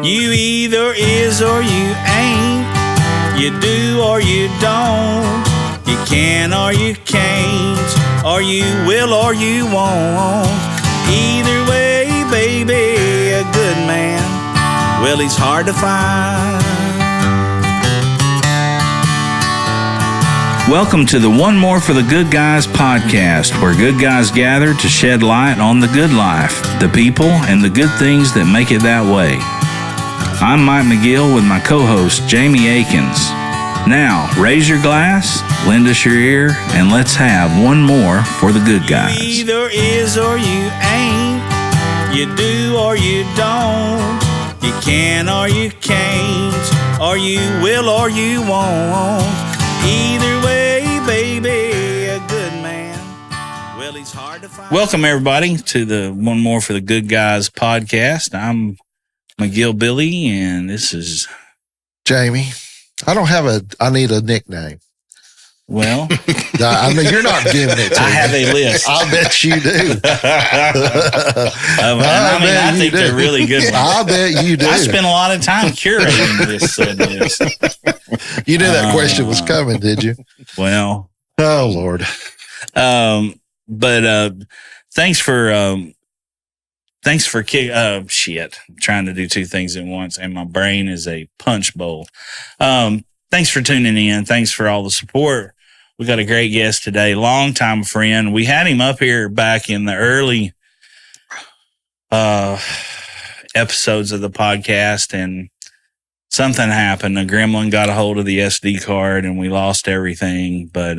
You either is or you ain't. You do or you don't. You can or you can't. Or you will or you won't. Either way, baby, a good man, well, he's hard to find. Welcome to the One More for the Good Guys podcast, where good guys gather to shed light on the good life, the people, and the good things that make it that way. I'm Mike McGill with my co-host, Jamie Akins. Now, raise your glass, lend us your ear, and let's have one more for the good guys. You either is or you ain't. You do or you don't. You can or you can't. Or you will or you won't. Either way, baby, a good man, well, he's hard to find. Welcome, everybody, to the One More for the Good Guys podcast. I'm McGill Billy, and this is Jamie. I need a nickname. Well, I mean, you're not giving it to me. I have a list. I bet you do. I think they're really good ones. I bet you do. I spent a lot of time curating this list. You knew that question was coming, did you? Well. Oh, Lord. But thanks for shit. I'm trying to do two things at once, and my brain is a punch bowl. Thanks for tuning in. Thanks for all the support. We got a great guest today, longtime friend. We had him up here back in the early episodes of the podcast, and something happened. A gremlin got a hold of the SD card, and we lost everything. But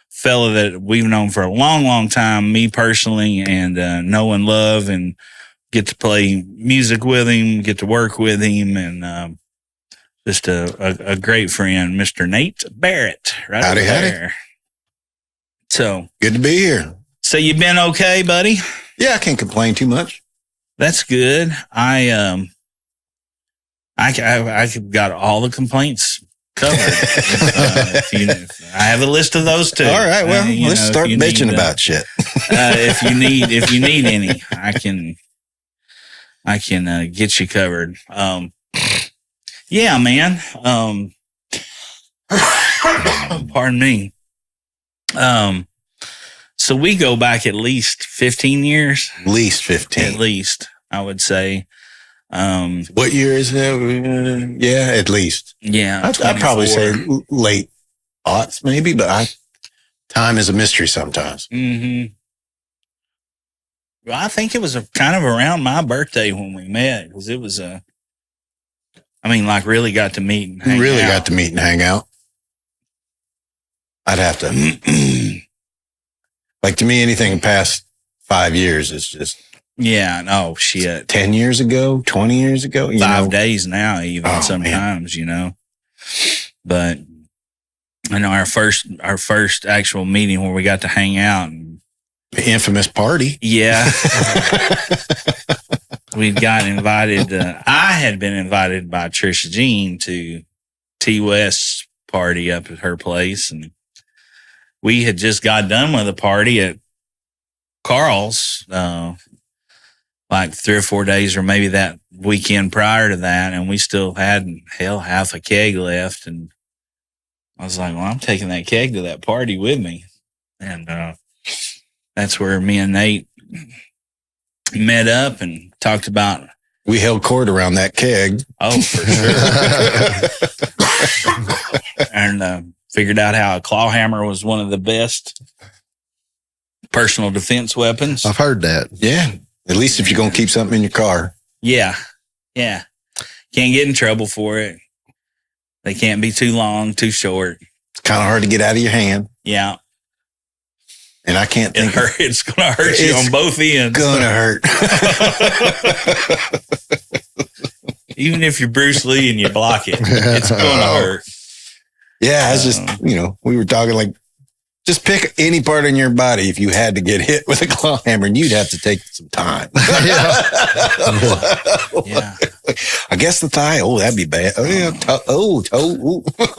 fella that we've known for a long, long time, me personally, and know and love, and get to play music with him, get to work with him, and just a great friend, Mr. Nate Barrett, right howdy, there. Howdy. So good to be here. So you been okay, buddy? Yeah, I can't complain too much. That's good. I got all the complaints covered. I have a list of those too. All right, well, let's start bitching about shit. If you need any, I can get you covered. Yeah, man. Pardon me. So we go back at least 15 years. At least 15. At least, I would say. What year is it? Yeah, at least. Yeah. I'd probably say late aughts, maybe, but time is a mystery sometimes. Mm-hmm. Well, I think it was kind of around my birthday when we met, because it was really got to meet and hang out. Really got to meet and hang out. I'd have to, like, to me, anything past 5 years is just. Yeah, no, shit. 10 years ago, 20 years ago. 5 days now, even sometimes, man. But I know our first actual meeting where we got to hang out. The infamous party. Yeah. We got invited. I had been invited by Trisha Jean to T West's party up at her place. And we had just got done with a party at Carl's, like 3 or 4 days, or maybe that weekend prior to that. And we still had half a keg left. And I was like, well, I'm taking that keg to that party with me. And, that's where me and Nate met up and talked about. We held court around that keg. Oh, for sure. And figured out how a claw hammer was one of the best personal defense weapons. I've heard that. Yeah. At least if you're going to keep something in your car. Yeah. Yeah. Can't get in trouble for it. They can't be too long, too short. It's kind of hard to get out of your hand. Yeah. And I can't think. It's going to hurt you on both ends. It's going to hurt. Even if you're Bruce Lee and you block it, it's going to hurt. Yeah, it's just, we were talking like, just pick any part in your body if you had to get hit with a claw hammer, and you'd have to take some time. Yeah. I guess the thigh. Oh, that'd be bad. Oh, yeah. Toe.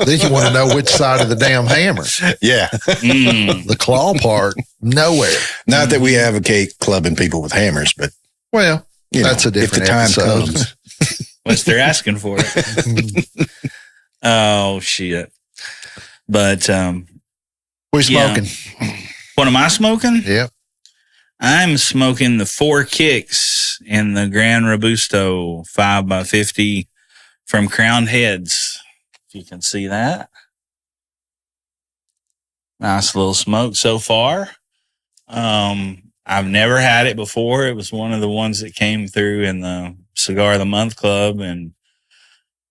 Then you want to know which side of the damn hammer. Yeah. The claw part, nowhere. Not that we advocate clubbing people with hammers, but well, that's a different if the time episode. comes. unless they're asking for it. Oh, shit. But, we're smoking. What am I smoking? Yep. I'm smoking the 4 Kicks in the Gran Robusto 5x50 from Crowned Heads. If you can see that. Nice little smoke so far. I've never had it before. It was one of the ones that came through in the Cigar of the Month Club, and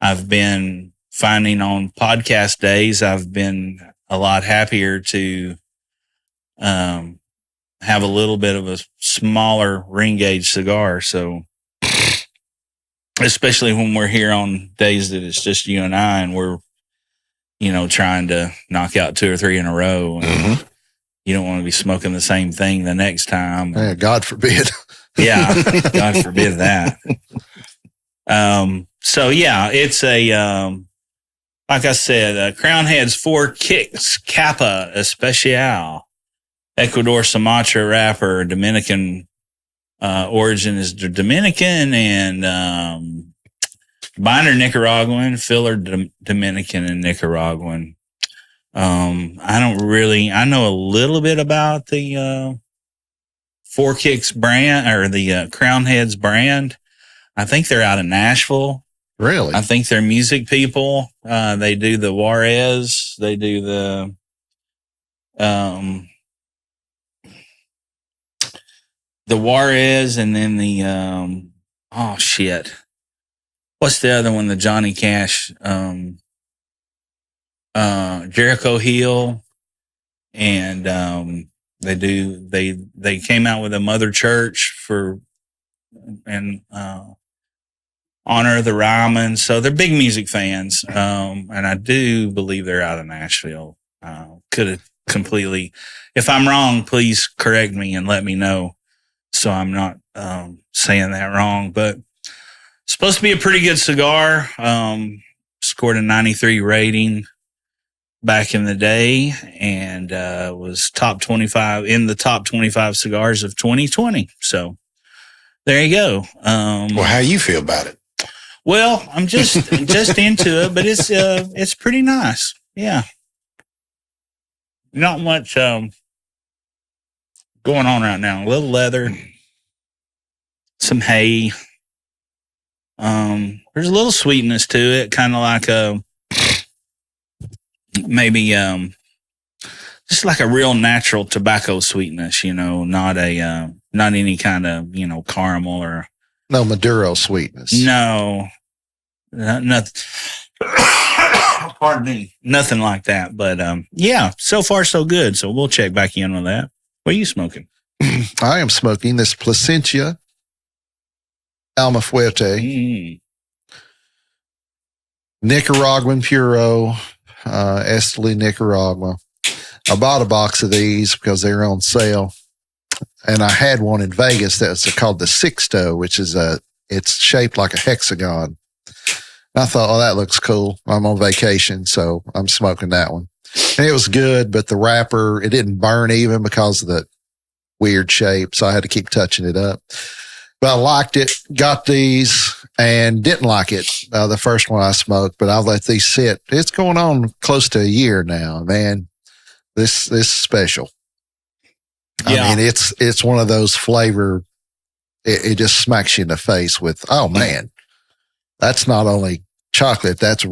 I've been finding on podcast days, I've been a lot happier to have a little bit of a smaller ring gauge cigar. So, especially when we're here on days that it's just you and I, and we're, trying to knock out 2 or 3 in a row. And you don't want to be smoking the same thing the next time. Yeah, God forbid. Yeah, God forbid that. So yeah, it's a, like I said, Crown Heads 4 Kicks Kappa Especial. Ecuador Sumatra wrapper, Dominican origin is Dominican, and binder Nicaraguan, filler Dominican and Nicaraguan. I know a little bit about the 4 Kicks brand, or the Crown Heads brand. I think they're out of Nashville. Really? I think they're music people. They do the Juarez. They do the Juarez, and then the oh shit, what's the other one? The Johnny Cash, Jericho Hill, and they came out with a Mother Church for and honor of the Ryman. So they're big music fans, and I do believe they're out of Nashville. Could have completely, if I'm wrong, please correct me and let me know, so I'm not saying that wrong. But it's supposed to be a pretty good cigar. Scored a 93 rating back in the day, and was top 25 in the top 25 cigars of 2020. So there you go. Well, how you feel about it? Well, I'm just into it, but it's pretty nice. Yeah. Not much going on right now. A little leather, some hay. There's a little sweetness to it, kind of like maybe just like a real natural tobacco sweetness, not any kind of, caramel or No Maduro sweetness. no, nothing. Pardon me. Nothing like that. But yeah, so far so good. So we'll check back in on that. What are you smoking? I am smoking this Placencia Almafuerte Nicaraguan Puro, Esteli, Nicaragua. I bought a box of these because they were on sale, and I had one in Vegas that's called the Sixto, which is it's shaped like a hexagon. I thought, oh, that looks cool. I'm on vacation, so I'm smoking that one. And it was good, but the wrapper, it didn't burn even because of the weird shape, so I had to keep touching it up. But I liked it, got these, and didn't like it, the first one I smoked, but I'll let these sit. It's going on close to a year now, man. This is special. Yeah. I mean, it's one of those flavor, it just smacks you in the face with, oh, man. That's not only chocolate, that's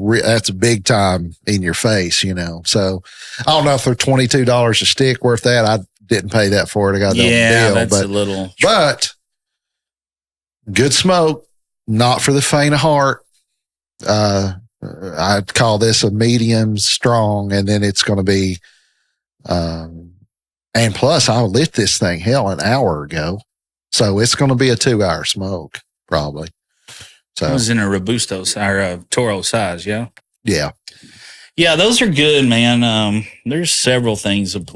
big time in your face, So I don't know if they're $22 a stick worth that. I didn't pay that for it. I got no deal. That's a little. But good smoke, not for the faint of heart. I'd call this a medium strong, and then it's going to be, and plus I lit this thing an hour ago. So it's going to be a 2-hour smoke probably. So it was in a Robusto or a Toro size, yeah? Yeah. Yeah, those are good, man. There's several things that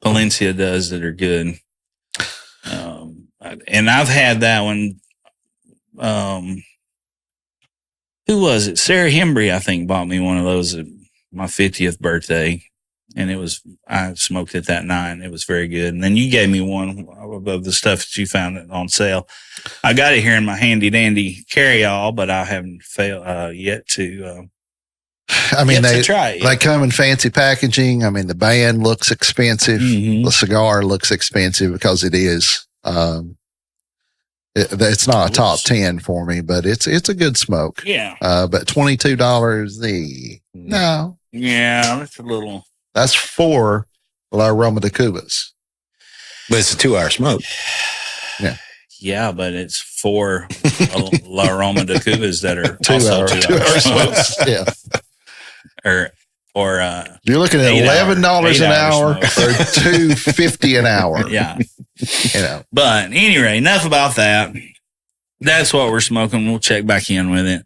Palencia does that are good. And I've had that one. Who was it? Sarah Hembry, I think, bought me one of those at my 50th birthday. and I smoked it that night, and it was very good. And then you gave me one of the stuff that you found on sale. I got it here in my handy dandy carry-all, but I haven't yet to. I mean, they try it. They come in fancy packaging. I mean, the band looks expensive. Mm-hmm. The cigar looks expensive because it is. It's not a top 10 for me, but it's a good smoke. Yeah. But $22. No. Yeah, that's a little. That's 4 La Roma de Cubas. But it's a 2-hour smoke. Yeah. Yeah, but it's 4 La Roma de Cubas that are 2 also hour 2 hour smokes. Yeah. Or you're looking at $11 an hour or $2.50 an hour. Yeah. You know. But anyway, enough about that. That's what we're smoking. We'll check back in with it.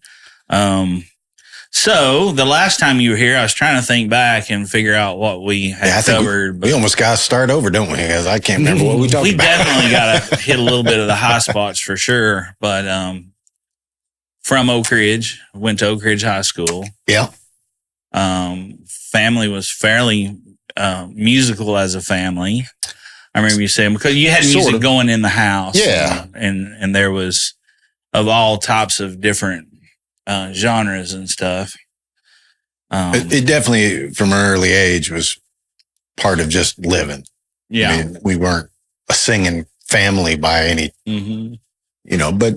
So the last time you were here, I was trying to think back and figure out what we had covered. We almost got to start over, don't we? Because I can't remember what we talked about. We definitely got to hit a little bit of the high spots for sure. But from Oak Ridge, went to Oak Ridge High School. Yeah. Family was fairly musical as a family. I remember you saying, because you had music going in the house. Yeah. And there was of all types of different genres and stuff. It definitely, from an early age, was part of just living. Yeah. I mean, we weren't a singing family by any, but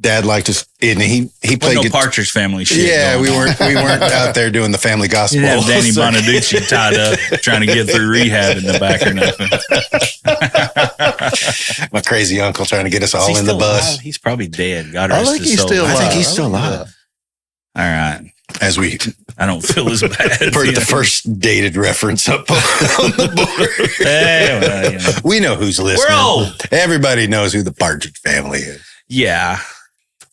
Dad liked us, and he played no Partridge Family shit. Yeah, we weren't out there doing the family gospel. You didn't have Danny Bonaducci tied up trying to get through rehab in the back or nothing. My crazy uncle trying to get us all in the bus. Alive? He's probably dead. God I rest think his he's soul. still alive. I think he's still alive. All right. As we I don't feel as bad. put the first dated reference up on the board. Hey, well, you know. We know who's listening. We're old. Everybody knows who the Partridge Family is. Yeah.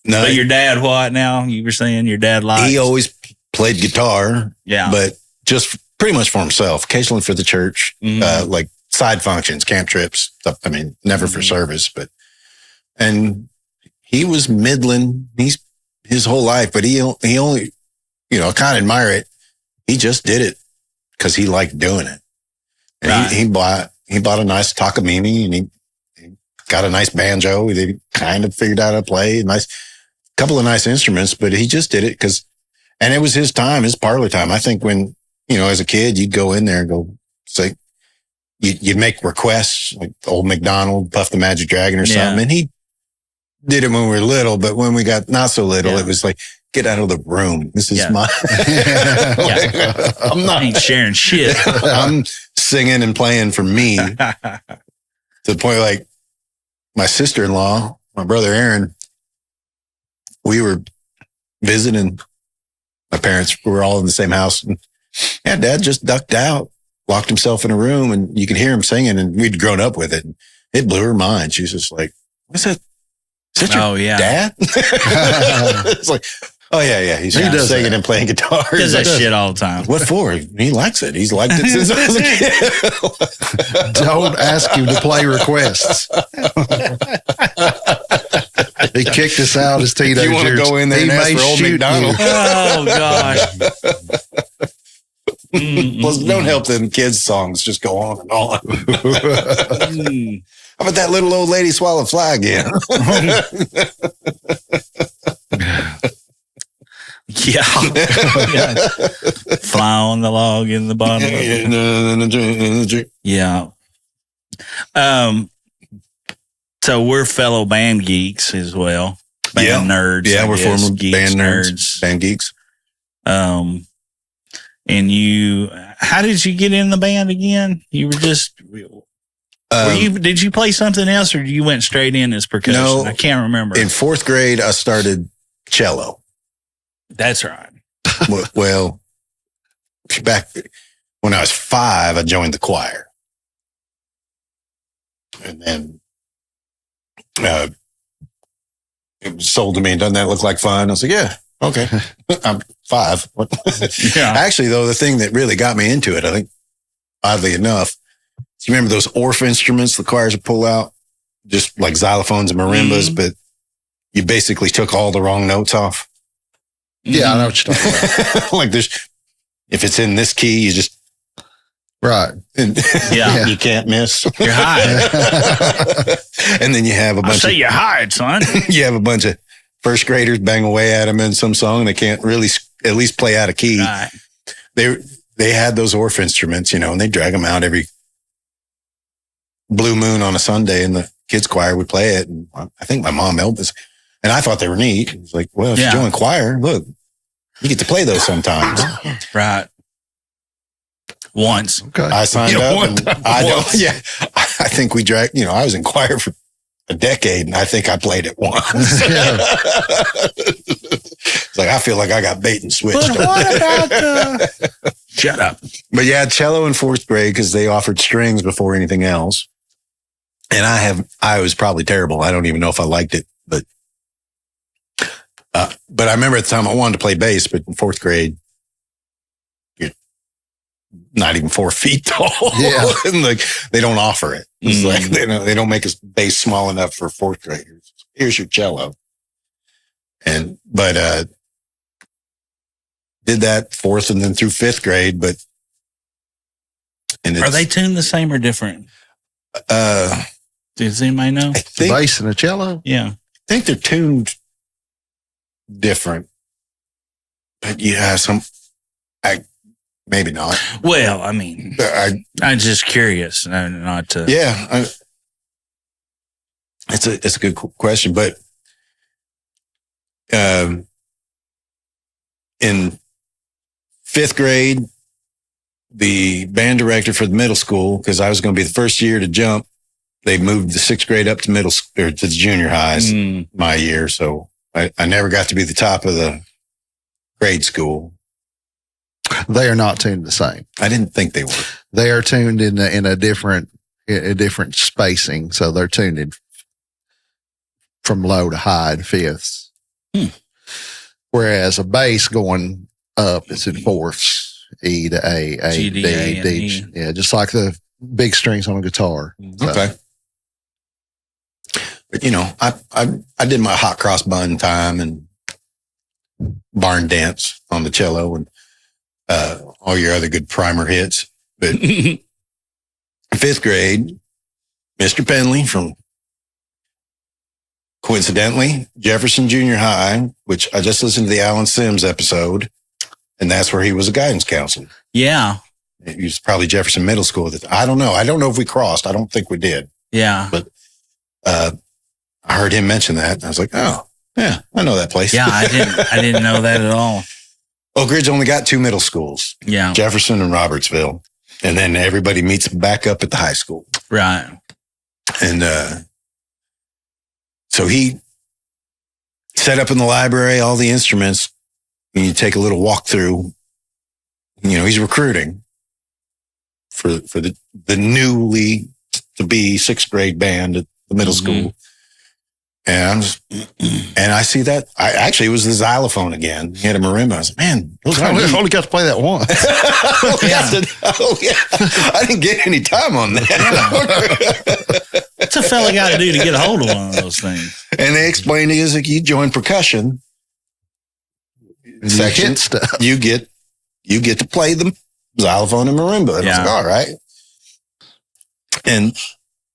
No, But your dad, what now? You were saying your dad liked? he always played guitar. Yeah. But just pretty much for himself, occasionally for the church, like side functions, camp trips, stuff. I mean, never for service, and he was middling his whole life, but he only, I kind of admire it. He just did it because he liked doing it. And Right. he bought a nice Takamine, and he got a nice banjo. He kind of figured out how to play a couple of nice instruments, but he just did it and it was his time, his parlor time. I think when, as a kid, you'd go in there and go say, you'd make requests like Old MacDonald, Puff the Magic Dragon or something. And he did it when we were little, but when we got not so little, it was like, get out of the room. This is my, I ain't sharing shit. I'm singing and playing for me to the point like my sister-in-law, my brother Aaron, we were visiting. My parents were all in the same house. And Dad just ducked out, locked himself in a room, and you could hear him singing, and we'd grown up with it. And it blew her mind. She was just like, what's that? Is that your dad? It's like, oh, yeah. He's singing and playing guitar. He does that shit all the time. What for? He likes it. He's liked it since I was a kid. Don't ask him to play requests. He kicked us out as teenagers. You want to go in there and ask for Old MacDonald? Oh, gosh. Plus, don't help them kids' songs just go on and on. How about that little old lady swallow fly again? Yeah. Fly on the log in the bottom. Yeah. So we're fellow band geeks as well. Band nerds. Yeah, we're former band nerds. Band geeks. And how did you get in the band again? You were just, did you play something else or you went straight in as percussion? No, I can't remember. In 4th grade, I started cello. That's right. Well, back when I was 5, I joined the choir. And then it was sold to me, doesn't that look like fun? I was like, yeah, okay. I'm 5. Yeah. Actually, though, the thing that really got me into it, I think, oddly enough, you remember those Orff instruments the choirs would pull out? Just like xylophones and marimbas, but you basically took all the wrong notes off. Yeah, I know what you're talking about. Like there's if it's in this key, you just Right. Yeah. you can't miss. You're high. And then you have a bunch. Say you're high, son. You have a bunch of first graders bang away at them in some song. They can't really at least play out of key. Right. They had those Orff instruments, and they drag them out every blue moon on a Sunday, and the kids choir would play it. And I think my mom helped us, and I thought they were neat. It was like, well, if you join choir, look, you get to play those sometimes. Right. Once. Okay. I signed up, and I think we dragged, I was in choir for a decade, and I think I played it once. It's like, I feel like I got bait and switched. But what about shut up. But yeah, cello in fourth grade, because they offered strings before anything else. And I was probably terrible. I don't even know if I liked it, but I remember at the time I wanted to play bass, but in fourth grade, you're not even 4 feet tall. Yeah. And like, they don't offer it. It's like, they don't make a bass small enough for fourth graders. Here's your cello. But did that fourth and then through fifth grade, are they tuned the same or different? Does anybody know? I think, Bass and a cello? Yeah. I think they're tuned different, but maybe not. Well, I mean, I'm just curious, not to. Yeah, it's a good question, but in fifth grade, the band director for the middle school, because I was going to be the first year to jump, they moved the sixth grade up to to the junior highs my year. So I never got to be the top of the grade school. They are not tuned the same. I didn't think they were. They are tuned in a different spacing. So they're tuned from low to high in fifths. Whereas a bass going up is in fourths, E to A, G, D, D. D. Yeah, just like the big strings on a guitar. So. Okay. But I did my hot cross bun time and barn dance on the cello and all your other good primer hits. But fifth grade, Mr. Penley from, coincidentally, Jefferson Junior High, which I just listened to the Alan Sims episode, and that's where he was a guidance counselor. Yeah. He was probably Jefferson Middle School. I don't know. I don't know if we crossed. I don't think we did. Yeah. But I heard him mention that. And I was like, oh, yeah, I know that place. Yeah, I didn't know that at all. Oak Ridge only got 2 middle schools. Yeah. Jefferson and Robertsville. And then everybody meets back up at the high school. Right. And so he set up in the library all the instruments, and you take a little walk through. He's recruiting for the newly to be sixth grade band at the middle school. And I see that. It was the xylophone again. He had a marimba. I was like, man, I only got to play that once. I didn't get any time on that. What's a fella got to do to get a hold of one of those things? And they explained to you, like, you join percussion section, stuff. you get to play the xylophone and marimba. And I was like, all right. And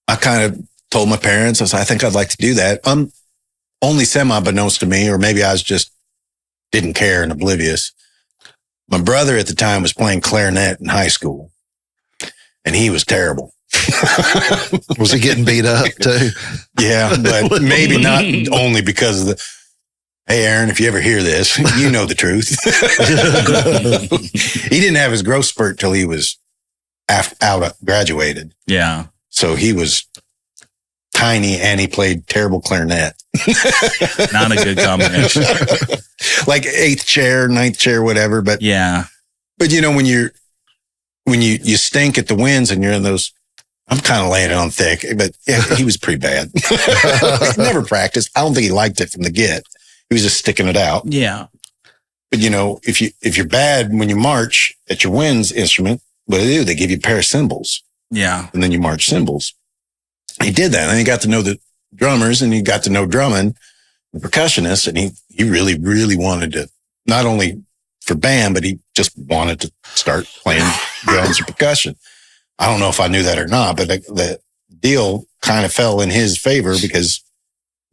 I kind of told my parents, I think I'd like to do that. Only semi-beknownst to me, or maybe I just didn't care and oblivious. My brother at the time was playing clarinet in high school, and he was terrible. Was he getting beat up too? Yeah, but maybe not only because of the, hey, Aaron, if you ever hear this, you know the truth. He didn't have his growth spurt till he was graduated. Yeah. So he was tiny and he played terrible clarinet. Not a good combination. Like 8th chair, 9th chair, whatever. But yeah. But when you stink at the winds and you're in those, I'm kind of laying it on thick, but yeah, he was pretty bad. Never practiced. I don't think he liked it from the get. He was just sticking it out. Yeah. But if you're bad when you march at your winds instrument, what do they do? They give you a pair of cymbals. Yeah. And then you march cymbals. He did that. And then he got to know the drummers and he got to know drumming, the percussionists. And he really, really wanted to, not only for band, but he just wanted to start playing drums or percussion. I don't know if I knew that or not, but the deal kind of fell in his favor because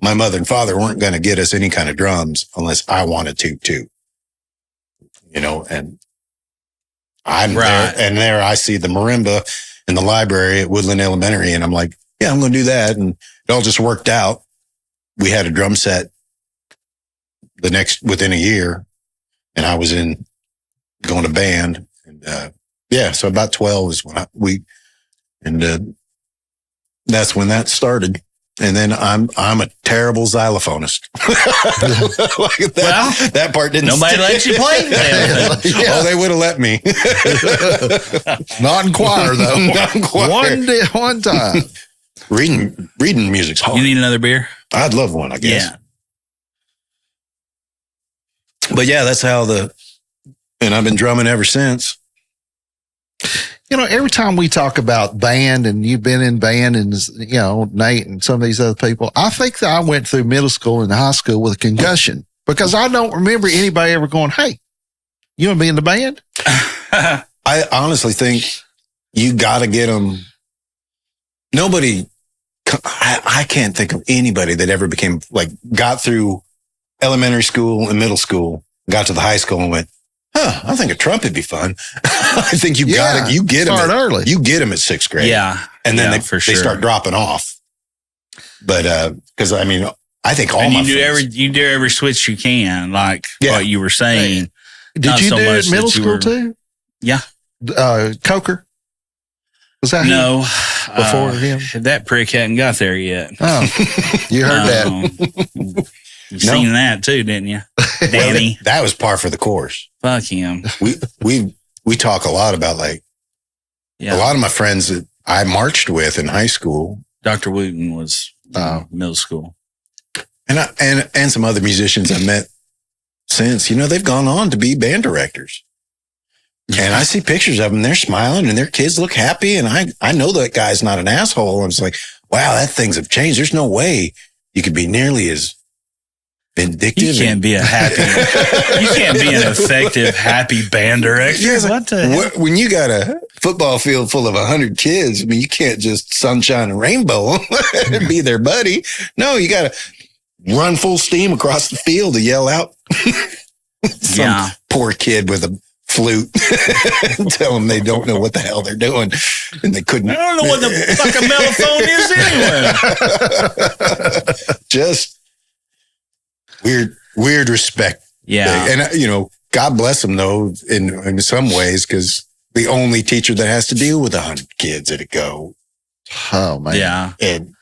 my mother and father weren't going to get us any kind of drums unless I wanted to too. You know, and I'm there, and there I see the marimba in the library at Woodland Elementary, and I'm like, yeah, I'm going to do that. And it all just worked out. We had a drum set within a year, and I was going to band. And, so about 12 is when that's when that started. And then I'm a terrible xylophonist. That part didn't. Nobody let you play that. Yeah. Oh, they would have let me. Not in choir though. Not in choir. One time. Reading music's hard. You need another beer? I'd love one, I guess. Yeah. But yeah, that's how and I've been drumming ever since. You know, every time we talk about band, and you've been in band, and, you know, Nate and some of these other people, I think that I went through middle school and high school with a concussion because I don't remember anybody ever going, hey, you want to be in the band? I honestly think you got to get them. I can't think of anybody that ever got through elementary school and middle school, got to the high school and went, I think a trumpet would be fun. I think you get them early. You get them at 6th grade. Yeah. And then they start dropping off. But, because I mean, I think all you do every switch you can, like what you were saying. Did you do it in middle school too? Yeah. Coker? Was that before him? That prick hadn't got there yet. Oh, you heard that. You seen that too, didn't you, Danny? That was par for the course. Fuck him. We talk a lot about a lot of my friends that I marched with in high school. Dr. Wooten was middle school, and some other musicians I met since. You know, they've gone on to be band directors. And I see pictures of them. They're smiling and their kids look happy. And I know that guy's not an asshole. I'm just like, wow, that things have changed. There's no way you could be nearly as vindictive. You can't be you can't be an effective, happy band director. Yeah, when you got a football field full of 100 kids, I mean, you can't just sunshine and rainbow and be their buddy. No, you got to run full steam across the field to yell out some poor kid with a flute and tell them they don't know what the hell they're doing, and they couldn't. I don't know what the fucking mellophone is anyway. Just weird respect. Yeah, and you know, God bless them though in some ways, because the only teacher that has to deal with 100 kids at a go. Oh man, yeah. And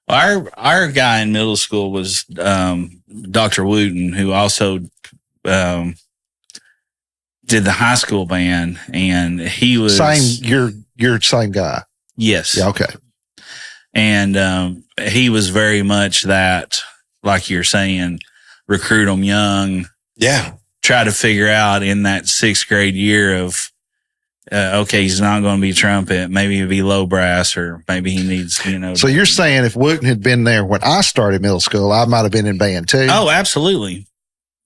our guy in middle school was Dr. Wooten, who also did the high school band, and he was your same guy. Yes. Yeah. Okay. And he was very much that, like you're saying, recruit them young. Yeah. Try to figure out in that 6th grade year of, okay, he's not going to be trumpet. Maybe he'll be low brass, or maybe he needs, you know. So you're saying if Wooten had been there when I started middle school, I might have been in band too? Oh, absolutely.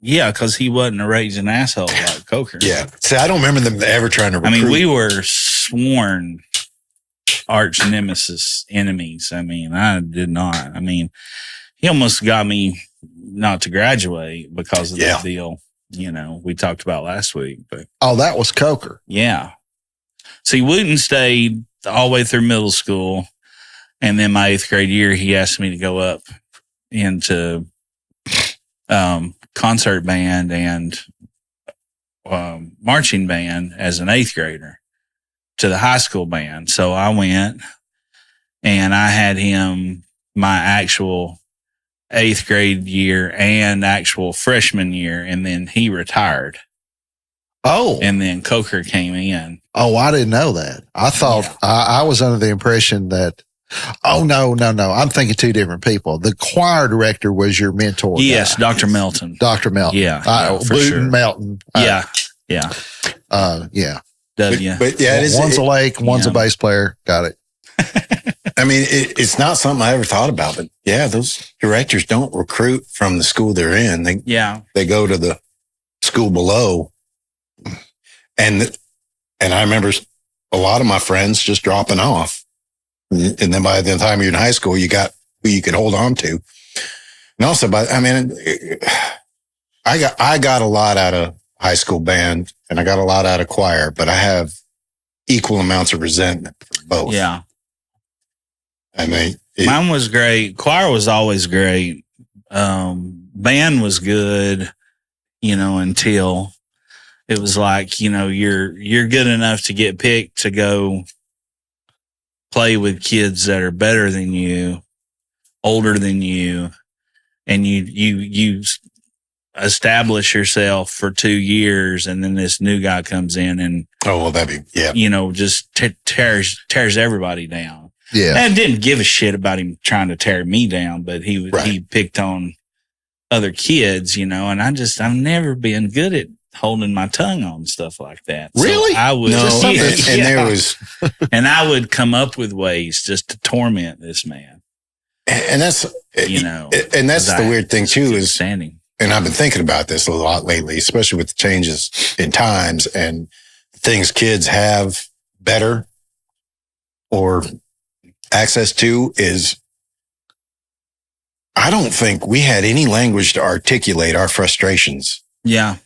Yeah, because he wasn't a raging asshole like Coker. Yeah. See, I don't remember them ever trying to recruit. I mean, we were sworn arch nemesis enemies. I mean, I did not. I mean, he almost got me not to graduate because of that deal, you know, we talked about last week. But that was Coker. Yeah. See, Wooten stayed all the way through middle school. And then my 8th grade year, he asked me to go up into concert band and marching band as an 8th grader to the high school band. So I went, and I had him my actual 8th grade year and actual freshman year, and then he retired. Oh. And then Coker came in. Oh, I didn't know that. I thought I was under the impression that, oh, no. I'm thinking two different people. The choir director was your mentor. Yes, guy. Dr. Melton. Dr. Melton. Yeah. For Wooten, sure. Melton. Yeah. Yeah. W. But yeah, one's a Lake, one's a bass player. Got it. I mean, it's not something I ever thought about, but yeah, those directors don't recruit from the school they're in. They go to the school below And I remember a lot of my friends just dropping off. And then by the time you're in high school, you got who you could hold on to. And also, I got a lot out of high school band and I got a lot out of choir, but I have equal amounts of resentment for both. Yeah. I mean, mine was great. Choir was always great. Band was good, until it was like, you're good enough to get picked to go play with kids that are better than you, older than you, and you establish yourself for 2 years, and then this new guy comes in and just tears everybody down. Yeah, and didn't give a shit about him trying to tear me down, but he picked on other kids, and I've never been good at holding my tongue on stuff like that. Really? So I would, there was, and I would come up with ways just to torment this man. And that's, and that's the weird thing too is standing. And I've been thinking about this a lot lately, especially with the changes in times and things kids have better or access to is I don't think we had any language to articulate our frustrations. Yeah.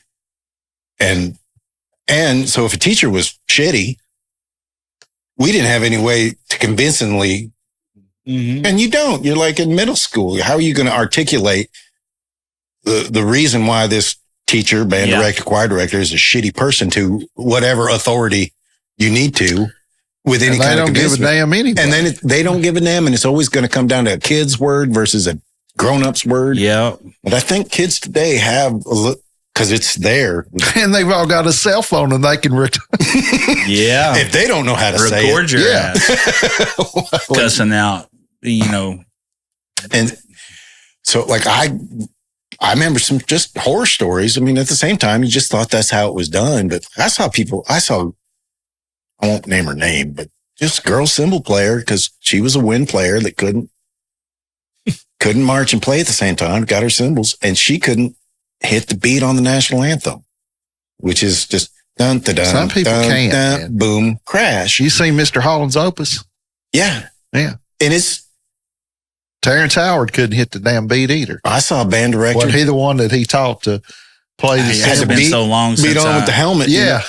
And so if a teacher was shitty, we didn't have any way to convincingly, and you're like in middle school. How are you going to articulate the reason why this teacher, band director, choir director is a shitty person to whatever authority you need to with any kind of convincement? They don't give a damn anyway. And then they don't give a damn, and it's always going to come down to a kid's word versus a grown-up's word. Yeah. But I think kids today have because it's there. And they've all got a cell phone and they can yeah. If they don't know how to record your ass. Cussing out, And so like I remember some just horror stories. I mean, at the same time, you just thought that's how it was done. But I saw, I won't name her name, but just a girl cymbal player because she was a wind player that couldn't march and play at the same time, got her cymbals, and she couldn't hit the beat on the national anthem, which is just dun, dun, dun. Some people can't. Dun, boom, crash. You seen Mr. Holland's Opus? Yeah. Yeah. And it's Terrence Howard couldn't hit the damn beat either. I saw a band director. Was he the one that he taught to play the cymbals? It's been so long since beat on with the helmet. Yeah.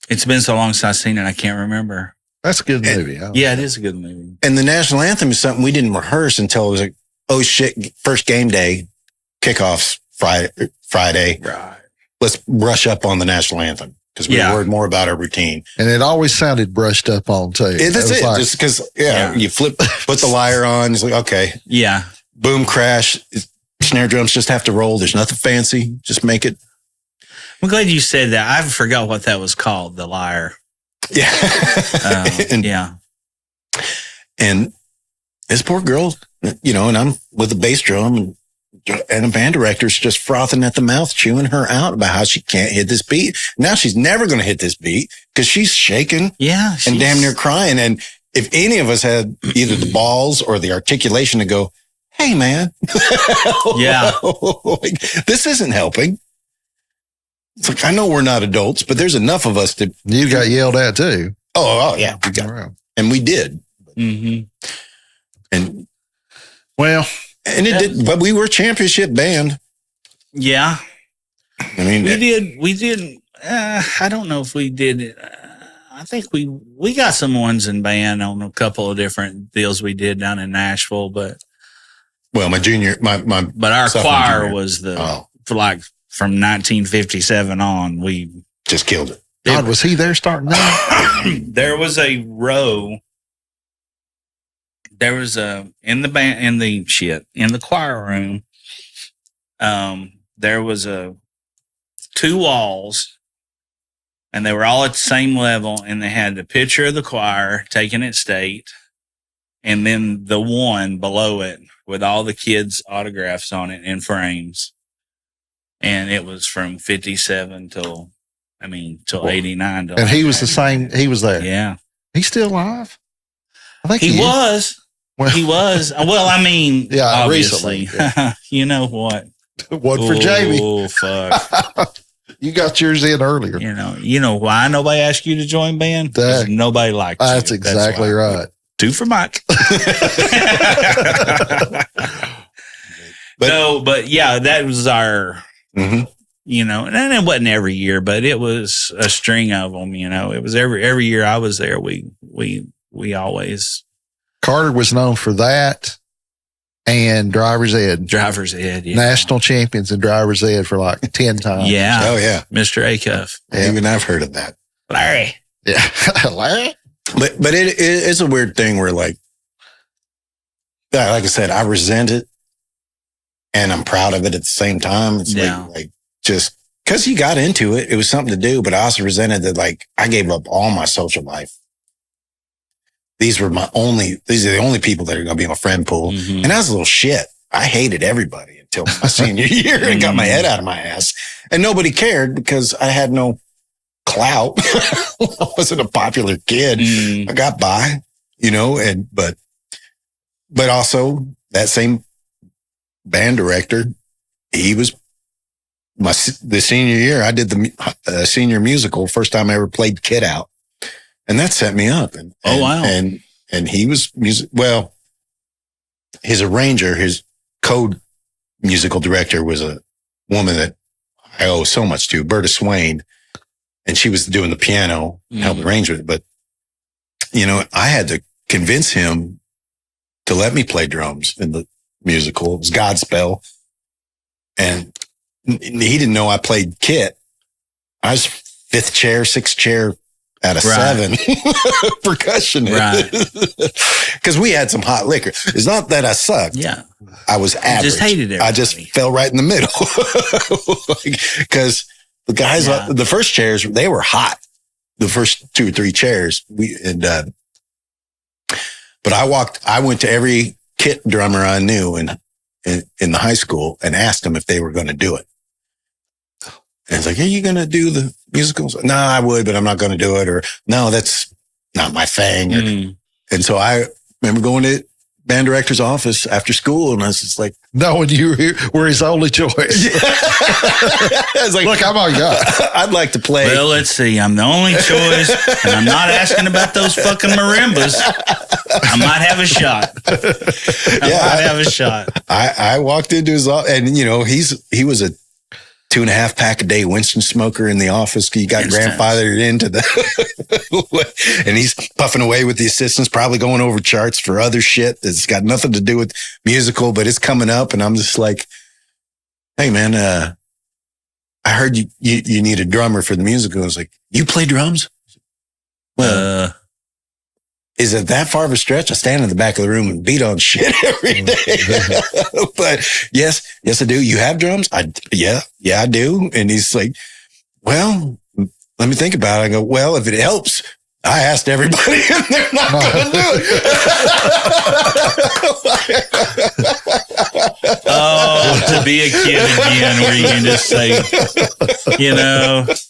It's been so long since I've seen it, I can't remember. That's a good movie. Yeah, it is a good movie. And the national anthem is something we didn't rehearse until it was like, oh shit, first game day, kickoffs Friday. Right. Let's brush up on the national anthem because we worried more about our routine. And it always sounded brushed up on too. That's it. Like, just because, you put the lyre on. It's like, okay. Yeah. Boom, crash. Snare drums just have to roll. There's nothing fancy. Just make it. I'm glad you said that. I forgot what that was called, the lyre. Yeah. And this poor girl, and I'm with a bass drum and a band director's just frothing at the mouth, chewing her out about how she can't hit this beat. Now she's never going to hit this beat because she's shaking and damn near crying. And if any of us had either the balls or the articulation to go, hey, man, this isn't helping. It's like, I know we're not adults, but there's enough of us to. You got yelled at too. Oh yeah. And we did. Mm-hmm. And it did, but we were a championship band. Yeah. I mean, we did. I don't know if we did. I think we got some ones in band on a couple of different deals we did down in Nashville, but. Well, but our choir was for like from 1957 on, we just killed it. God, was he there starting that? There was a row. There was in the choir room. There was 2 walls, and they were all at the same level, and they had the picture of the choir taken at state, and then the one below it with all the kids' autographs on it in frames. And it was from 57 till 89. And he was the same. He was there. Yeah. He's still alive? I think he was. Well, he was. Well, I mean, obviously. Recently. Yeah. You know what? One for Jamie. Oh, fuck. You got yours in earlier. You know why nobody asked you to join band? Because nobody liked you. That's exactly right. 2 for Mike. But yeah, that was our, and it wasn't every year, but it was a string of them. It was every year I was there. We always. Carter was known for that and driver's ed. Driver's ed, yeah. National champions in driver's ed for like 10 times. Yeah. Oh yeah, Mr. Acuff. Yeah. Even I've heard of that. Larry. Yeah, Larry. But it's a weird thing where like I said, I resent it. And I'm proud of it at the same time. It's like just because you got into it, it was something to do, but I also resented that like I gave up all my social life. These are the only people that are going to be my friend pool. And I was a little shit. I hated everybody until my senior year and got my head out of my ass. And nobody cared because I had no clout. I wasn't a popular kid. I got by, but also that same band director, he was the senior year. I did the senior musical, first time I ever played Kid Out, and that set me up. And wow! And he was his arranger, his musical director was a woman that I owe so much to, Berta Swain, and she was doing the piano, helped arrange it. But I had to convince him to let me play drums in the musical. It was Godspell. And he didn't know I played kit. I was 5th chair, 6th chair out of 7 percussion. Right. Because we had some hot liquor. It's not that I sucked. Yeah. I was average. Just hated everybody. I just fell right in the middle. Because the guys, the first chairs, they were hot. The first 2 or 3 chairs. But I went to every kit drummer I knew in the high school and asked them if they were going to do it. And it's like, are you going to do the musicals? No, I would, but I'm not going to do it. Or no, that's not my thing. And so I remember going to band director's office after school, and I was just like, knowing you were his only choice. I was like, look, I'm all God. I'd like to play. Well, let's see. I'm the only choice, and I'm not asking about those fucking marimbas. I might have a shot. I walked into his office, and he was a 2.5 pack a day Winston smoker in the office. He got grandfathered into and he's puffing away with the assistants, probably going over charts for other shit that's got nothing to do with musical, but it's coming up. And I'm just like, hey man, I heard you need a drummer for the musical. I was like, you play drums? Well, is it that far of a stretch? I stand in the back of the room and beat on shit every day. But yes, I do. You have drums? Yeah, I do. And he's like, well, let me think about it. I go, well, if it helps, I asked everybody and they're not going to do it. To be a kid again where you can just say,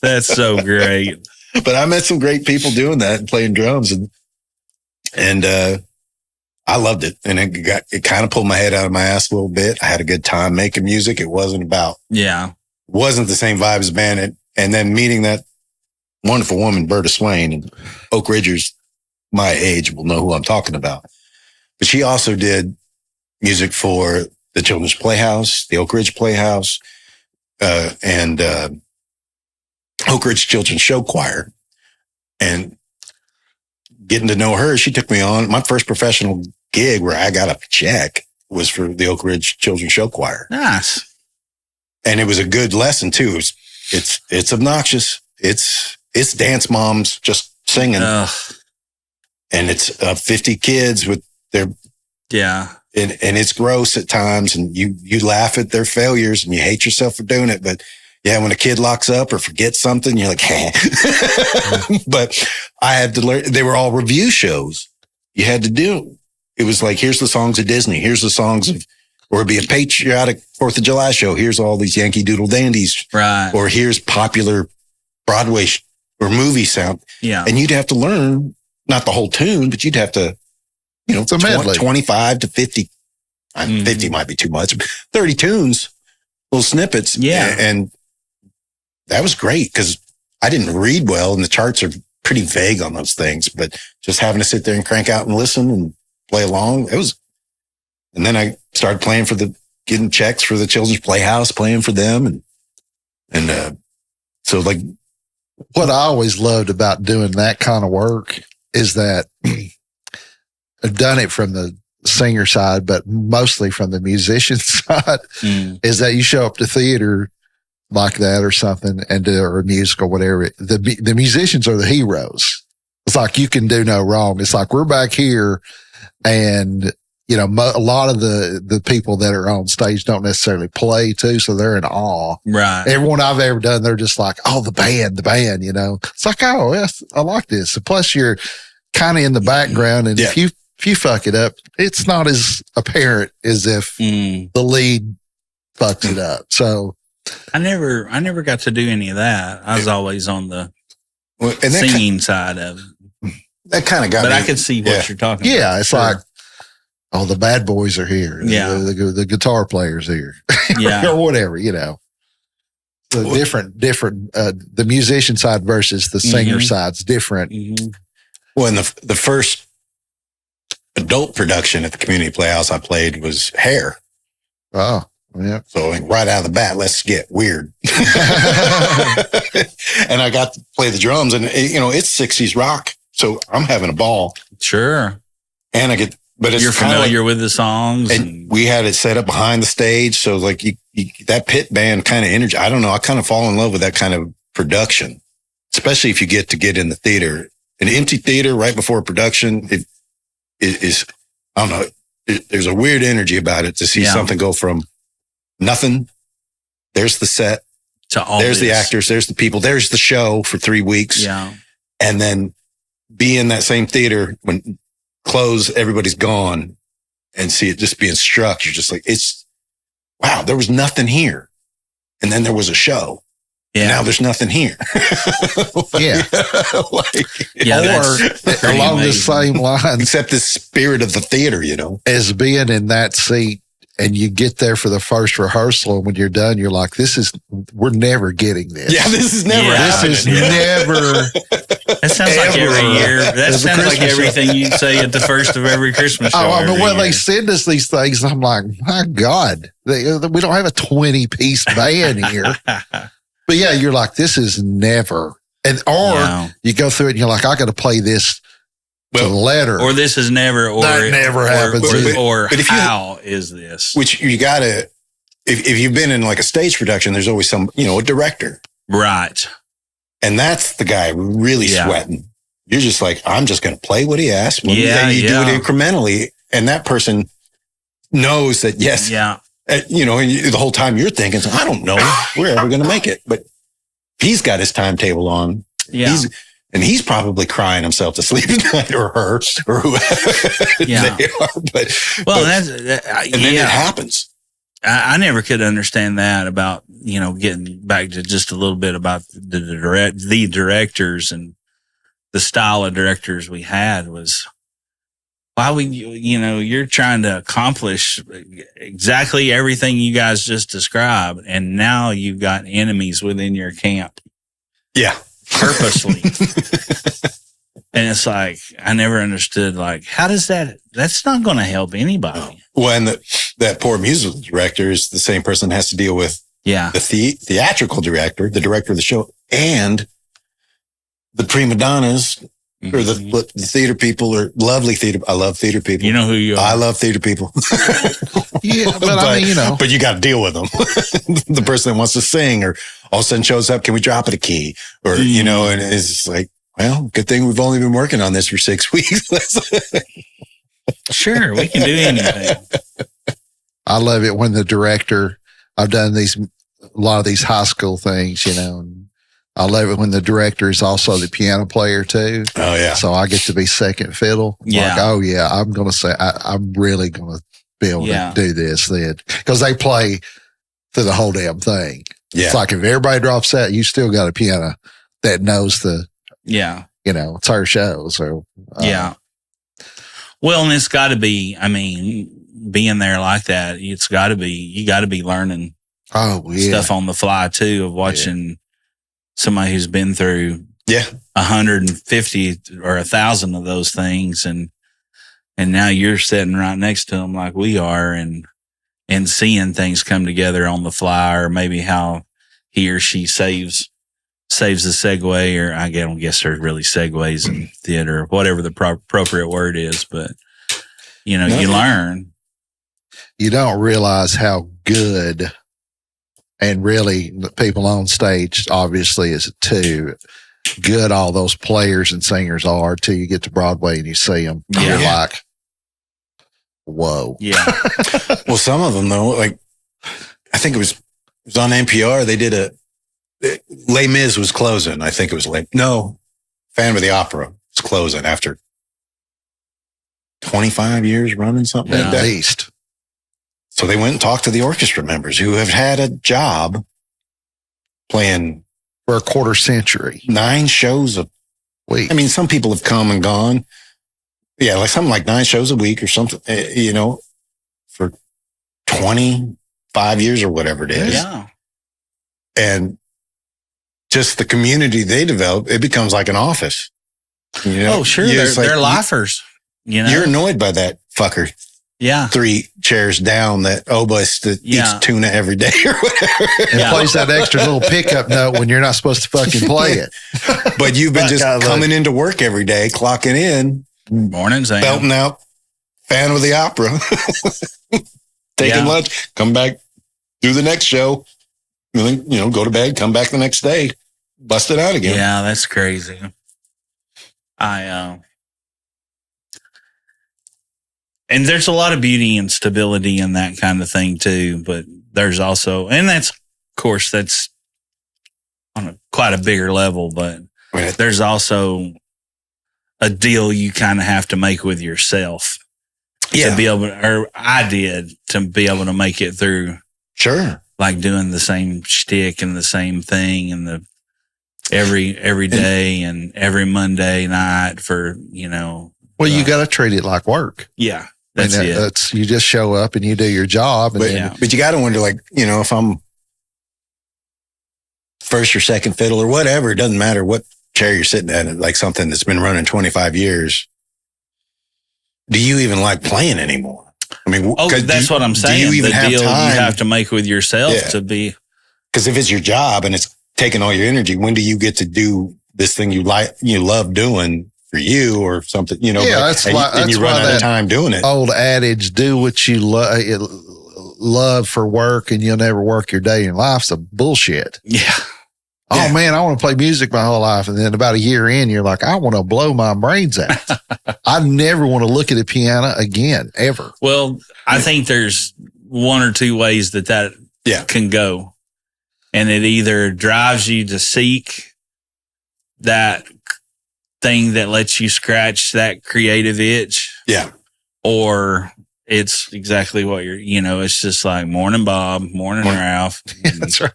that's so great. But I met some great people doing that and playing drums, and I loved it. And it kind of pulled my head out of my ass a little bit. I had a good time making music. It wasn't the same vibe as band. And then meeting that wonderful woman, Berta Swain, and Oak Ridgers, my age, will know who I'm talking about. But she also did music for the Children's Playhouse, the Oak Ridge Playhouse, and Oak Ridge Children's Show Choir. And getting to know her, she took me on. My first professional gig where I got a check was for the Oak Ridge Children's Show Choir. Nice. And it was a good lesson too. It's obnoxious. It's dance moms just singing. And it's 50 kids with their, and it's gross at times, and you laugh at their failures and you hate yourself for doing it. But yeah, when a kid locks up or forgets something, you're like, hey. But I had to learn. They were all review shows. You had to do. It was like, here's the songs of Disney. Here's the songs of, or it'd be a patriotic 4th of July show. Here's all these Yankee Doodle Dandies. Right. Or here's popular Broadway or movie sound. Yeah. And you'd have to learn, not the whole tune, but you'd have to, 25 to 50. 50 might be too much. 30 tunes, little snippets. Yeah. And that was great because I didn't read well and the charts are pretty vague on those things, but just having to sit there and crank out and listen and play along, and then I started playing getting checks for the Children's Playhouse, playing for them. And so like, what I always loved about doing that kind of work is that I've done it from the singer side, but mostly from the musician side, is that you show up to theater like that or something or a musical, whatever. The musicians are the heroes. It's like, you can do no wrong. It's like, we're back here and, you know, a lot of the people that are on stage don't necessarily play too. So they're in awe. Right. Everyone I've ever done, they're just like, oh, the band, you know, it's like, oh, yes, I like this. So plus you're kind of in the background. And if you fuck it up, it's not as apparent as if the lead fucks it up. So I never got to do any of that. I was always on the singing side of it. That kind of got me. But I could see what you're talking about. Yeah, it's like, oh, the bad boys are here. Yeah. The guitar player's here. Yeah. Or whatever, you know. The different, the musician side versus the singer side's different. Mm-hmm. Well, and the first adult production at the Community Playhouse I played was Hair. Oh, yeah. So like, right out of the bat, let's get weird. And I got to play the drums and, you know, it's 60s rock. So I'm having a ball. Sure. And but it's you're familiar with the songs. And we had it set up behind the stage. So like that pit band kind of energy, I don't know. I kind of fall in love with that kind of production, especially if you get in the theater. An empty theater right before production, it is, I don't know. There's a weird energy about it to see something go from nothing. There's the set. There's the actors. There's the people. There's the show for 3 weeks. Yeah. And then be in that same theater when close, everybody's gone and see it just being struck. You're just like, wow, there was nothing here. And then there was a show. Yeah. Now there's nothing here. Yeah. That's along the same line. Except the spirit of the theater, you know, as being in that seat and you get there for the first rehearsal. And when you're done, you're like, we're never getting this. Yeah, this is never happening. This is never. That sounds like every year. That sounds like everything you say at the first of every Christmas show. Oh, I mean, when they send us these things, I'm like, my God, we don't have a 20-piece band here. But yeah, you're like, this is never. You go through it and you're like, I got to play this to the letter. Or this is never. Or that never happens. But how is this? Which you got to, if you've been in like a stage production, there's always some, you know, a director. Right. And that's the guy really sweating. You're just like, I'm just going to play what he asks. You do it incrementally. And that person knows that, yes. Yeah. You know, and the whole time you're thinking, I don't know, we're ever going to make it. But he's got his timetable on. Yeah. He's probably crying himself to sleep at night, or her, or whoever they are. And then it happens. I never could understand that about, you know, getting back to just a little bit about the directors and the style of directors we had was why you're trying to accomplish exactly everything you guys just described. And now you've got enemies within your camp. Yeah. Purposely. And it's like, I never understood, like, how does that's not going to help anybody. Well, and that poor musical director is the same person that has to deal with the theatrical director, the director of the show, and the prima donnas or the theater people or lovely theater. I love theater people. You know who you are. I love theater people. But I mean, you know. But you got to deal with them. The person that wants to sing or all of a sudden shows up, can we drop it a key? Or, you know, and it's just like, well, good thing we've only been working on this for 6 weeks. Sure, we can do anything. I love it when the director, I've done a lot of these high school things, you know, and I love it when the director is also the piano player too. Oh yeah. So I get to be second fiddle. Yeah. Like, oh yeah, I'm going to say, I'm really going to be able to do this then. Cause they play through the whole damn thing. Yeah. It's like if everybody drops out, you still got a piano that knows you know, it's our show. So, well, and it's got to be, I mean, being there like that, you got to be learning stuff on the fly too, of watching somebody who's been through 150 or 1,000 of those things, and now you're sitting right next to them like we are, and seeing things come together on the fly, or maybe how he or she saves the segue, or I don't guess there's really segues in theater, whatever the appropriate word is, but you learn. You don't realize how good, and really the people on stage obviously is too good, all those players and singers are, till you get to Broadway and you see them. You're like, whoa. Yeah. Well, some of them though, like I think it was on NPR. They did Les Mis was closing. I think it was Phantom of the Opera was closing after 25 years running, something like that. At least. So they went and talked to the orchestra members who have had a job playing for a quarter century, 9 shows a week. I mean, some people have come and gone. Yeah, like something like 9 shows a week or something, for 25 years or whatever it is. Yeah. And just the community they develop, it becomes like an office. Oh, sure. They're lifers. You're annoyed by that fucker. Yeah. 3 chairs down, that obus that eats tuna every day or whatever. And plays that extra little pickup note when you're not supposed to fucking play it. But you've been just coming into work every day, clocking in. Morning, Sam. Belting out Phantom of the Opera. Taking lunch, come back, do the next show, and then, go to bed, come back the next day, bust it out again. Yeah, that's crazy. And there's a lot of beauty and stability in that kind of thing too, but there's also, and that's on quite a bigger level, but there's also a deal you kind of have to make with yourself to be able to, or I did, to be able to make it through. Sure. Like doing the same shtick and the same thing and every day and every Monday night for, Well, you got to treat it like work. Yeah. That's it. You just show up and you do your job. And but you got to wonder, like, if I'm first or second fiddle or whatever, it doesn't matter what chair you're sitting at, like something that's been running 25 years. Do you even like playing anymore? I mean, that's what I'm saying. Do you even have deal time? You have to make with yourself to be. Because if it's your job and it's taking all your energy, when do you get to do this thing you love doing for you or something? That's why you run out of time doing it. Old adage: do what you love for work, and you'll never work your day in life's a bullshit. Yeah. Oh man, I want to play music my whole life, and then about a year in, you're like, I want to blow my brains out. I never want to look at a piano again, ever. Well, I think there's one or two ways that can go, and it either drives you to seek that thing that lets you scratch that creative itch, or it's exactly what it's just like morning Bob, morning Ralph. That's right.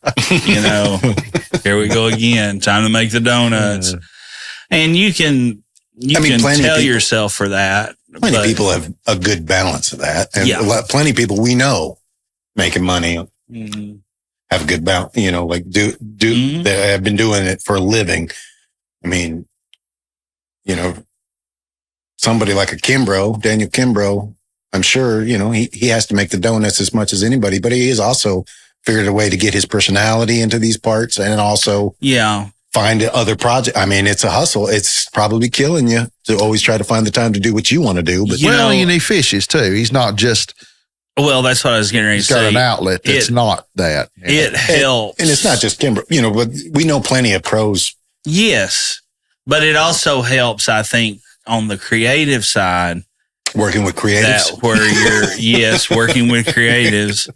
Here we go again. Time to make the donuts. And you can tell yourself for that. Plenty of people have a good balance of that. And plenty of people we know making money have a good balance, like that have been doing it for a living. I mean, somebody like Daniel Kimbrough, I'm sure, he has to make the donuts as much as anybody, but he has also figured a way to get his personality into these parts and also find other projects. I mean, it's a hustle. It's probably killing you to always try to find the time to do what you want to do. But he fishes too. He's not just. Well, that's what I was getting ready to say. He's got an outlet that's not that. It helps. And it's not just Kimbrough, but we know plenty of pros. Yes, but it also helps, I think, on the creative side. Working with creatives. Working with creatives,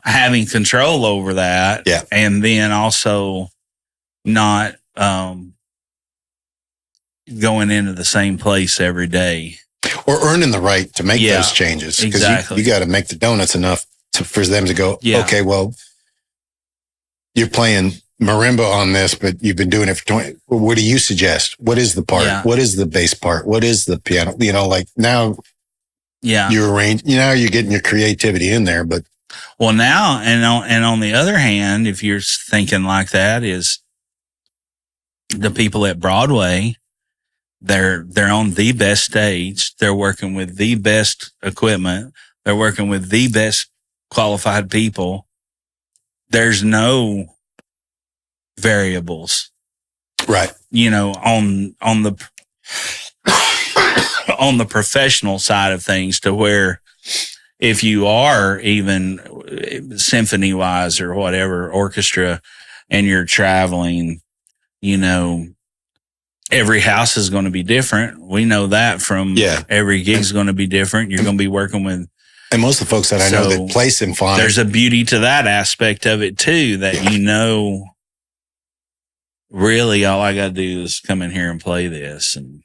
having control over that. Yeah. And then also not going into the same place every day. Or earning the right to make those changes. Because you got to make the donuts enough for them to go, okay, well, you're playing marimba on this, but you've been doing it for 20. What do you suggest? What is the part? Yeah. What is the bass part? What is the piano? Like now you arrange, you're getting your creativity in there, but. Well, now, and on the other hand, if you're thinking like that, is the people at Broadway, they're on the best stage. They're working with the best equipment. They're working with the best qualified people. There's no variables, Right. you know, on the on the professional side of things, to where if you are even symphony wise or whatever, orchestra, and you're traveling, you know, every house is going to be different. We know that from every gig is going to be different. You're going to be working with. And most of the folks that I know that play symphonic. There's a beauty to that aspect of it too, that you know, really all I got to do is come in here and play this. And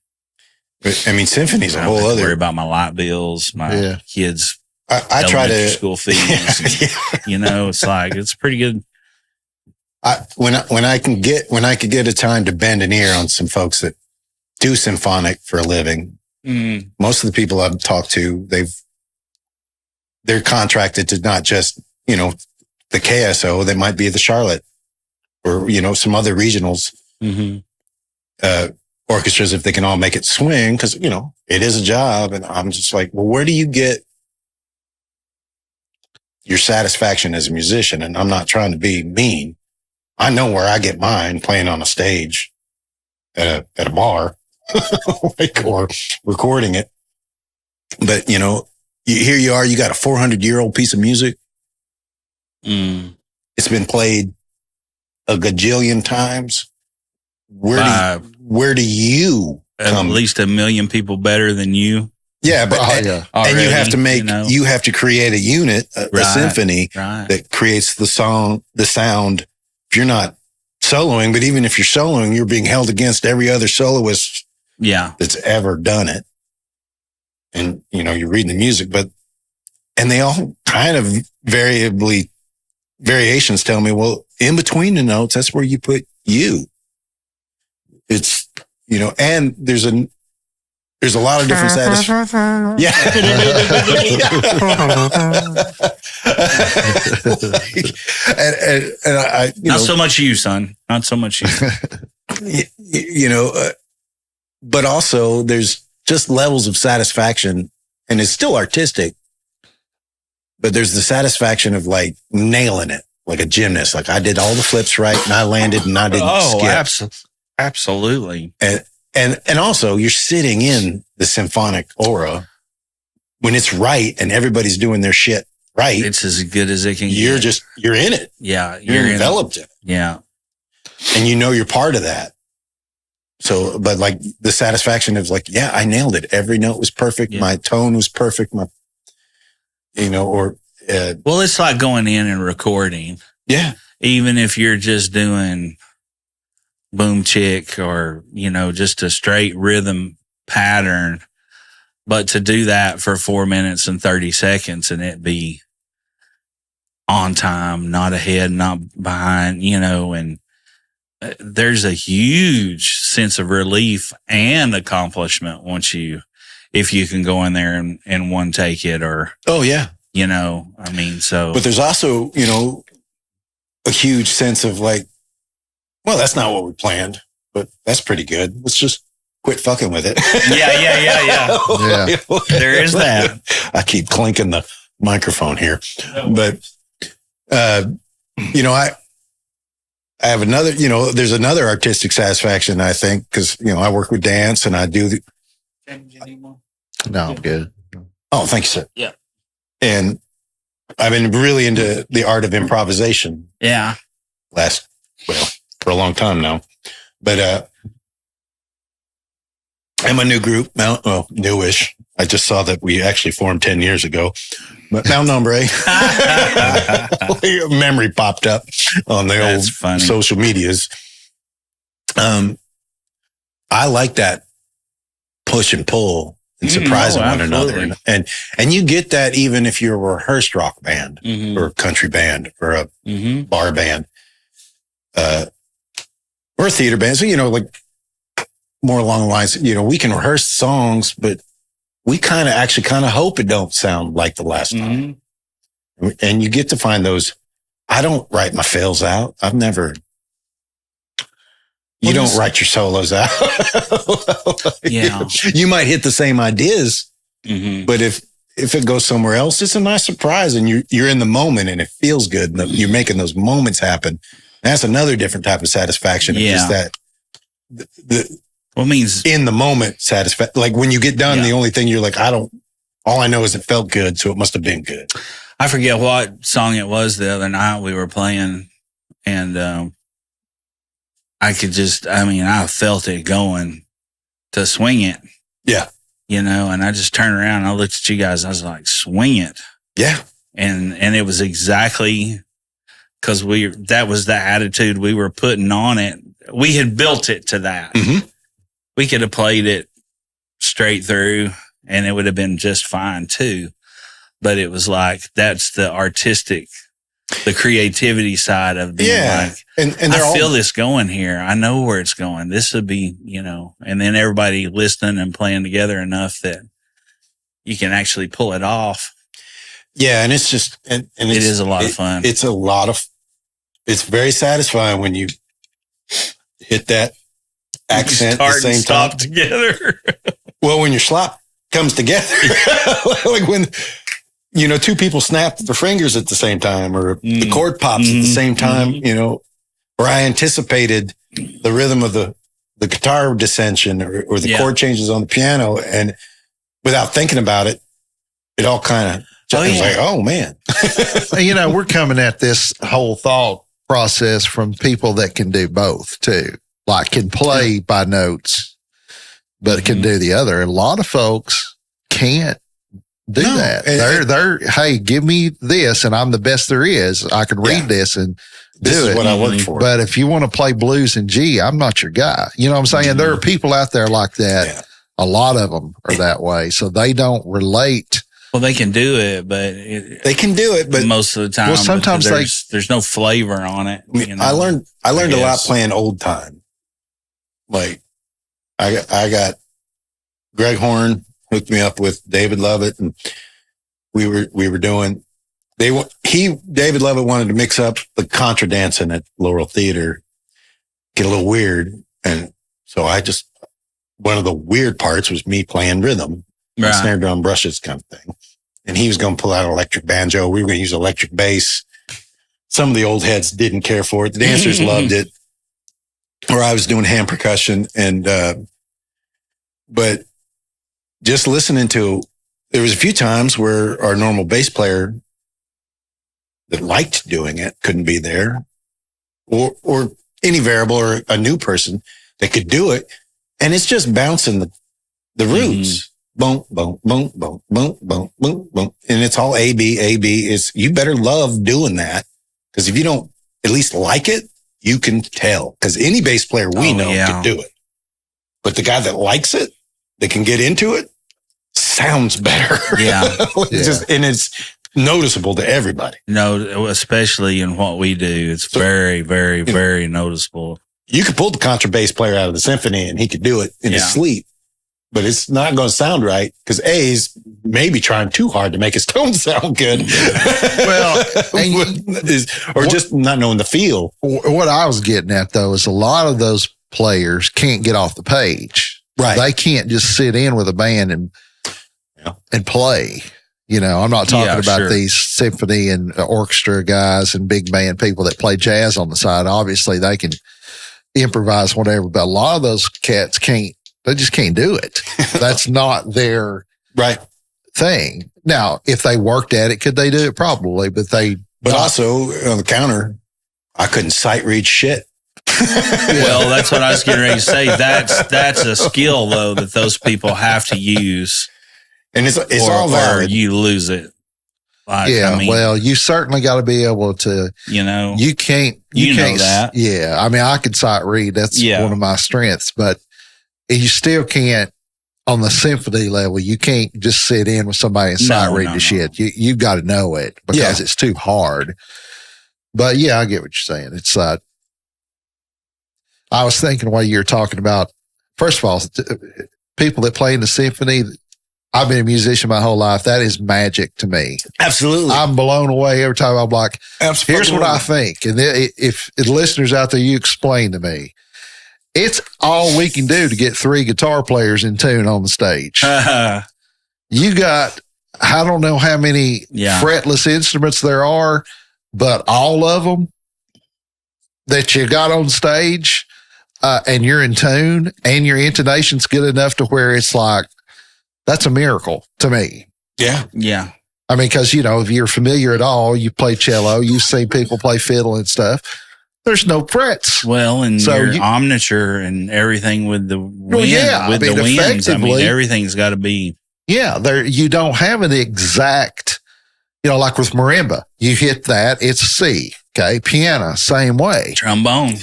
I mean, symphony's a whole other. Worry about my light bills, my kids. I try to school fees. You know, it's like, it's pretty good. When I could get a time to bend an ear on some folks that do symphonic for a living, most of the people I've talked to, they're contracted to not just, you know, the KSO, they might be the Charlotte or, you know, some other regionals, orchestras, if they can all make it swing, because, you know, it is a job. And I'm just like, well, where do you get your satisfaction as a musician? And I'm not trying to be mean. I know where I get mine, playing on a stage at a bar like, or recording it. But, you know, here you are, you got a 400-year-old piece of music. It's been played a gajillion times. Where do you come? At least 1 million people better than you. Yeah, but and you have to make, you have to create a unit, a symphony that creates the sound. If you're not soloing, but even if you're soloing, you're being held against every other soloist that's ever done it. And, you know, you're reading the music, and they all kind of variations tell me, well, in between the notes, that's where you put you. It's, you know, and there's a lot of different satisfactions. Yeah. and I, you not know, so much you, son. Not so much you. You know, but also there's just levels of satisfaction, and it's still artistic, but there's the satisfaction of like nailing it, like a gymnast. Like I did all the flips right, and I landed, and I didn't skip. Absolutely. And also you're sitting in the symphonic aura when it's right and everybody's doing their shit right. It's as good as it can you're get. You're in it. Yeah. You're enveloped in it. Yeah. And you know you're part of that. So, but like the satisfaction of like, yeah, I nailed it. Every note was perfect. Yeah. My tone was perfect. Well, it's like going in and recording. Yeah. Even if you're just doing boom chick or, you know, just a straight rhythm pattern, but to do that for 4 minutes and 30 seconds and it be on time, not ahead, not behind, you know, and there's a huge sense of relief and accomplishment if you can go in there and one take it or, you know, I mean, so. But there's also, you know, a huge sense of like, well, that's not what we planned, but that's pretty good. Let's just quit fucking with it. Yeah. There is that. I keep clinking the microphone here, but, you know, I have another, you know, there's another artistic satisfaction, I think, because, you know, I work with dance and I do No, I'm good. Oh, thank you, sir. Yeah. And I've been really into the art of improvisation. Yeah. For a long time now. But I'm a new group, newish. I just saw that we actually formed 10 years ago. But Mount Nombre, memory popped up on the old social medias. I like that push and pull and surprising one another. And you get that even if you're a rehearsed rock band or a country band or a bar band. Or a theater band. So, you know, like more along the lines, you know, we can rehearse songs, but we kind of hope it don't sound like the last time. And you get to find those. I don't write my fails out. I've never You don't write your solos out. Yeah. You might hit the same ideas, Mm-hmm. but if it goes somewhere else, it's a nice surprise, and you're in the moment, and it feels good. And you're making those moments happen. And that's another different type of satisfaction. Yeah. Just that What means in the moment satisfaction. Like when you get done, the only thing you're like, all I know is it felt good, so it must have been good. I forget what song it was the other night we were playing, and I felt it going to swing it. Yeah. And I just turned around and I looked at you guys. I was like, swing it. Yeah. And it was exactly because that was the attitude we were putting on it. We had built it to that. Mm-hmm. We could have played it straight through and it would have been just fine too. But it was like, that's the artistic, the creativity side of being like, and I feel this going here. I know where it's going. This would be, and then everybody listening and playing together enough that you can actually pull it off. Yeah. And it's just, and it is a lot of fun. It's very satisfying when you hit that accent at the same stop time. Together. Well, when your slop comes together, like when, two people snap their fingers at the same time, or the chord pops at the same time, or I anticipated the rhythm of the guitar dissension or the chord changes on the piano. And without thinking about it, it all kind of, like, oh man. We're coming at this whole thought process from people that can do both too, like can play by notes, but can do the other. A lot of folks can't do that. They're, hey, give me this and I'm the best there is. I can read this and this is what I work for. But if you want to play blues and G, I'm not your guy. You know what I'm saying? There are people out there like that. Yeah. A lot of them are that way. So they don't relate. Well, they can do it, but most of the time, sometimes there's no flavor on it. I learned a lot playing old time. Like I got Greg Horn hooked me up with David Lovett, and we were doing. David Lovett wanted to mix up the contra dancing at Laurel Theater, get a little weird, and so one of the weird parts was me playing rhythm, snare drum, brushes kind of thing, and he was going to pull out electric banjo. We were going to use electric bass. Some of the old heads didn't care for it. The dancers loved it. Or I was doing hand percussion, but just listening to, there was a few times where our normal bass player that liked doing it couldn't be there, or any variable or a new person that could do it. And it's just bouncing the roots. Boom, boom, boom, boom, boom, boom, boom, boom. And it's all A, B, A, B. You better love doing that. Because if you don't at least like it, you can tell. Because any bass player we know can do it. But the guy that likes it, that can get into it, sounds better. Yeah. And it's noticeable to everybody. No, especially in what we do. It's very, very, very noticeable. You could pull the contrabass player out of the symphony and he could do it in his sleep. But it's not going to sound right because A's maybe trying too hard to make his tone sound good. Well, just not knowing the feel. What I was getting at though is a lot of those players can't get off the page. Right. They can't just sit in with a band and play. I'm not talking about these symphony and orchestra guys and big band people that play jazz on the side. Obviously they can improvise whatever, but a lot of those cats can't. They just can't do it. That's not their thing. Now, if they worked at it, could they do it? Probably, but also on the counter, I couldn't sight read shit. Well, that's what I was getting ready to say. That's a skill though that those people have to use, and it's all valid. Or you lose it. Like, well, you certainly got to be able to. You can't. You can't know that. Yeah, I could sight read. That's one of my strengths, but. You still can't, on the symphony level, you can't just sit in with somebody and sight read the shit. You've got to know it because it's too hard. But I get what you're saying. It's I was thinking while you were talking about, first of all, people that play in the symphony, I've been a musician my whole life. That is magic to me. Absolutely. I'm blown away every time I'm like, here's what I think. And if the listeners out there, you explain to me. It's all we can do to get 3 guitar players in tune on the stage. You got, I don't know how many fretless instruments there are, but all of them that you got on stage, and you're in tune and your intonation's good enough to where it's like, that's a miracle to me. Yeah. Yeah. I mean, because, if you're familiar at all, you play cello, you see people play fiddle and stuff. There's no frets. Well, and so your omniture and everything with the wind, with the winds. I mean, everything's got to be. Yeah, you don't have an exact, like with marimba, you hit that, it's a C. Okay, piano, same way. Trombone.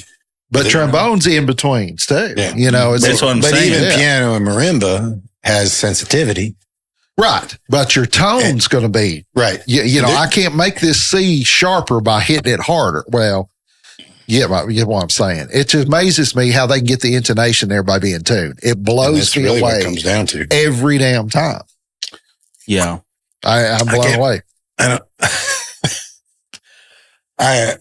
But trombone's in between too. Yeah. That's what I'm saying. But even piano and marimba has sensitivity. Right. But your tone's going to be. Right. I can't make this C sharper by hitting it harder. Well, you get what I'm saying. It just amazes me how they can get the intonation there by being tuned. It blows me away. What it comes down to every damn time. Yeah. I'm blown away. I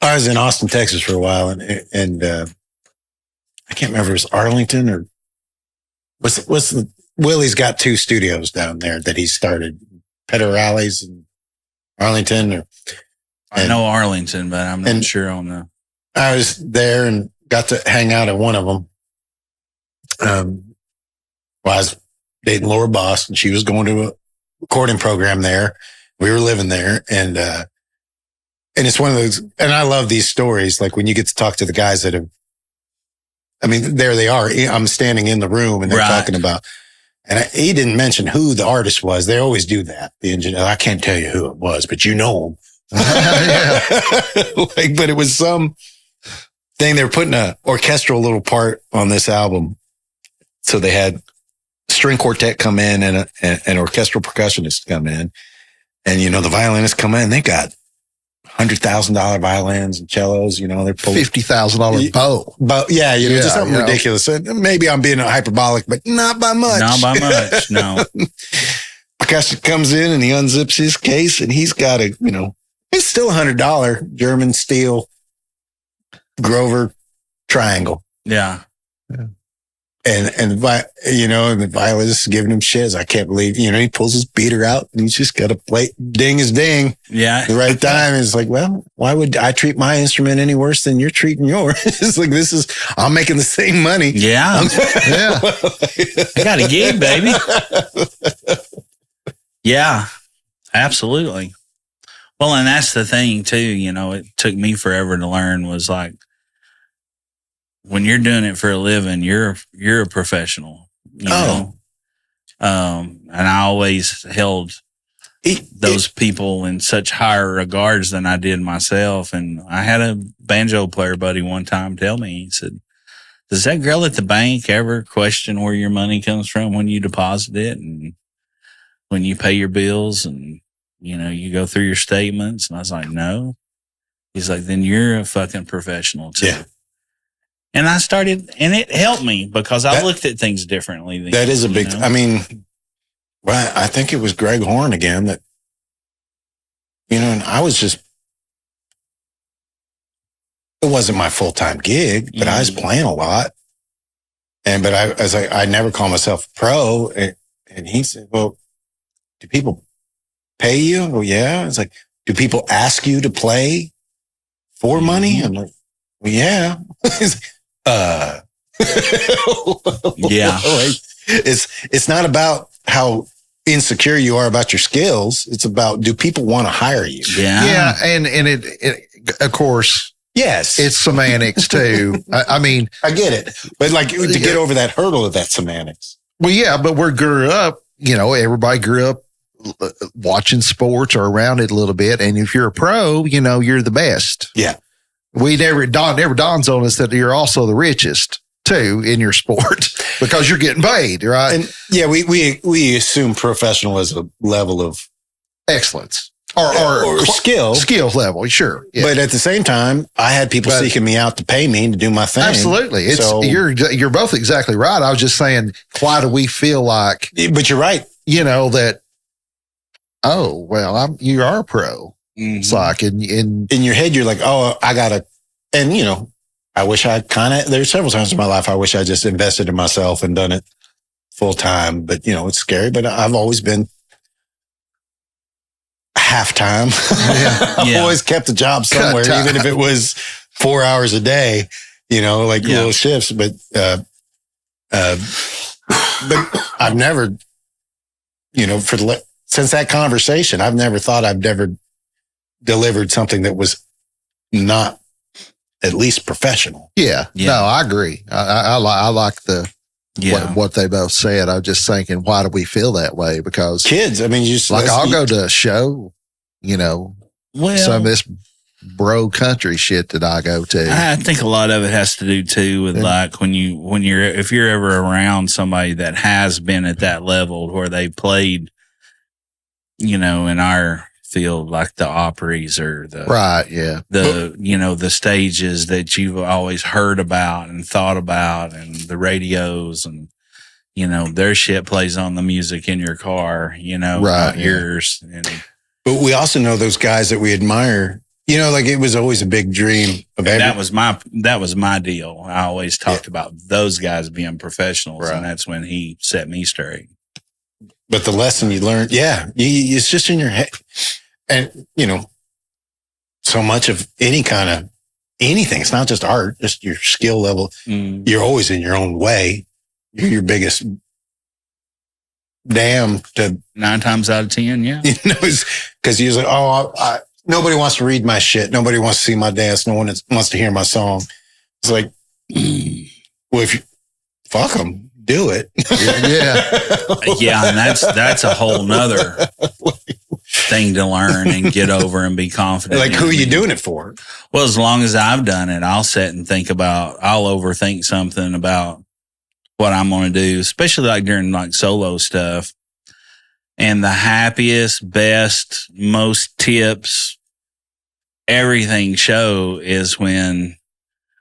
was in Austin, Texas for a while, and I can't remember if it was Arlington or Willie's got 2 studios down there that he started, Pederalis and Arlington. I know Arlington, but I'm not sure on the. I was there and got to hang out at one of them. I was dating Laura Boss, and she was going to a recording program there. We were living there, and it's one of those, and I love these stories. Like when you get to talk to the guys that have, I mean, there they are. I'm standing in the room and they're talking about, and he didn't mention who the artist was. They always do that. The engineer, I can't tell you who it was, but you know him. But it was some thing. They were putting a orchestral little part on this album. So they had string quartet come in and an orchestral percussionist come in. And, the violinists come in, they got $100,000 violins and cellos, they're pulling $50,000 bow. But just something ridiculous. And maybe I'm being hyperbolic, but not by much. Not by much, no. Percussionist comes in and he unzips his case and he's got it's still $100 German steel Grover triangle. Yeah. And the violinist is giving him shit. I can't believe, he pulls his beater out and he's just got to play ding his ding. Yeah. At the right time. It's like, well, why would I treat my instrument any worse than you're treating yours? It's like, I'm making the same money. Yeah. Yeah. I got a gig, baby. Yeah, absolutely. Well, and that's the thing too, it took me forever to learn was like, when you're doing it for a living, you're a professional, know? And I always held those people in such higher regards than I did myself. And I had a banjo player buddy one time tell me, he said, does that girl at the bank ever question where your money comes from when you deposit it and when you pay your bills and, you go through your statements? And I was like, no. He's like, then you're a fucking professional too. Yeah. And I started, and it helped me because I looked at things differently. That is a big, I think it was Greg Horn again that, and I was just, it wasn't my full-time gig, but I was playing a lot. But I never call myself a pro. And he said, well, do people pay you? Well, yeah. It's like, do people ask you to play for money? I'm like, well, yeah. Yeah. It's not about how insecure you are about your skills. It's about, do people want to hire you? Yeah. Yeah. And it of course, yes, it's semantics too. I mean, I get it, but like to get over that hurdle of that semantics. Well, yeah, but we grew up, everybody grew up watching sports or around it a little bit. And if you're a pro, you're the best. Yeah. Never dawns on us that you're also the richest too in your sport because you're getting paid, right? And yeah, we assume professional is a level of excellence or skill level, sure. Yeah. But at the same time, I had people seeking me out to pay me to do my thing. Absolutely, you're both exactly right. I was just saying, why do we feel like? But you're right. That. Oh well, you are a pro. Mm-hmm. It's like in your head, you're like, oh, I gotta, and I wish I there's several times in my life I wish I just invested in myself and done it full time. But, it's scary. But I've always been half-time. I've always kept a job somewhere, even if it was 4 hours a day, little shifts. But I've never, since that conversation, I've never thought I've never delivered something that was not at least professional. Yeah. No, I agree. I like what they both said. I was just thinking, why do we feel that way? Because kids, I'll go to a show, some of this bro country shit that I go to. I think a lot of it has to do too with if you're ever around somebody that has been at that level where they played, in our field, like the Opries or the the stages that you've always heard about and thought about, and the radios, and their shit plays on the music in your car, not yours. But we also know those guys that we admire. It was always a big dream of that was my deal. I always talked about those guys being professionals, and that's when he set me straight. But the lesson you learned, it's just in your head. And, so much of any kind of anything, it's not just art, just your skill level. You're always in your own way. You're your biggest damn to 9 times out of 10. Yeah. Because you're like, nobody wants to read my shit. Nobody wants to see my dance. No one wants to hear my song. It's like, well, if you fuck them, do it. Yeah. And that's a whole nother thing to learn and get over and be confident. Like, who are you doing it for? Well, as long as I've done it, I'll sit and I'll overthink something about what I'm going to do, especially like during like solo stuff. And the happiest, best, most tips, everything show is when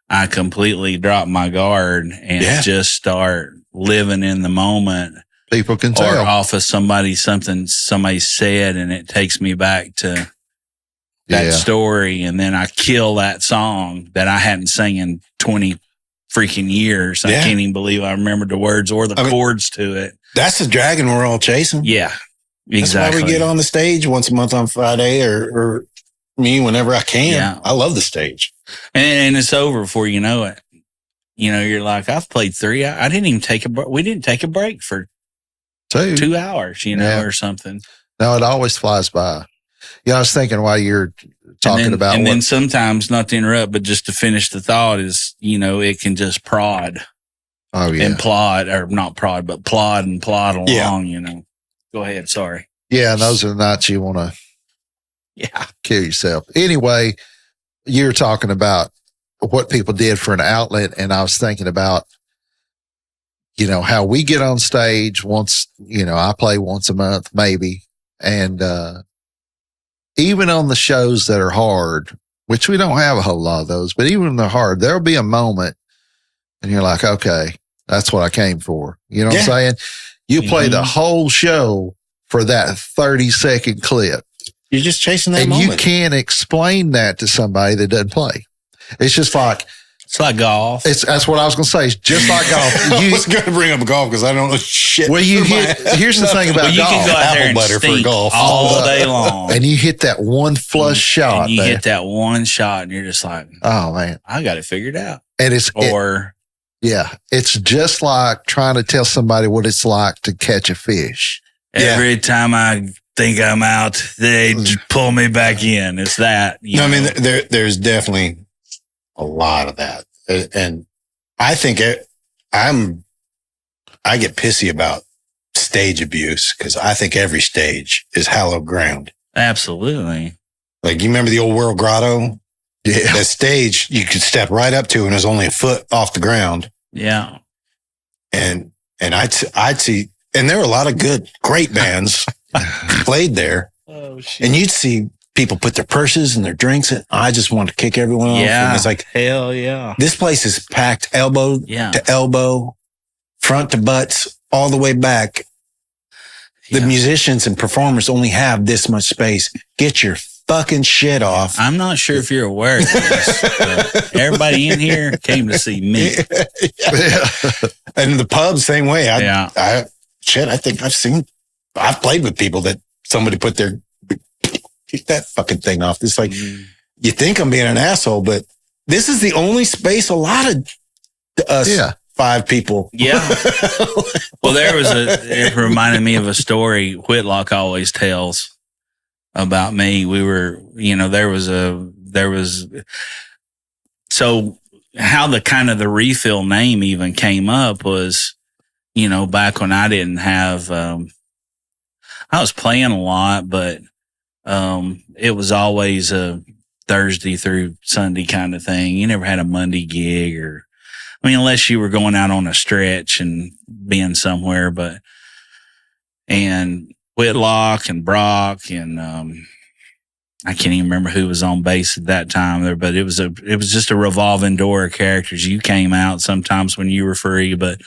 I completely drop my guard and just start living in the moment. People can tell. Or off of somebody said, and it takes me back to that story. And then I kill that song that I hadn't sang in 20 freaking years. I can't even believe I remembered the words or the chords to it. That's the dragon we're all chasing. Yeah, exactly. That's why we get on the stage once a month on Friday or me whenever I can. Yeah. I love the stage. And it's over before you know it. You're like, I've played 3 hours. I didn't even take a break. We didn't take a break for 2 hours, or something. No, it always flies by. I was thinking while you're talking about. And then sometimes, not to interrupt, but just to finish the thought is, it can just prod. Oh, yeah. And plod, or not prod, but plod along, Go ahead. Sorry. Yeah. And those are the nights you want to kill yourself. Anyway, you're talking about what people did for an outlet. And I was thinking about, how we get on stage once, I play once a month, maybe. And, even on the shows that are hard, which we don't have a whole lot of those, but even when they're hard, there'll be a moment and you're like, okay, that's what I came for. You know what I'm saying? You play the whole show for that 30-second clip. You're just chasing that moment. And you can't explain that to somebody that doesn't play. It's just like, it's like golf. That's what I was going to say. It's just like golf. I was going to bring up golf because I don't know shit. Well, here's the thing about golf. You can go out there and stink all day long. And you hit that one flush shot. And you hit that one shot and you're just like, oh, man. I got it figured out. And it's just like trying to tell somebody what it's like to catch a fish. Every time I think I'm out, they pull me back in. It's that. I mean, there's definitely a lot of that. And I think I get pissy about stage abuse because I think every stage is hallowed ground. Absolutely. Like, you remember the old World Grotto? Yeah. That stage you could step right up to and it was only a foot off the ground. Yeah. And I'd see, and there were a lot of great bands played there. Oh, shit. And you'd see people put their purses and their drinks in. I just wanted to kick everyone off. Yeah. And it's like, hell yeah. This place is packed elbow to elbow, front to butts, all the way back. The musicians and performers only have this much space. Get your fucking shit off. I'm not sure if you're aware of this, but everybody in here came to see me. And the pub, same way. Yeah. I think I've played with people that somebody put their, kick that fucking thing off. It's like, you think I'm being an asshole, but this is the only space allotted to us 5 people. Yeah. Well, it reminded me of a story Whitlock always tells about me. We were, so how the kind of the refill name even came up was, back when I didn't have, I was playing a lot, but it was always a Thursday through Sunday kind of thing. You never had a Monday gig unless you were going out on a stretch and being somewhere, and Whitlock and Brock and, I can't even remember who was on bass at that time there, but it was just a revolving door of characters. You came out sometimes when you were free, but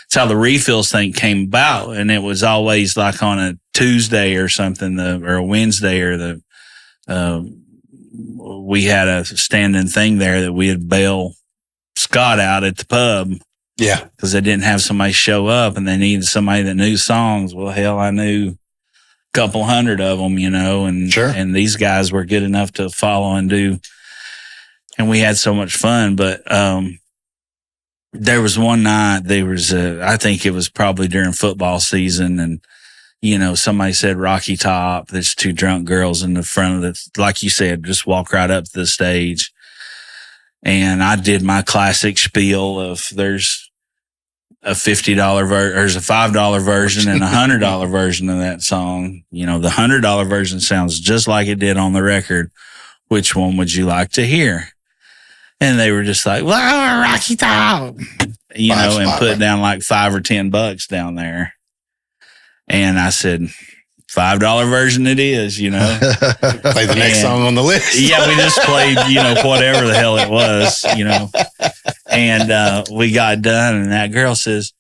it's how the refills thing came about. And it was always like on a Tuesday or something, or a Wednesday, or we had a standing thing there that we'd bail Scott out at the pub. Yeah. Because they didn't have somebody show up and they needed somebody that knew songs. Well, hell, I knew a couple hundred of them, and sure. And these guys were good enough to follow and do. And we had so much fun. But there was one night, I think it was probably during football season, and somebody said Rocky Top. There's 2 drunk girls in the front of like you said, just walk right up to the stage. And I did my classic spiel of there's a $50 there's a $5 version and a $100 version of that song. The $100 version sounds just like it did on the record. Which one would you like to hear? And they were just like, well, Rocky Top, and put down like $5 or $10 down there. And I said, $5 version it is, Play the next song on the list. Yeah, we just played, whatever the hell it was, And we got done, and that girl says,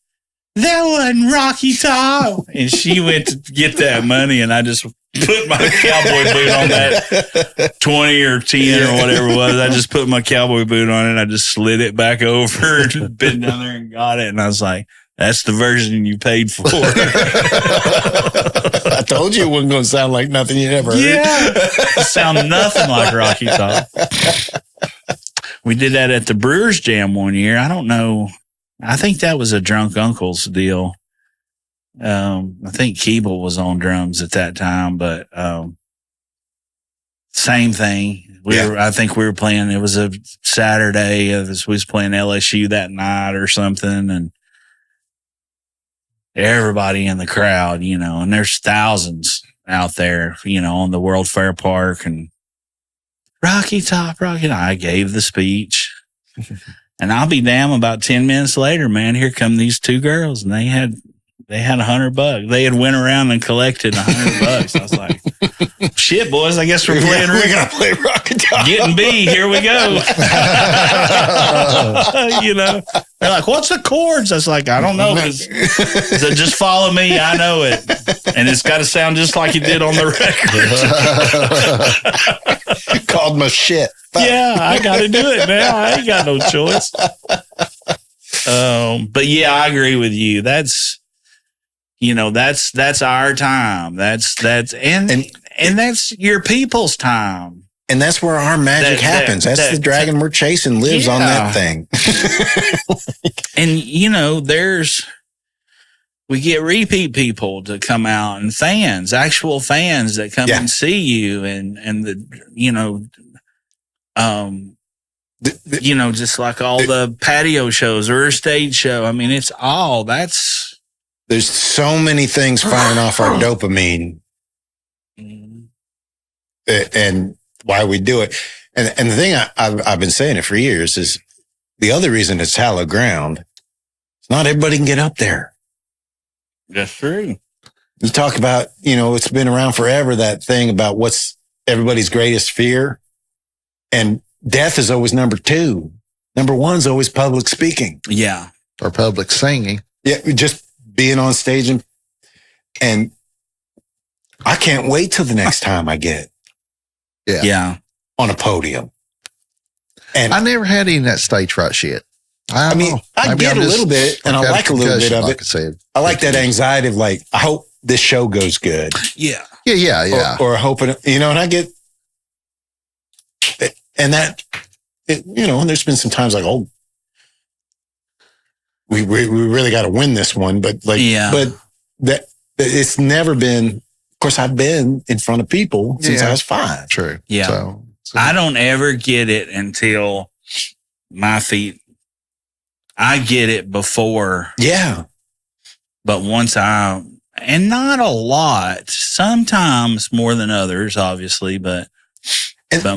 that wasn't Rocky Top. And she went to get that money, and I just put my cowboy boot on that 20 or 10 or whatever it was. I just put my cowboy boot on it. I just slid it back over, bent down there and got it. And I was like, that's the version you paid for. I told you it wasn't going to sound like nothing you'd ever heard. Yeah. It sounded nothing like Rocky Top. We did that at the Brewers Jam one year. I don't know. I think that was a Drunk Uncle's deal. I think Keeble was on drums at that time, but same thing. I think we were playing, it was a Saturday. We was playing LSU that night or something, and everybody in the crowd, and there's thousands out there, on the World Fair Park, and Rocky Top. I gave the speech, and I'll be damn, about 10 minutes later, man, here come these 2 girls, and they had $100. They had went around and collected $100. I was like, shit, boys, I guess we're playing. We're going to play Rocky Top. Getting B, here we go. They're like, what's the chords? I was like, I don't know. So just follow me. I know it. And it's got to sound just like it did on the record. Called my shit. Yeah, I got to do it now. I ain't got no choice. But yeah, I agree with you. That's our time. That's that's your people's time. And that's where our magic happens. That's the dragon we're chasing lives on that thing. And we get repeat people to come out, and actual fans that come and see you, and just like all the patio shows or a stage show. I mean, it's all there's so many things firing off our dopamine and why we do it. And the thing I've been saying it for years is the other reason it's hallowed ground. It's not everybody can get up there. That's true. You talk about, it's been around forever, that thing about what's everybody's greatest fear. And death is always number 2. Number 1 is always public speaking. Yeah. Or public singing. Yeah. Just being on stage. And I can't wait till the next time I get it. Yeah. on a podium. And I never had any of that stage fright shit. I mean, know. I Maybe get I'm a just- little bit, and I I've like got a little bit concussion, of like it. I said. I like that anxiety of like, I hope this show goes good. Yeah. Yeah. Or hoping, and I get, and that, there's been some times like, oh, we really got to win this one. But but that it's never been, of course, I've been in front of people since I was 5. True. Yeah. So I don't ever get it until my feet. I get it before. Yeah. But once and not a lot, sometimes more than others, obviously, but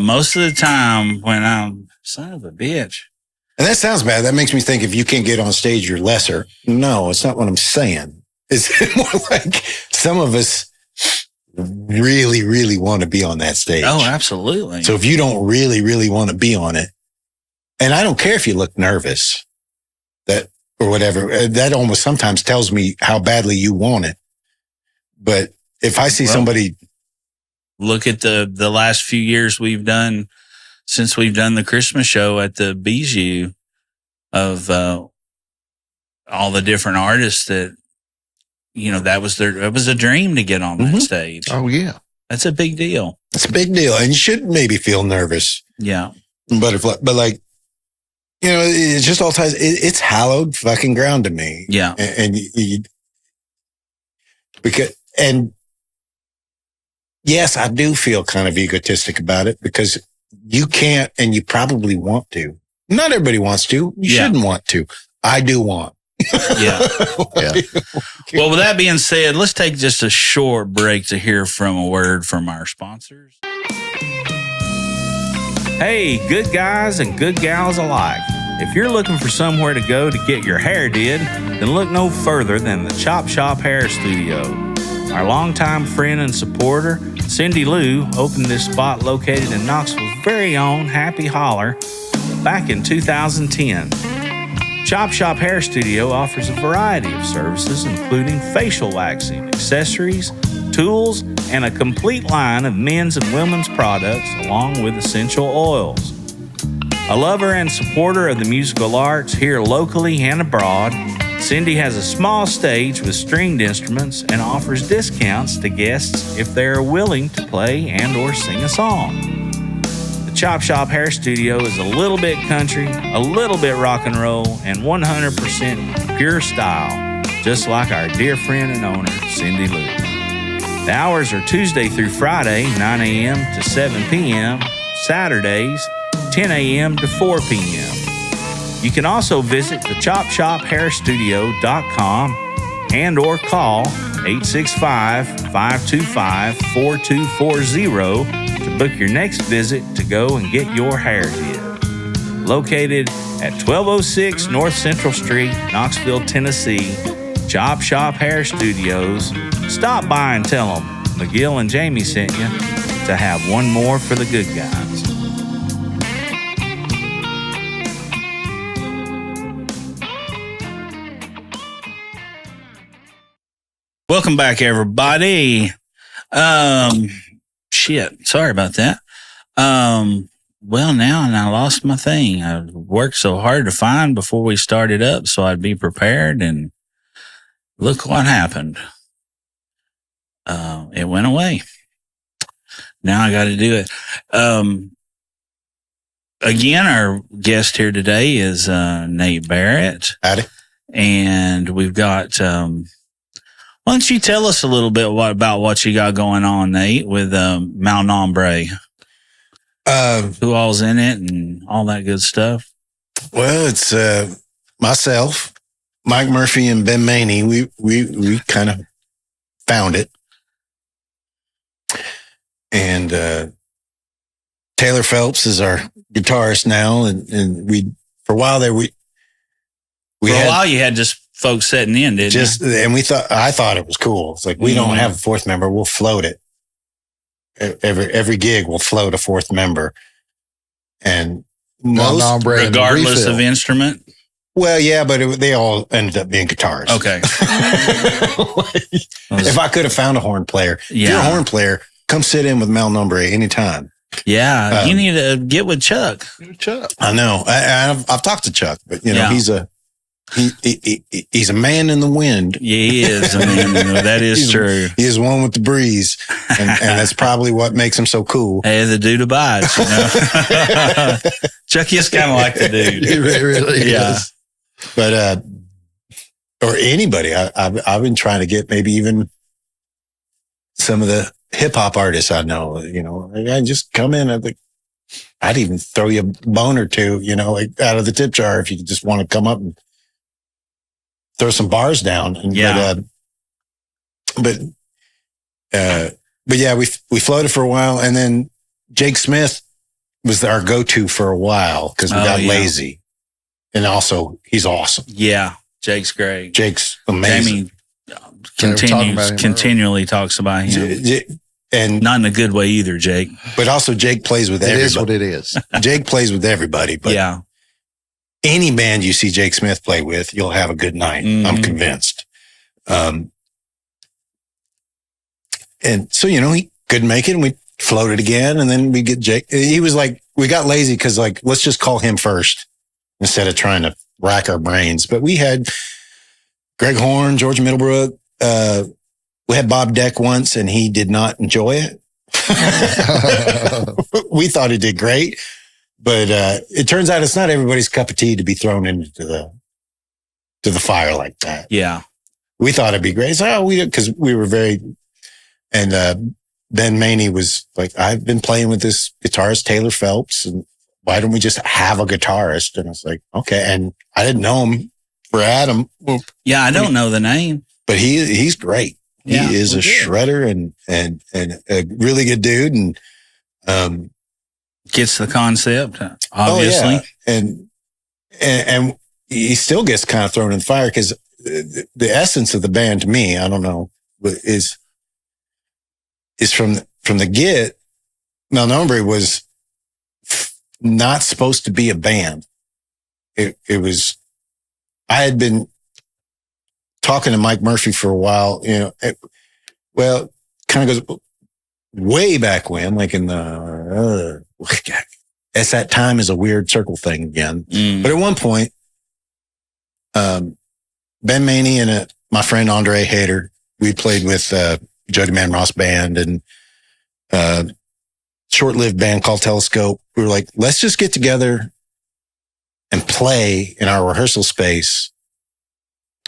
most of the time when I'm son of a bitch. And that sounds bad. That makes me think if you can't get on stage, you're lesser. No, it's not what I'm saying. It's more like some of us really, really want to be on that stage. Oh, absolutely. So if you don't really, really want to be on it, and I don't care if you look nervous, or whatever, that almost sometimes tells me how badly you want it. But if I see somebody, look at the last few years we've done since we've done the Christmas show at the Bijou of all the different artists that it was a dream to get on that stage. Oh yeah, that's a big deal. It's a big deal, and you should maybe feel nervous. Yeah, but like. It's just all ties. It's hallowed fucking ground to me. Yeah. And yes, I do feel kind of egotistic about it because you can't, and you probably want to. Not everybody wants to. You shouldn't want to. I do want. Yeah. Well, with that being said, let's take just a short break to hear from a word from our sponsors. Hey, good guys and good gals alike. If you're looking for somewhere to go to get your hair did, then look no further than the Chop Shop Hair Studio. Our longtime friend and supporter, Cindy Lou, opened this spot located in Knoxville's very own Happy Holler back in 2010. Chop Shop Hair Studio offers a variety of services, including facial waxing, accessories, tools, and a complete line of men's and women's products, along with essential oils. A lover and supporter of the musical arts here locally and abroad, Cindy has a small stage with stringed instruments and offers discounts to guests if they are willing to play and or sing a song. The Chop Shop Hair Studio is a little bit country, a little bit rock and roll, and 100% pure style, just like our dear friend and owner, Cindy Lou. The hours are Tuesday through Friday, 9 a.m. to 7 p.m., Saturdays, 10 a.m. to 4 p.m. You can also visit thechopshophairstudio.com and or call 865-525-4240 to book your next visit to go and get your hair did. Located at 1206 North Central Street, Knoxville, Tennessee, Chop Shop Hair Studios. Stop by and tell them McGill and Jamie sent you to have one more for the good guys. Welcome back, everybody. Sorry about that. Well, now I lost my thing. I worked so hard to find before we started up so I'd be prepared, and look what happened. It went away. Now I got to do it. Again, our guest here today is Nate Barrett. Howdy. And we've got... why don't you tell us a little bit about what you got going on, Nate, with Mal Nombre? Who all's in it and all that good stuff? Well, it's myself, Mike Murphy, and Ben Maney. We kind of found it. And Taylor Phelps is our guitarist now. And for a while there, we for a while you had just folks sitting in, didn't you? And I thought it was cool. It's like, we don't have a fourth member. We'll float it. Every gig will float a fourth member. And regardless of instrument. Well, yeah, but they all ended up being guitarists. Okay. If I could have found a horn player, if you're a horn player, come sit in with Mal Nombre anytime. Yeah, you need to get with Chuck. Chuck. I know. I've talked to Chuck, but Yeah. he's a man in the wind. Yeah, he is. I mean, that is true. He is one with the breeze, and that's probably what makes him so cool. Hey, the dude abides. Chuck is kind of like the dude. He really is. But or anybody, I've been trying to get maybe even some of the hip hop artists I know. I just come in. I'd even throw you a bone or two. Like out of the tip jar if you just want to come up and throw some bars down. But yeah, we floated for a while, and then Jake Smith was our go-to for a while because we got lazy, and also he's awesome. Yeah, Jake's great. Jake's amazing. Jamie continually talks about him, and not in a good way either, Jake. But also, Jake plays with everybody. It is what it is. Jake plays with everybody. But yeah. Any band you see Jake Smith play with, you'll have a good night. Mm-hmm. I'm convinced. And so, he couldn't make it, and we floated again, and then we get Jake. He was like, we got lazy because let's just call him first instead of trying to rack our brains. But we had Greg Horn, George Middlebrook. We had Bob Deck once, and he did not enjoy it. We thought he did great. But it turns out it's not everybody's cup of tea to be thrown into the fire like that. Yeah. We thought it'd be great. So because we were very, and Ben Maney was like, I've been playing with this guitarist, Taylor Phelps, and why don't we just have a guitarist? And I was like, okay. And I didn't know him for Adam. Yeah, I don't know the name. But he's great. Yeah, he is a shredder and a really good dude. And, gets the concept, obviously. Oh, yeah. And he still gets kind of thrown in the fire because the essence of the band to me, I don't know, is from the get. Mel Nombre was not supposed to be a band. It was, I had been talking to Mike Murphy for a while, kind of goes way back when, like in the, it's that time is a weird circle thing again. But at one point, Ben Maney and my friend Andre Hayter, we played with Jody Man Ross Band and short-lived band called Telescope. We were like, let's just get together and play in our rehearsal space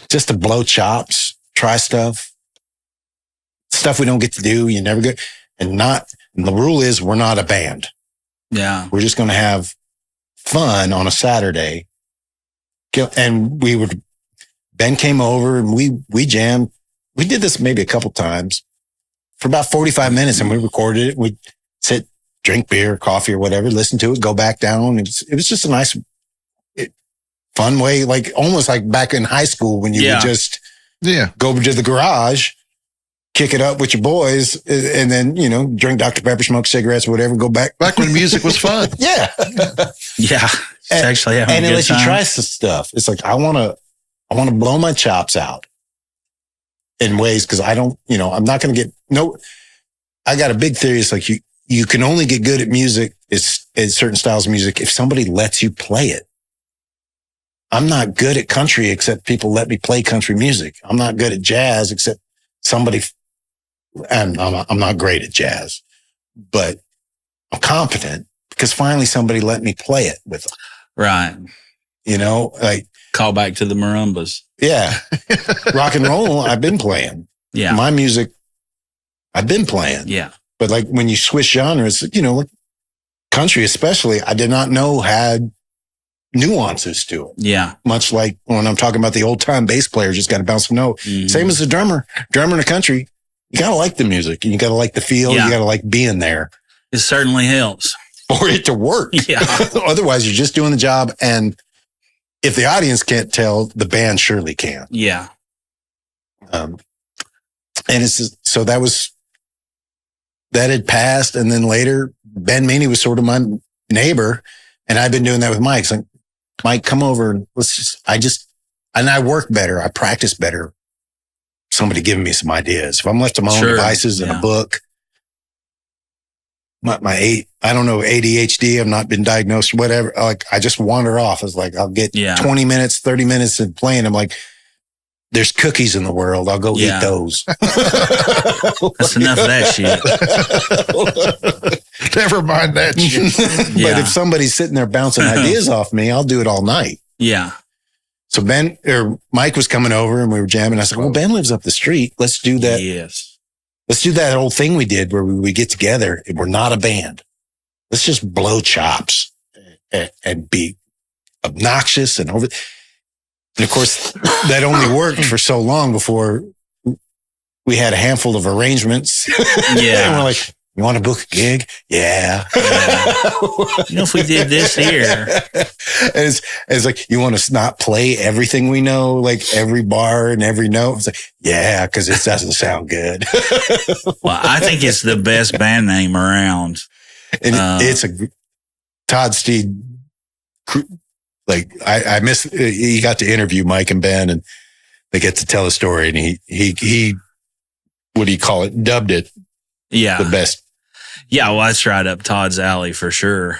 just to blow chops, try stuff we don't get to do. You never get, and the rule is we're not a band. Yeah. We're just going to have fun on a Saturday. And Ben came over and we jammed. We did this maybe a couple times for about 45 minutes and we recorded it. We'd sit, drink beer, coffee or whatever, listen to it, go back down. It was just a nice, fun way, like almost like back in high school when you would just go to the garage, kick it up with your boys, and then, drink Dr. Pepper, smoke cigarettes, whatever, go back. Back when music was fun. Yeah. Yeah. It's actually having and a it good lets time. you try some stuff. It's like, I want to blow my chops out in ways because I don't, I'm not going to get, I got a big theory. It's like you can only get good at music, it's certain styles of music, if somebody lets you play it. I'm not good at country except people let me play country music. I'm not good at jazz except somebody, and I'm not great at jazz, but I'm competent because finally somebody let me play it with them. Right. Like call back to the marimbas. Yeah. Rock and roll, I've been playing. Yeah. My music, I've been playing. Yeah. But like when you switch genres, like country especially, I did not know had nuances to it. Yeah. Much like when I'm talking about the old time bass player, just got to bounce a note. Mm-hmm. Same as the drummer in the country. You got to like the music and you got to like the feel. Yeah. You got to like being there. It certainly helps. For it to work. Yeah. Otherwise, you're just doing the job. And if the audience can't tell, the band surely can. Yeah. And it's just, so that had passed. And then later, Ben Maney was sort of my neighbor. And I've been doing that with Mike. It's like, Mike, come over and I work better. I practice better. Somebody giving me some ideas. If I'm left to my own devices and a book, I don't know, ADHD. I've not been diagnosed, whatever. Like, I just wander off. It's like, I'll get 20 minutes, 30 minutes of playing. I'm like, there's cookies in the world. I'll go eat those. That's enough of that shit. Never mind that shit. But if somebody's sitting there bouncing ideas off me, I'll do it all night. Yeah. So Mike was coming over and we were jamming. I said, well, Ben lives up the street. Let's do that. Yes. Let's do that old thing we did where we get together and we're not a band. Let's just blow chops and be obnoxious and over. And of course, that only worked for so long before we had a handful of arrangements. Yeah. And we're like, you want to book a gig? Yeah. If we did this here. And it's like, you want to not play everything we know, like every bar and every note? It's like, yeah, because it doesn't sound good. Well, I think it's the best band name around. And it's Todd Steed. Like, I miss, he got to interview Mike and Ben and they get to tell a story, and he what do you call it? Dubbed it. Yeah. The best. Yeah. Well, that's right up Todd's alley for sure.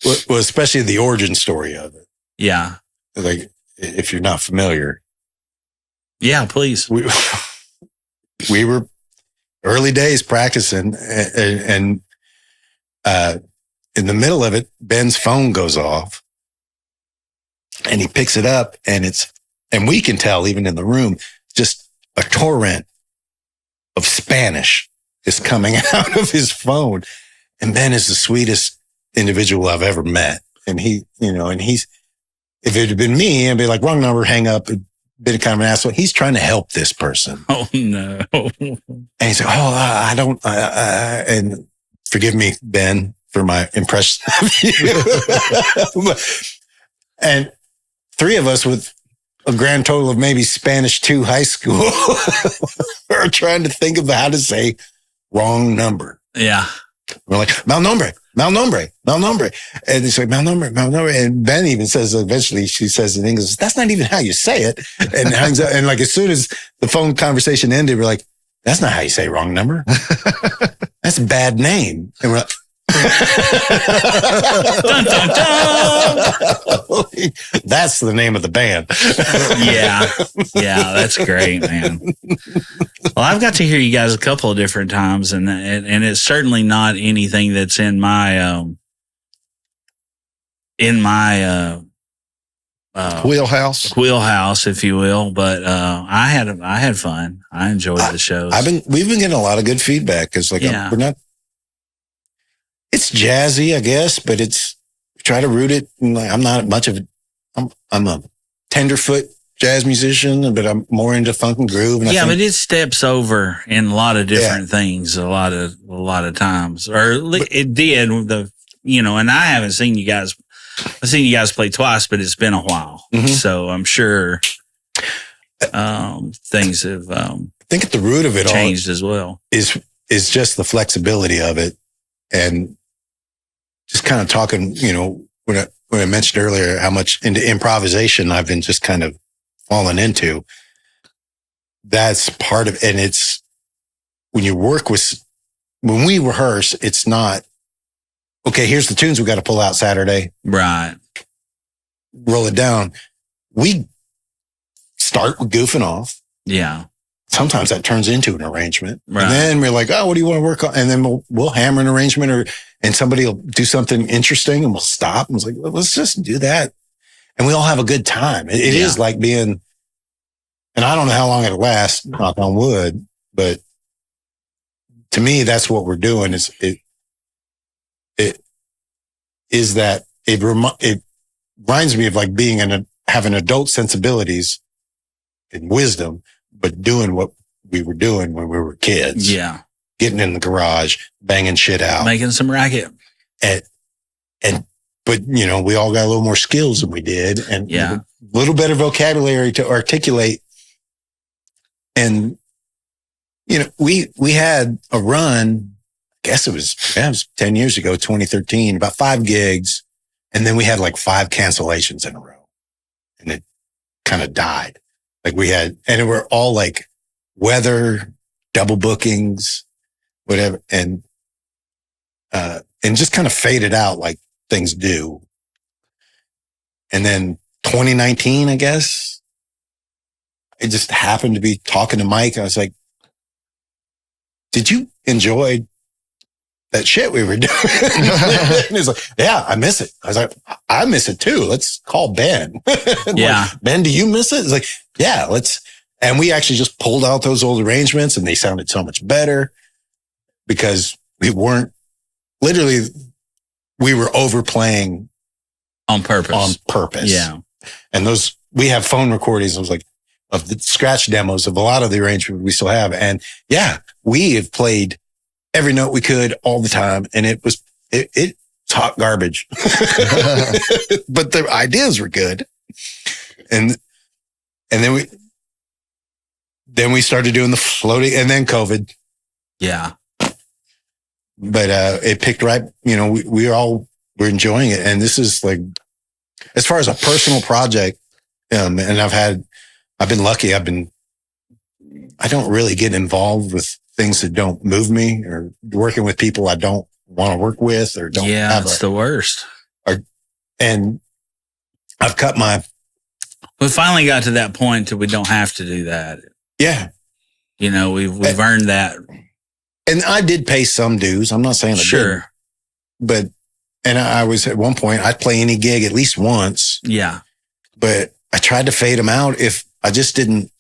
Well, especially the origin story of it. Yeah. Like, if you're not familiar. Yeah, please. We were early days practicing and in the middle of it, Ben's phone goes off and he picks it up and we can tell even in the room, just a torrent of Spanish is coming out of his phone. And Ben is the sweetest individual I've ever met. And he's, if it had been me, I'd be like, wrong number, hang up, been kind of an asshole. He's trying to help this person. Oh, no. And he's like, I don't, and forgive me, Ben, for my impression of you. And three of us with a grand total of maybe Spanish 2 high school are trying to think of how to say wrong number. Yeah. We're like, mal nombre. And it's like, mal nombre. And Ben even says, eventually she says in English, that's not even how you say it. And hangs up. And like, as soon as the phone conversation ended, we're like, that's not how you say wrong number. That's a bad name. And we're like, Dun, dun, dun. That's the name of the band. Yeah, that's great, man. Well, I've got to hear you guys a couple of different times, and it's certainly not anything that's in my wheelhouse, if you will. But I had fun. I enjoyed the shows. We've been getting a lot of good feedback because we're not. It's jazzy, I guess, but try to root it. I'm not much of I'm a tenderfoot jazz musician, but I'm more into funk and groove. And but it steps over in a lot of different things a lot of times, it did. And I haven't seen you guys. I've seen you guys play twice, but it's been a while, so I'm sure things have. I think at the root of it changed as well. Is just the flexibility of it, and just kind of talking. When I mentioned earlier how much into improvisation I've been just kind of falling into. That's part of, and it's when we rehearse, it's not, okay, here's the tunes we got to pull out Saturday. Right. Roll it down. We start with goofing off. Yeah. Sometimes that turns into an arrangement. Right. And then we're like, oh, what do you want to work on? And then we'll hammer an arrangement and somebody will do something interesting and we'll stop. And it's like, well, let's just do that. And we all have a good time. It is like being, and I don't know how long it'll last, knock on wood, but to me, that's what we're doing it reminds me of like having adult sensibilities and wisdom, but doing what we were doing when we were kids. Yeah. Getting in the garage, banging shit out. Making some racket. But we all got a little more skills than we did and a little better vocabulary to articulate. And, we had a run, I guess it was 10 years ago, 2013, about 5 gigs. And then we had like 5 cancellations in a row and it kind of died. Like and it were all like weather, double bookings, whatever. And and just kind of faded out like things do. And then 2019, I guess, it just happened to be talking to Mike. I was like, did you enjoy that shit we were doing? And he's like, yeah, I miss it. I was like, I miss it too. Let's call Ben. Yeah. Like, Ben, do you miss it? It's like, yeah, let's. And we actually just pulled out those old arrangements and they sounded so much better because we weren't literally, we were overplaying on purpose. Yeah. And those, we have phone recordings. I was like, of the scratch demos of a lot of the arrangements we still have. And yeah, we have played every note we could all the time. And it's hot garbage, but the ideas were good. And then we started doing the floating and then COVID. Yeah. But, it picked right, we're enjoying it. And this is like, as far as a personal project, and I've been lucky. I don't really get involved with things that don't move me or working with people I don't want to work with or don't have. It's the worst. And I've cut we finally got to that point till we don't have to do that. Yeah. We've earned that. And I did pay some dues. I'm not saying I didn't. But, and I was at one point, I'd play any gig at least once. Yeah. But I tried to fade them out if I just didn't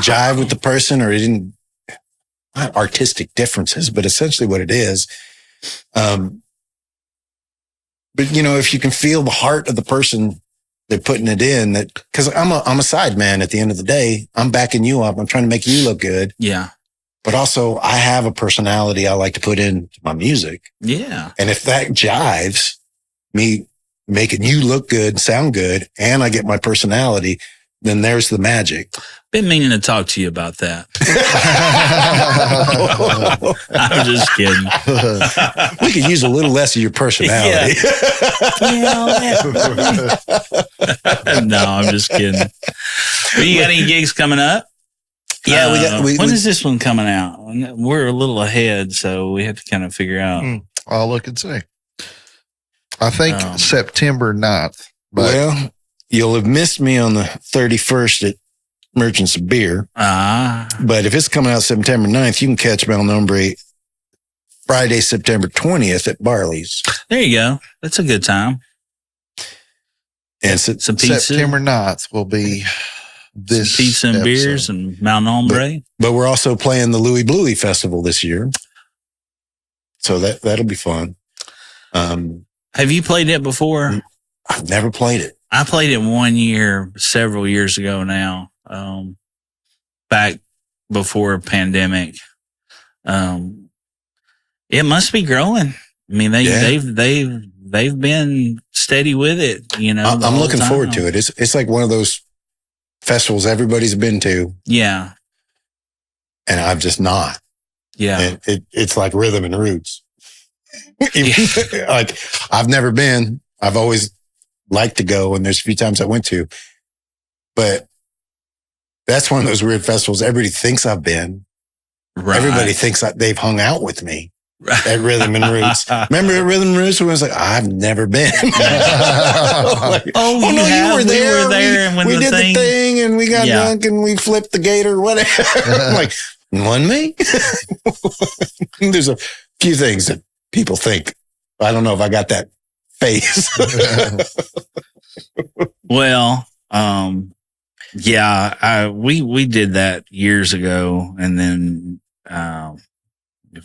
jive with the person or it didn't, not artistic differences, but essentially what it is. But if you can feel the heart of the person they're putting it in, that because I'm a side man at the end of the day, I'm backing you up. I'm trying to make you look good. Yeah. But also I have a personality I like to put into my music. Yeah. And if that jives, me making you look good, sound good, and I get my personality, then there's the magic. Been meaning to talk to you about that. I'm just kidding. We could use a little less of your personality. No, I'm just kidding. But you got any gigs coming up? Yeah, when is this one coming out? We're a little ahead, so we have to kind of figure out. I'll look and see. I think September 9th. But well, you'll have missed me on the 31st at Merchants of Beer. But if it's coming out September 9th, you can catch Malnombre Friday, September 20th at Barley's. There you go. That's a good time. And some pizza. September 9th will be this some pizza and episode. Beers and Malnombre. But we're also playing the Louis Bluey Festival this year. So that'll be fun. Have you played it before? I've never played it. I played it 1 year, several years ago now, back before pandemic. It must be growing. I mean, they've been steady with it. I'm looking forward to it. It's like one of those festivals everybody's been to. Yeah, and I've just not. Yeah, and it's like rhythm and roots. Like I've never been. I've always liked to go, and there's a few times I went to, but that's one of those weird festivals. Everybody thinks I've been. Right. Everybody thinks they've hung out with me at Rhythm and Roots. Remember at Rhythm and Roots when I was like, I've never been. You were there. We were there, and we did the thing, and we got drunk, and we flipped the gate or whatever. I'm like, one me? There's a few things that people think. I don't know if I got that face. Well, we did that years ago, and then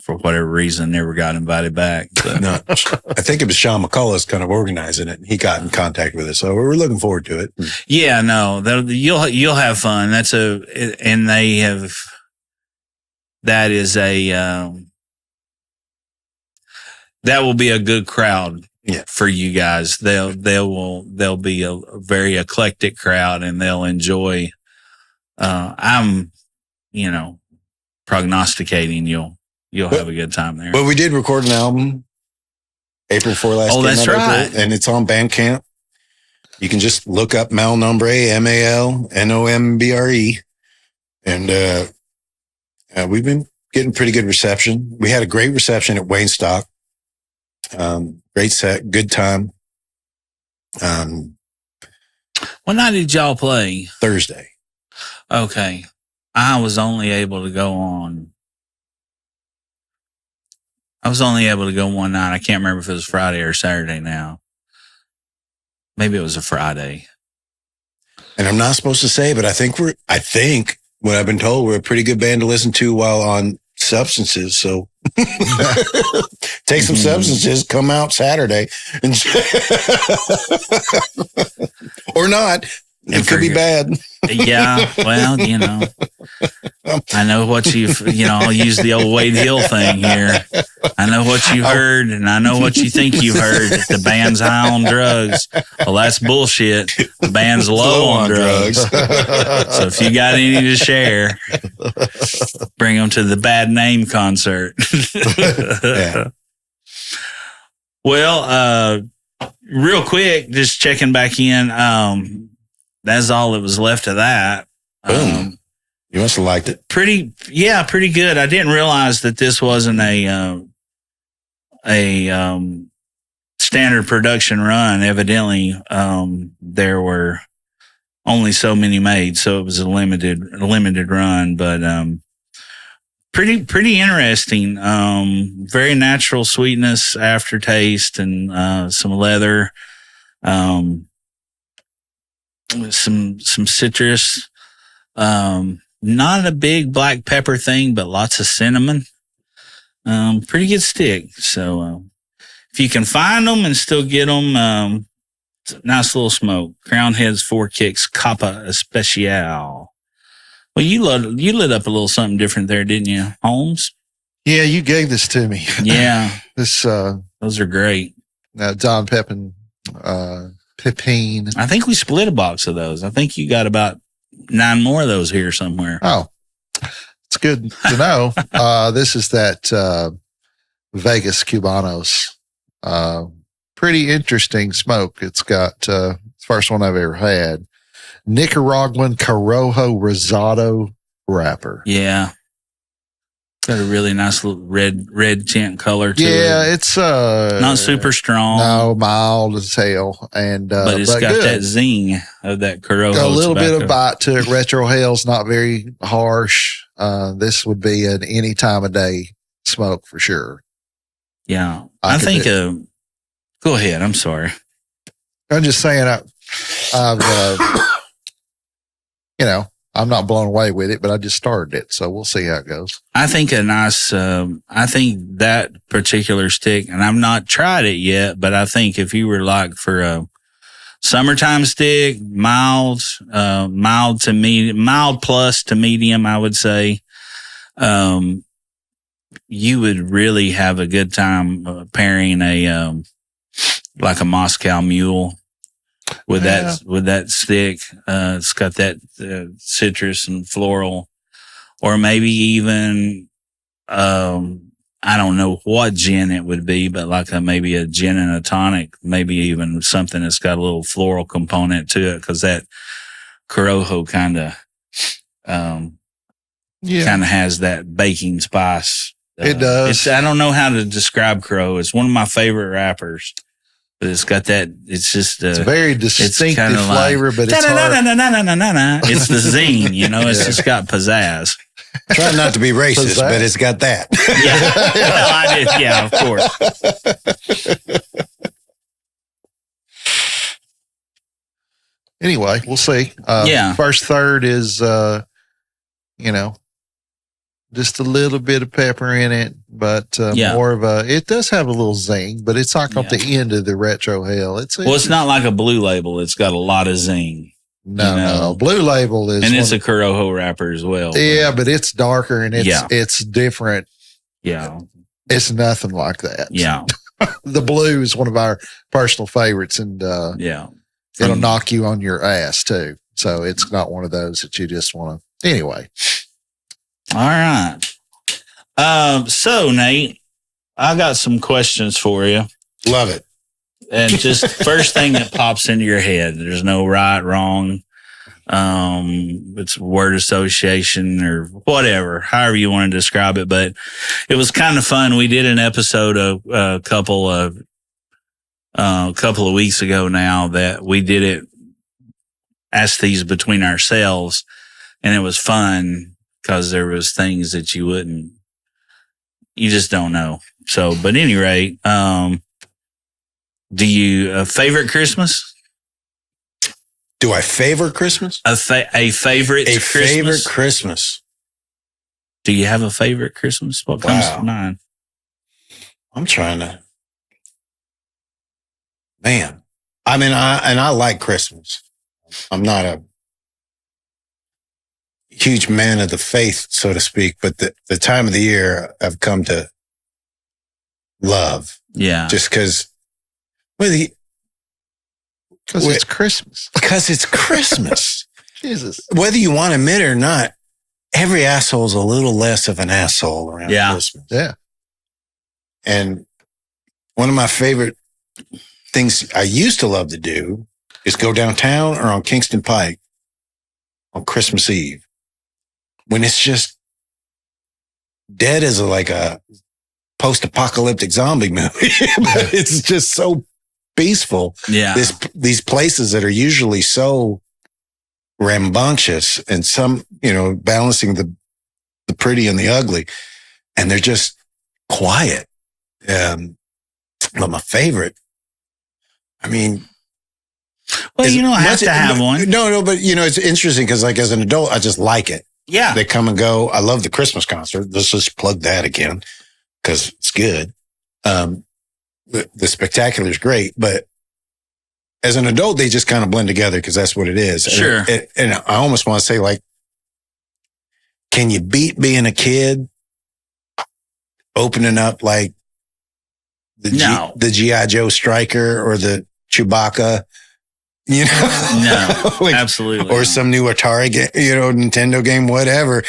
for whatever reason, never got invited back. But. No, I think it was Sean McCullough's kind of organizing it. He got in contact with us, so we're looking forward to it. Yeah, no, you'll have fun. And they have. That is that will be a good crowd. Yeah. For you guys, they'll be a very eclectic crowd, and they'll enjoy. I'm, prognosticating you'll have a good time there. But we did record an album April 4 last year. Oh, that's right. And it's on Bandcamp. You can just look up Malnombre, MALNOMBRE, and we've been getting pretty good reception. We had a great reception at Wayne Stock. Great set, good time. What night did y'all play? Thursday. Okay. I was only able to go one night. I can't remember if it was Friday or Saturday now. Maybe it was a Friday. And I'm not supposed to say, but I think what I've been told, we're a pretty good band to listen to while on substances. So take some substances, come out Saturday and or not. It could be bad. Yeah. Well, I know what I'll use the old Wade Hill thing here. I know what you heard and I know what you think you heard. That the band's high on drugs. Well, that's bullshit. The band's low on drugs. So if you got any to share, bring them to the Bad Name concert. Yeah. Well, real quick, just checking back in. That's all that was left of that. Boom. You must have liked it. Pretty good. I didn't realize that this wasn't a standard production run. Evidently, there were only so many made, so it was a limited run. But pretty interesting. Very natural sweetness, aftertaste, and some leather. Some citrus. Not a big black pepper thing, but lots of cinnamon. Pretty good stick. So, if you can find them and still get them, nice little smoke. Crown Heads 4 Kicks Capa Especial. Well, you lit up a little something different there, didn't you, Holmes? Yeah, you gave this to me. Yeah. Those are great. Don Pepin, Pepine. I think we split a box of those. I think you got about 9 more of those here somewhere. Oh, it's good to know. This is that Vegas Cubanos. Pretty interesting smoke. It's got the first one I've ever had. Nicaraguan Corojo Rosado wrapper. Yeah. Got a really nice little red tint color to it. Yeah, it's not super strong. No, mild as hell. And but it's got good. That zing of that Corojo. A little tobacco. bit of bite to it. Retro Hell's not very harsh. This would be an any time of day smoke for sure. Yeah. I think go ahead. I'm sorry. I'm just saying I'm not blown away with it, but I just started it, so we'll see how it goes. I think I think that particular stick, and I've not tried it yet, but I think if you were like for a summertime stick, mild to medium, mild plus to medium, I would say, you would really have a good time pairing like a Moscow Mule. With that stick, it's got that citrus and floral, or maybe even I don't know what gin it would be, but like maybe a gin and a tonic, maybe even something that's got a little floral component to it, because that Corojo kind of has that baking spice. It does. I don't know how to describe Corojo. It's one of my favorite wrappers. But it's got that. It's just it's a very distinctive flavor, but it's hard. It's the zing, It's just got pizzazz. Try not to be racist, but it's got that. Yeah, well, I did. Yeah, of course. Anyway, we'll see. First third is, just a little bit of pepper in it, but more of it does have a little zing, but it's not at the end of the Retro Hell. It's not like a Blue Label. It's got a lot of zing. No. Blue Label is, and it's a Corojo wrapper as well. Yeah, but it's darker and it's different. Yeah, it's nothing like that. Yeah, the blue is one of our personal favorites, and it'll knock you on your ass too. So it's not one of those that you just want to. Anyway. All right. So Nate, I got some questions for you. Love it. And just first thing that pops into your head. There's no right, wrong. It's word association or whatever, however you want to describe it. But it was kind of fun. We did an episode a couple of weeks ago now that we did it, asked these between ourselves, and it was fun because there was things that you just don't know. So, but at any rate, do you favorite Christmas? Do I favor Christmas? A favorite Christmas? Favorite Christmas. Do you have a favorite Christmas? What comes to mind? I'm trying to. Man. I mean, I like Christmas. I'm not a huge man of the faith, so to speak, but the time of the year I've come to love. Yeah. Just because it's Christmas. Because it's Christmas. Jesus. Whether you want to admit it or not, every asshole's a little less of an asshole around Christmas. Yeah. And one of my favorite things I used to love to do is go downtown or on Kingston Pike on Christmas Eve when it's just dead as like a post-apocalyptic zombie movie. But it's just so peaceful. Yeah. These places that are usually so rambunctious and some, balancing the pretty and the ugly, and they're just quiet. But my favorite, I mean, well, you don't have to have one. No, but it's interesting because like as an adult, I just like it. Yeah. They come and go. I love the Christmas concert. Let's just plug that again because it's good. The spectacular is great, but as an adult, they just kind of blend together because that's what it is. Sure. And I almost want to say, like, can you beat being a kid opening up like the G.I. Joe Striker or the Chewbacca? No, like, absolutely. Or some new Atari game, Nintendo game, whatever.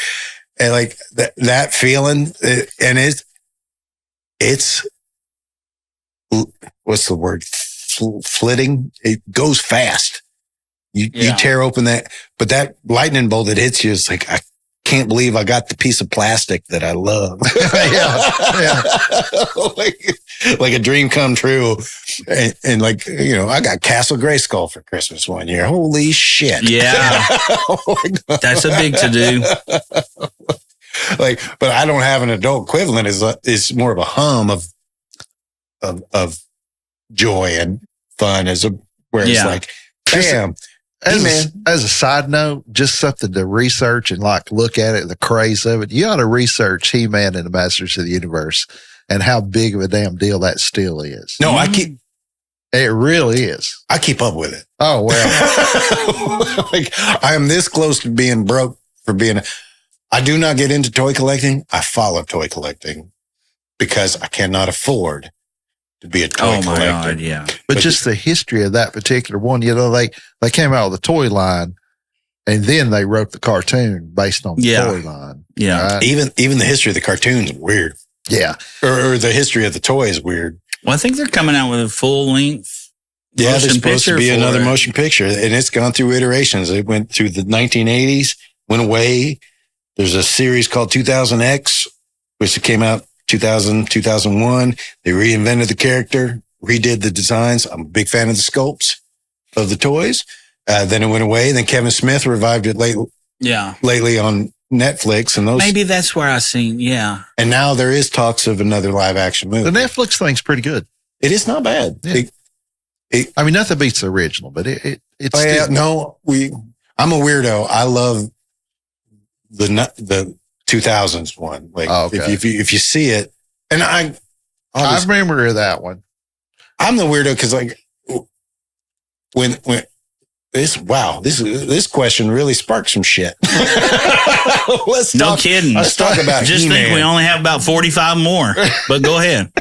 And like that feeling, and it's what's the word? Flitting. It goes fast. You tear open but that lightning bolt that hits you is like, I can't believe I got the piece of plastic that I love. Yeah. like a dream come true. And like, I got Castle Grayskull for Christmas one year. Holy shit. Yeah. That's a big to do. But I don't have an adult equivalent. Is more of a hum of joy and fun where it's like, bam. As a side note, just something to research and like look at it, the craze of it. You ought to research He-Man and the Masters of the Universe and how big of a damn deal that still is. No, it really is. I keep up with it. Oh, well. Like I am this close to being broke for being, I do not get into toy collecting. I follow toy collecting because I cannot afford to be a toy collector. God, yeah. But just the history of that particular one, they came out with the toy line and then they wrote the cartoon based on the toy line. Yeah. Right? Even the history of the cartoon's weird. Yeah. Or the history of the toy is weird. Well, I think they're coming out with a full length. Yeah, there's supposed to be another motion picture, and it's gone through iterations. It went through the 1980s, went away. There's a series called 2000X, which came out 2000, 2001. They reinvented the character, redid the designs. I'm a big fan of the sculpts of the toys. Then it went away. Then Kevin Smith revived it lately on Netflix. And maybe that's where I seen, And now there is talks of another live action movie. The Netflix thing's pretty good. It is not bad. Yeah. I mean, nothing beats the original, but it's I'm a weirdo. I love the 2000s one. Like if you see it, and I remember that one. I'm the weirdo because like when this question really sparked some shit. Let's talk about just He-Man. think we only have about 45 more, but go ahead.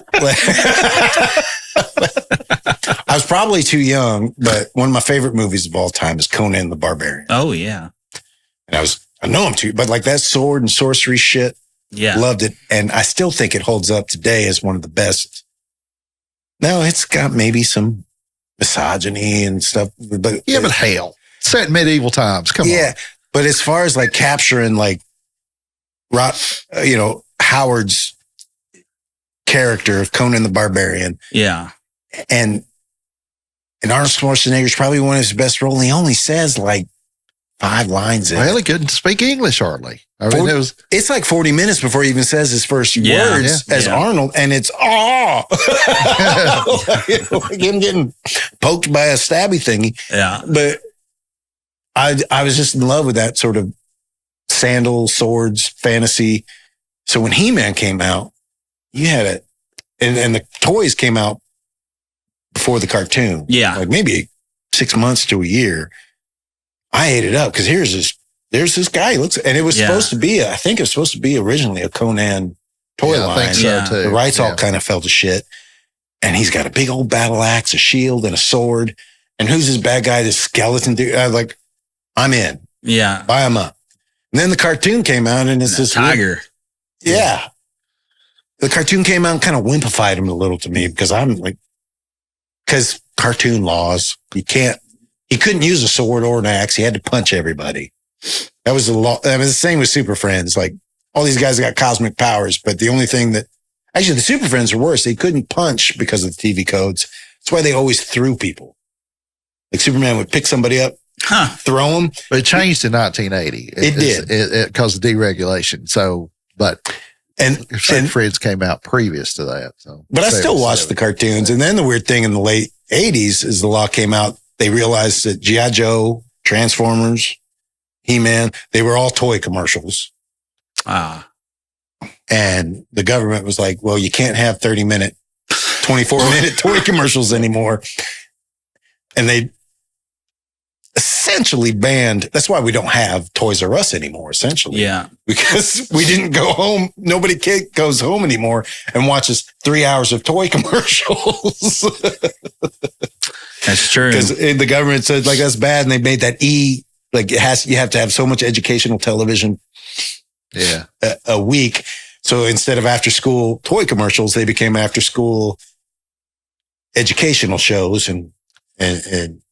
I was probably too young, but one of my favorite movies of all time is Conan the Barbarian. Oh yeah. And I know I'm too, but like that sword and sorcery shit. Yeah. Loved it. And I still think it holds up today as one of the best. Now it's got maybe some misogyny and stuff, but but hell. Set in medieval times. Come on. But as far as like capturing like, Howard's character of Conan the Barbarian. Yeah. And Arnold Schwarzenegger's probably one of his best roles. He only says like 5 lines in Well, he couldn't speak English hardly. I mean, it's like 40 minutes before he even says his first words as Arnold, and it's like him getting poked by a stabby thingy. Yeah. But I was just in love with that sort of sandals, swords, fantasy. So when He-Man came out, you had it, and the toys came out before the cartoon. Yeah. Like maybe 6 months to a year. I ate it up because there's this guy. And it was supposed to be, I think it was supposed to be originally a Conan toy line. I think so too. The rights all kind of fell to shit. And he's got a big old battle axe, a shield, and a sword. And who's this bad guy, this skeleton dude? I was like, I'm in. Yeah. Buy him up. And then the cartoon came out and it's this tiger. Yeah. The cartoon came out and kind of wimpified him a little to me because because cartoon laws, he couldn't use a sword or an axe. He had to punch everybody. That was the law. I mean, the same with Super Friends. Like all these guys got cosmic powers, but the only thing actually the Super Friends are worse. They couldn't punch because of the TV codes. That's why they always threw people. Like Superman would pick somebody up, throw them. But it changed in 1980. It did. Because of deregulation. So, and Friends came out previous to that. So, but I still watched the cartoons. And then the weird thing in the late 80s is the law came out. They realized that G.I. Joe, Transformers, He-Man, they were all toy commercials. And the government was like, well, you can't have 30-minute, 24-minute toy commercials anymore. And they essentially banned. That's why we don't have Toys R Us anymore, essentially. Yeah. Because we didn't go home. Nobody goes home anymore and watches 3 hours of toy commercials. That's true. Because the government said like that's bad, and they made that you have to have so much educational television a week. So instead of after school toy commercials, they became after school educational shows and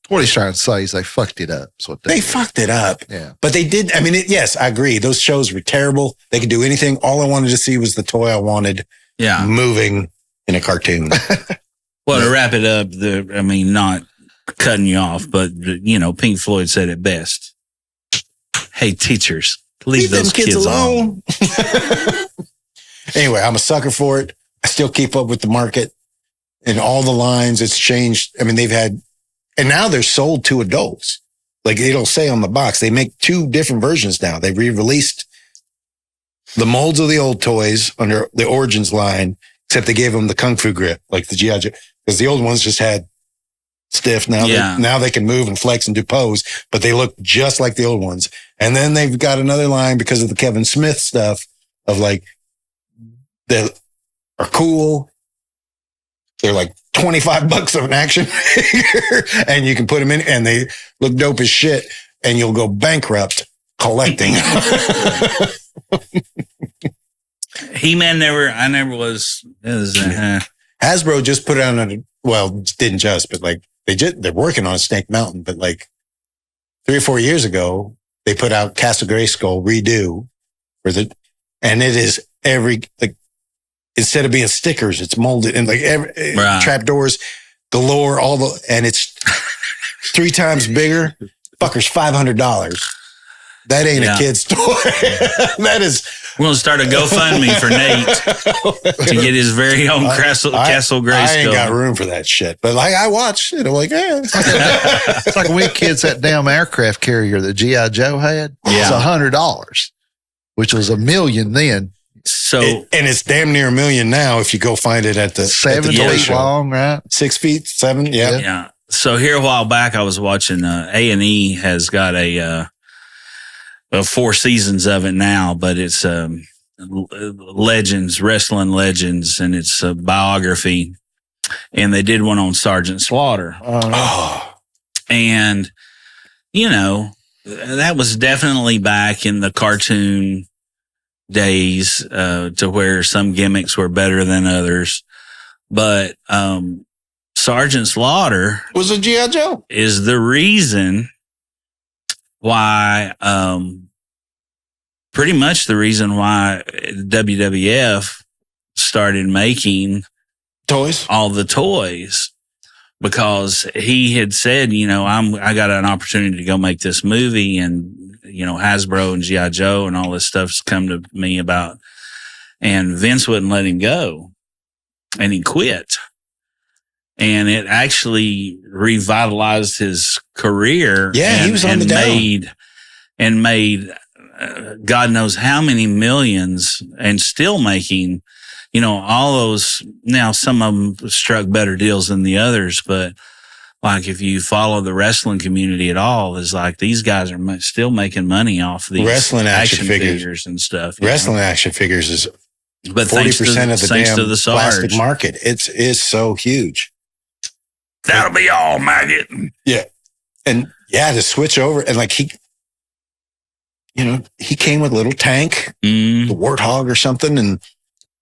what he's trying to say is they fucked it up. That's what they fucked it up. Yeah. But they did. I mean, yes, I agree. Those shows were terrible. They could do anything. All I wanted to see was the toy I wanted moving in a cartoon. Well, to wrap it up, not cutting you off, but, Pink Floyd said it best. Hey, teachers, leave those kids alone. Anyway, I'm a sucker for it. I still keep up with the market and all the lines. It's changed. I mean, and now they're sold to adults. Like it'll say on the box, they make 2 different versions now. They re-released the molds of the old toys under the Origins line, except they gave them the Kung Fu grip, like the G.I. Joe, because the old ones just had stiff. Now they can move and flex and do pose, but they look just like the old ones. And then they've got another line because of the Kevin Smith stuff of like, they are cool. They're like $25 of an action figure and you can put them in and they look dope as shit and you'll go bankrupt collecting. He-Man I never was. Hasbro just put it on didn't just, but like they're working on Snake Mountain, but like 3 or 4 years ago, they put out Castle Grayskull redo and it is instead of being stickers, it's molded and trapdoors galore, and it's 3 times bigger. Fucker's $500. That ain't a kid's toy. That is. We're going to start a GoFundMe for Nate to get his very own Castle Grayskull. I ain't got room for that shit. But like I watched it, I'm like, it's like we kids that damn aircraft carrier that G.I. Joe had. It's $100, which was $1 million then. So and it's damn near $1 million now if you go find it at the 7 feet long, right? 6 feet, 7, yeah. So here a while back, I was watching A&E has got a 4 seasons of it now, but it's wrestling legends, and it's a biography, and they did one on Sergeant Slaughter, and that was definitely back in the cartoon days, to where some gimmicks were better than others. But Sergeant Slaughter was a G.I. Joe. Is the reason why, pretty much the reason why WWF started making Toys? all the toys, because he had said, I got an opportunity to go make this movie, and, Hasbro and G.I. Joe and all this stuff's come to me about, and Vince wouldn't let him go, and he quit. And it actually revitalized his career. Yeah, he was on the down. made God knows how many millions, and still making, all those. Now, some of them struck better deals than the others, but like if you follow the wrestling community at all, it's like these guys are still making money off these wrestling action figures and stuff. Wrestling action figures is but 40% of the damn to the plastic market. It's so huge. That'll be all, maggot. Yeah. And to switch over and like he came with a little tank, the Warthog or something, and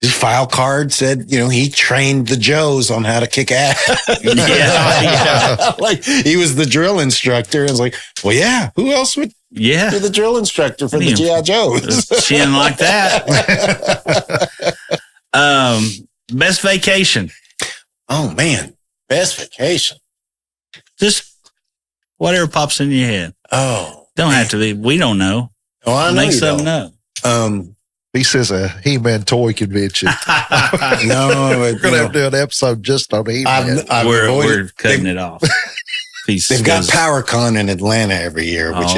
his file card said, he trained the Joes on how to kick ass. Yeah. Like he was the drill instructor. I was like, well, yeah, who else would be the drill instructor for the G.I. Joes? Chin like that. Best vacation. Oh man. Best vacation. Just whatever pops in your head. Oh. Don't have to be. We don't know. Oh, I know. Make something up. He says a He-Man toy convention. No, we're going to have to do an episode just on He-Man. We're cutting it off. They've got PowerCon in Atlanta every year, which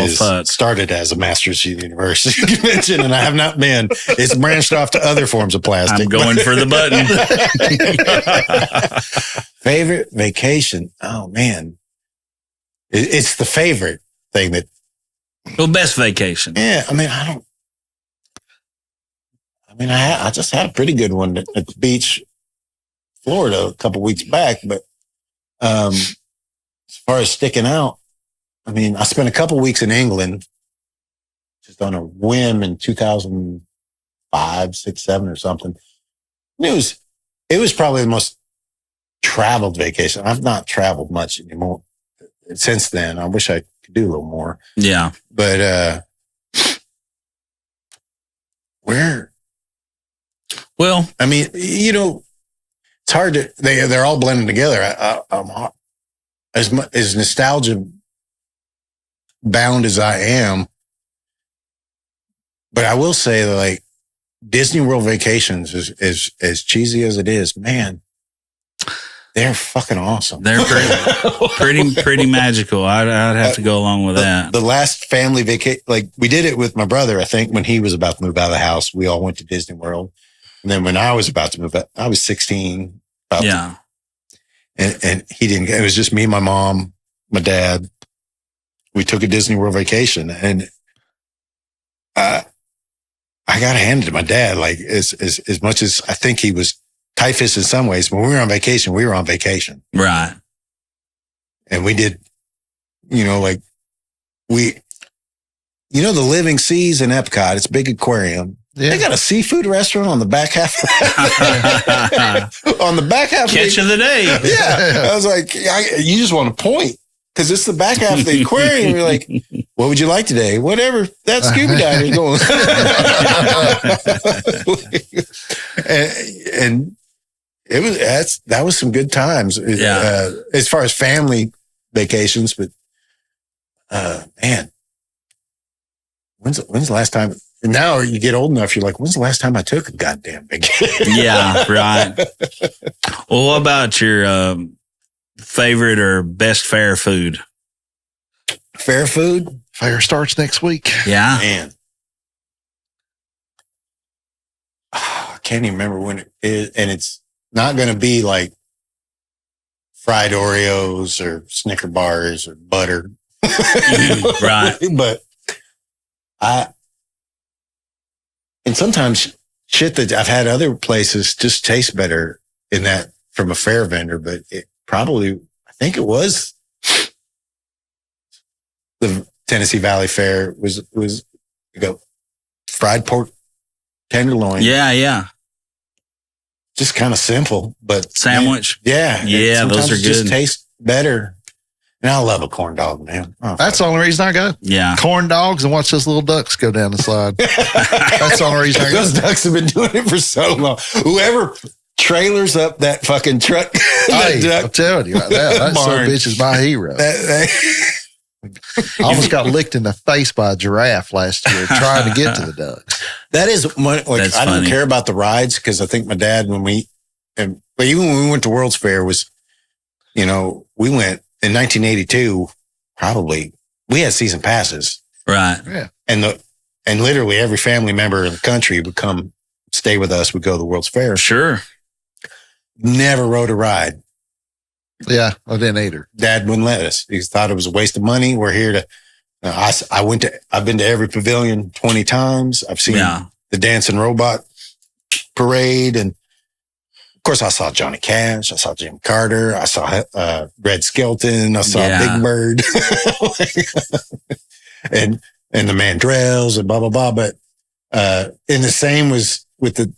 started as a Masters University convention, and I have not been. It's branched off to other forms of plastic. I'm going for the button. Favorite vacation? Oh man, it's the favorite thing that. Well, best vacation. Yeah, I just had a pretty good one at the beach, Florida, a couple weeks back. But as far as sticking out, I spent a couple weeks in England just on a whim in 2005, 6, 7 or something. And it was probably the most traveled vacation. I've not traveled much anymore since then. I wish I could do a little more. Yeah. But where? Well, it's hard to, they're all blending together. I'm as nostalgia bound as I am, but I will say that like Disney World vacations is as cheesy as it is, man, they're fucking awesome. They're pretty magical. I'd have to go along with that. The last family vacation, like we did it with my brother, I think when he was about to move out of the house, we all went to Disney World. And then when I was about to move out, I was 16. And he didn't, it was just me, my mom, my dad. We took a Disney World vacation, and I got to hand it to my dad. Like as much as I think he was typhus in some ways, when we were on vacation, we were on vacation. Right. And we did, the Living Seas in Epcot, it's a big aquarium. Yeah. They got a seafood restaurant on the back half. On the back half. Catch of the day. Yeah. I was like, you just want to point because it's the back half of the aquarium. You're like, what would you like today? Whatever that scuba diver is going. and that was some good times. Yeah. As far as family vacations, but man, when's the last time? And now you get old enough, you're like, when's the last time I took a goddamn vacation? Yeah, right. Well, what about your favorite or best fair food? Fair food? Fair starts next week. Yeah. Man. I can't even remember when it is. And it's not going to be like fried Oreos or Snicker bars or butter. Right. But and sometimes shit that I've had other places just tastes better in that from a fair vendor, but it probably, I think it was the Tennessee Valley Fair was fried pork tenderloin. Yeah. Just kind of simple, but sandwich. Man, yeah, those are good. Just taste better. And I love a corn dog, man. Oh, That's the only reason I go. Yeah. Corn dogs and watch those little ducks go down the slide. That's the only reason I go. Those ducks have been doing it for so long. Whoever trailers up that fucking truck, that Hey, duck, I'm telling you right now, that son of a Barn. bitch is my hero. I almost got licked in the face by a giraffe last year trying to get to the ducks. that is one, like, That's I don't funny. care about the rides because I think my dad, but even when we went to World's Fair was, we went in 1982, probably we had season passes. Right. Yeah. And literally every family member in the country would come stay with us. We'd go to the World's Fair. Sure. Never rode a ride. Yeah, I didn't either. Dad wouldn't let us. He thought it was a waste of money. We're here to, I've been to every pavilion 20 times. I've seen the dancing robot parade. And of course I saw Johnny Cash. I saw Jim Carter. I saw Red Skelton. I saw Big Bird and the Mandrells and blah, blah, blah. But, and the same was with the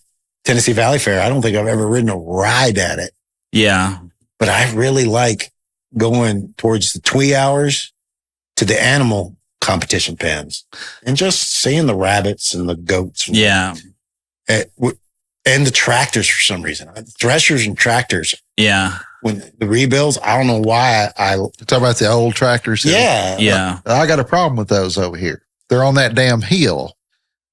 Tennessee Valley Fair. I don't think I've ever ridden a ride at it. Yeah. But I really like going towards the twee hours to the animal competition pens and just seeing the rabbits and the goats. Yeah. And the tractors for some reason. Threshers and tractors. Yeah. When the rebuilds, I don't know why Talk about the old tractors. Yeah. Yeah. I got a problem with those over here. They're on that damn hill.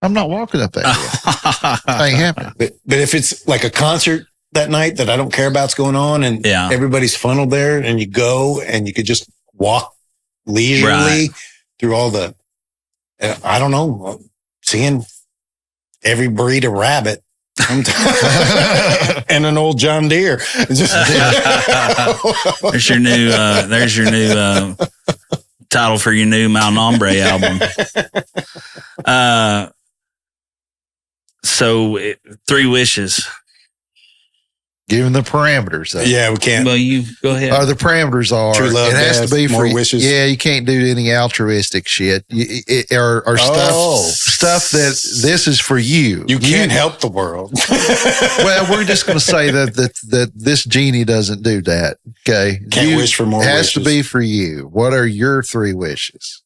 I'm not walking up that hill. That ain't happening. But if it's like a concert that night that I don't care about's going on and everybody's funneled there and you go and you could just walk leisurely through all the, I don't know, seeing every breed of rabbit and an old John Deere. There's your new title for your new Mount Ombre album. So 3 wishes. Given the parameters, though. Yeah, we can't. Well, you go ahead. The parameters are True love, it has death, to be more for wishes. Yeah, you can't do any altruistic shit or stuff that this is for you. You can't help the world. Well, we're just going to say that this genie doesn't do that. Okay, Can't wish for more It has wishes. to be for you. What are your 3 wishes?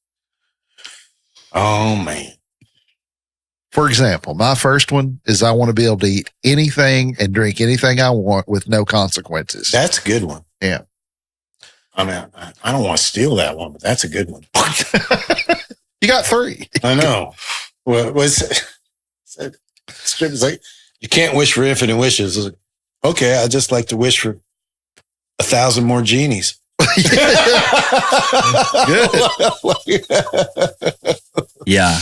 Oh man. For example, my first one is I want to be able to eat anything and drink anything I want with no consequences. That's a good one. Yeah. I mean, I don't want to steal that one, but that's a good one. You got 3. I know. Well, it's like, you can't wish for infinite wishes. It's like, okay, I just like to wish for 1,000 more genies. Good. Yeah.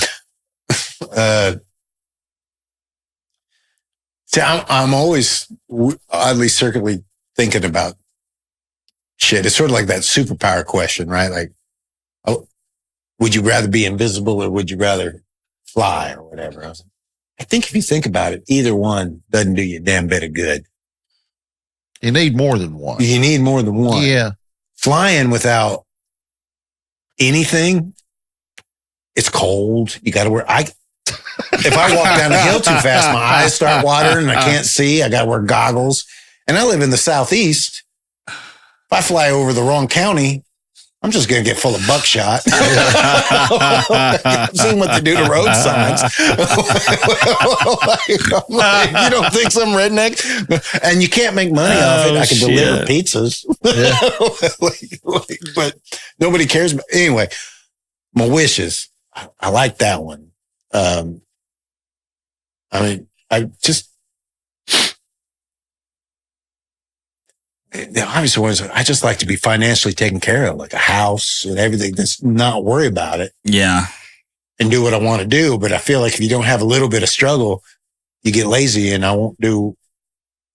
See, I'm always oddly circularly thinking about shit. It's sort of like that superpower question, right? Like, would you rather be invisible or would you rather fly or whatever? I think if you think about it, either one doesn't do you a damn bit of good. You need more than one. You need more than one. Yeah. Flying without anything, it's cold. You got to wear. If I walk down the hill too fast, my eyes start watering and I can't see. I got to wear goggles. And I live in the Southeast. If I fly over the wrong county, I'm just going to get full of buckshot. I've seen what they do to road signs. You don't think some redneck? And you can't make money off it. I can deliver pizzas. But nobody cares. Anyway, my wishes. I like that one. I mean, I just, the obvious ones, I just like to be financially taken care of, like a house and everything. Just not worry about it. Yeah. And do what I want to do. But I feel like if you don't have a little bit of struggle, you get lazy and I'll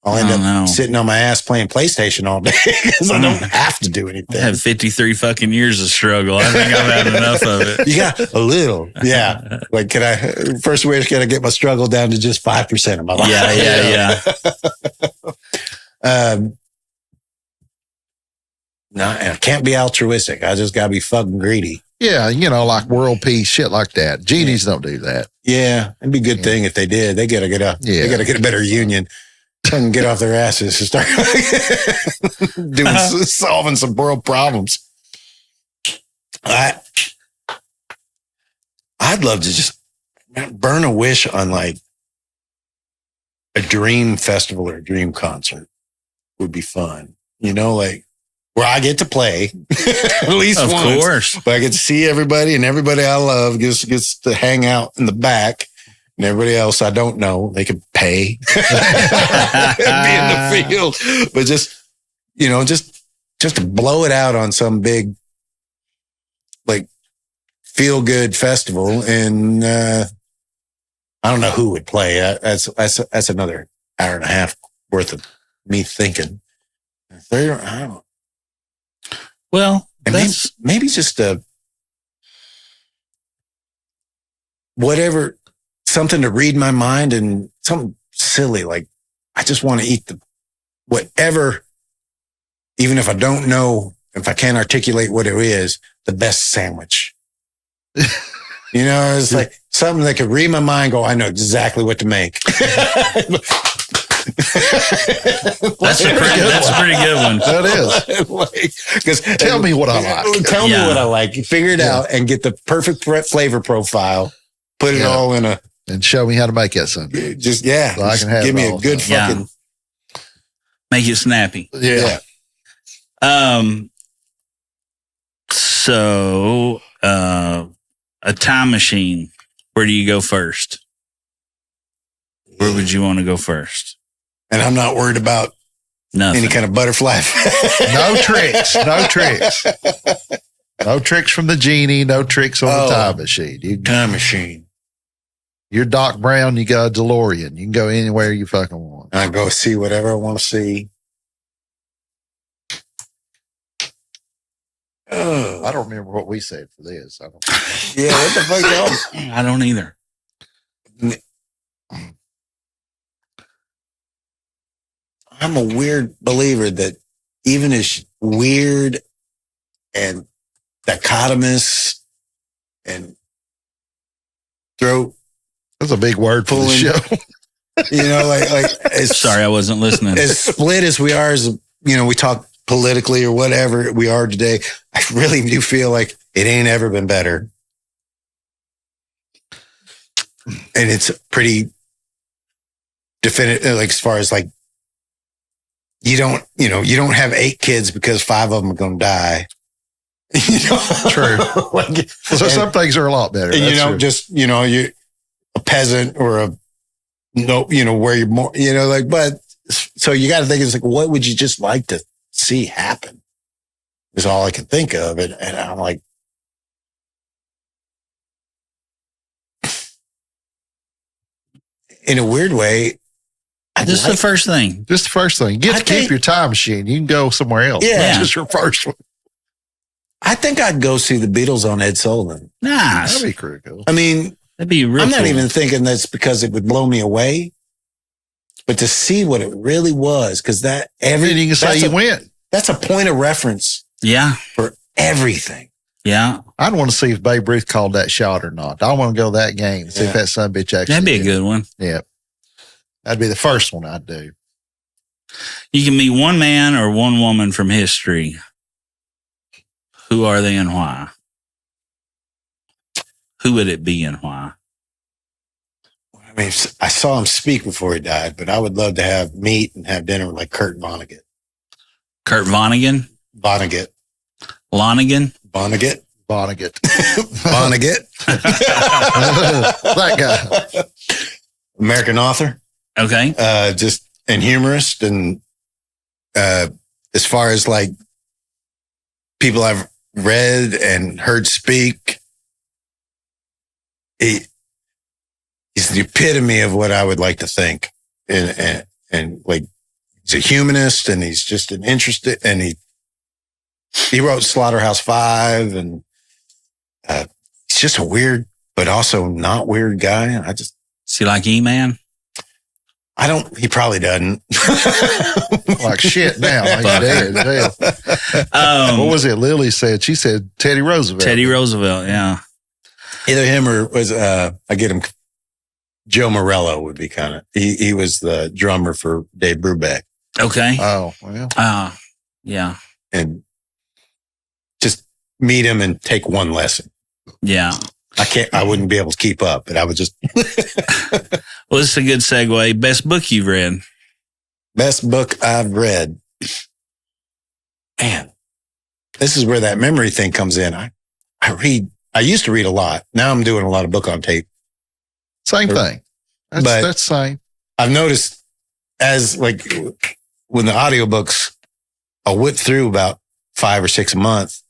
end up sitting on my ass playing PlayStation all day because I don't have to do anything. I have 53 fucking years of struggle. I think I've had enough of it. You got a little. Yeah. Like, first wish, can I get my struggle down to just 5% of my life? Yeah. No, I can't be altruistic. I just got to be fucking greedy. Yeah, like world peace, shit like that. Genies don't do that. Yeah, it'd be a good thing if they did. They got to get they got to get a better union and get off their asses and start solving some world problems. I'd love to just burn a wish on like a dream festival or a dream concert would be fun. You know, like where I get to play at least Of once. course. But I get to see everybody, and everybody I love gets to hang out in the back. And everybody else I don't know, they could pay and be in the field. But just, you know, just to blow it out on some big, like, feel good festival. And I don't know who would play. That's another hour and a half worth of me thinking. I don't know. Well, And maybe just whatever, something to read my mind, and something silly. Like, I just want to eat whatever, even if I don't know, if I can't articulate what it is, the best sandwich. You know, it's like something that could read my mind, go, I know exactly what to make. That's a pretty good one. That is. Like, Tell me what I like. Tell me what I like. Figure it out and get the perfect flavor profile. Put it all in and show me how to make that something. Just So I can have give me it all a good the time. fucking Make it snappy. Yeah. So a time machine. Where do you go first? Where would you want to go first? And I'm not worried about Nothing. any kind of butterfly. No tricks. No tricks. No tricks from the genie. No tricks on the time machine. Time machine. You're Doc Brown. You got a DeLorean. You can go anywhere you fucking want. I go see whatever I want to see. Oh, I don't remember what we said for this. I don't. yeah, what the fuck y'all? I don't either. I'm a weird believer that even as weird and dichotomous and throat, That's a big word for the Pulling- show. you know, like as Sorry, I wasn't listening. as split as we are, as you know, we talk politically or whatever we are today. I really do feel like it ain't ever been better, and it's pretty definitive. Like as far as like, you don't have 8 kids because 5 of them are going to die. You know? True. Like, So some things are a lot better. and you That's know, true. just, you know, you're a peasant or where you're more, you know, like, but so you got to think, it's like, what would you just like to see happen? Is all I can think of. And I'm like, in a weird way, This is the first thing. Just the first thing. You get I to keep think- your time machine. You can go somewhere else. Yeah. That's just your first one. I think I'd go see the Beatles on Ed Sullivan. Nice. That'd be cool. I mean, That'd be real. I'm not cool. even thinking that's because it would blow me away, but to see what it really was, because that And then you can say that's you a- went. that's a point of reference Yeah. for everything. Yeah. I'd want to see if Babe Ruth called that shot or not. I want to go to that game and see if Yeah. that son bitch actually That'd be a did. good one. Yeah. That'd be the first one I'd do. You can meet one man or one woman from history. Who are they and why? Who would it be and why? I mean, I saw him speak before he died, but I would love to meet and have dinner with like Kurt Vonnegut. Kurt Vonnegut? Vonnegut. Lonigan? Vonnegut. Vonnegut. Vonnegut. That guy. American author. Okay. Just and humorist, and as far as like people I've read and heard speak, he's the epitome of what I would like to think, and like he's a humanist, and he's just an interested, and he wrote Slaughterhouse-Five, and he's just a weird but also not weird guy. Is he like E-Man? He probably doesn't. Like shit now. He's dead. Hell. What was it Lily said? She said Teddy Roosevelt. Teddy Roosevelt, yeah. Either him or was, I get him, Joe Morello would be kind of, he was the drummer for Dave Brubeck, Okay. Oh, well. Yeah. and just meet him and take one lesson. Yeah. I wouldn't be able to keep up, but I would just. Well, this is a good segue. Best book you've read? Best book I've read. Man, this is where that memory thing comes in. I used to read a lot. Now I'm doing a lot of book on tape. Same thing. That's same. I've noticed as like when the audiobooks, I'll whip through about 5 or 6 a month.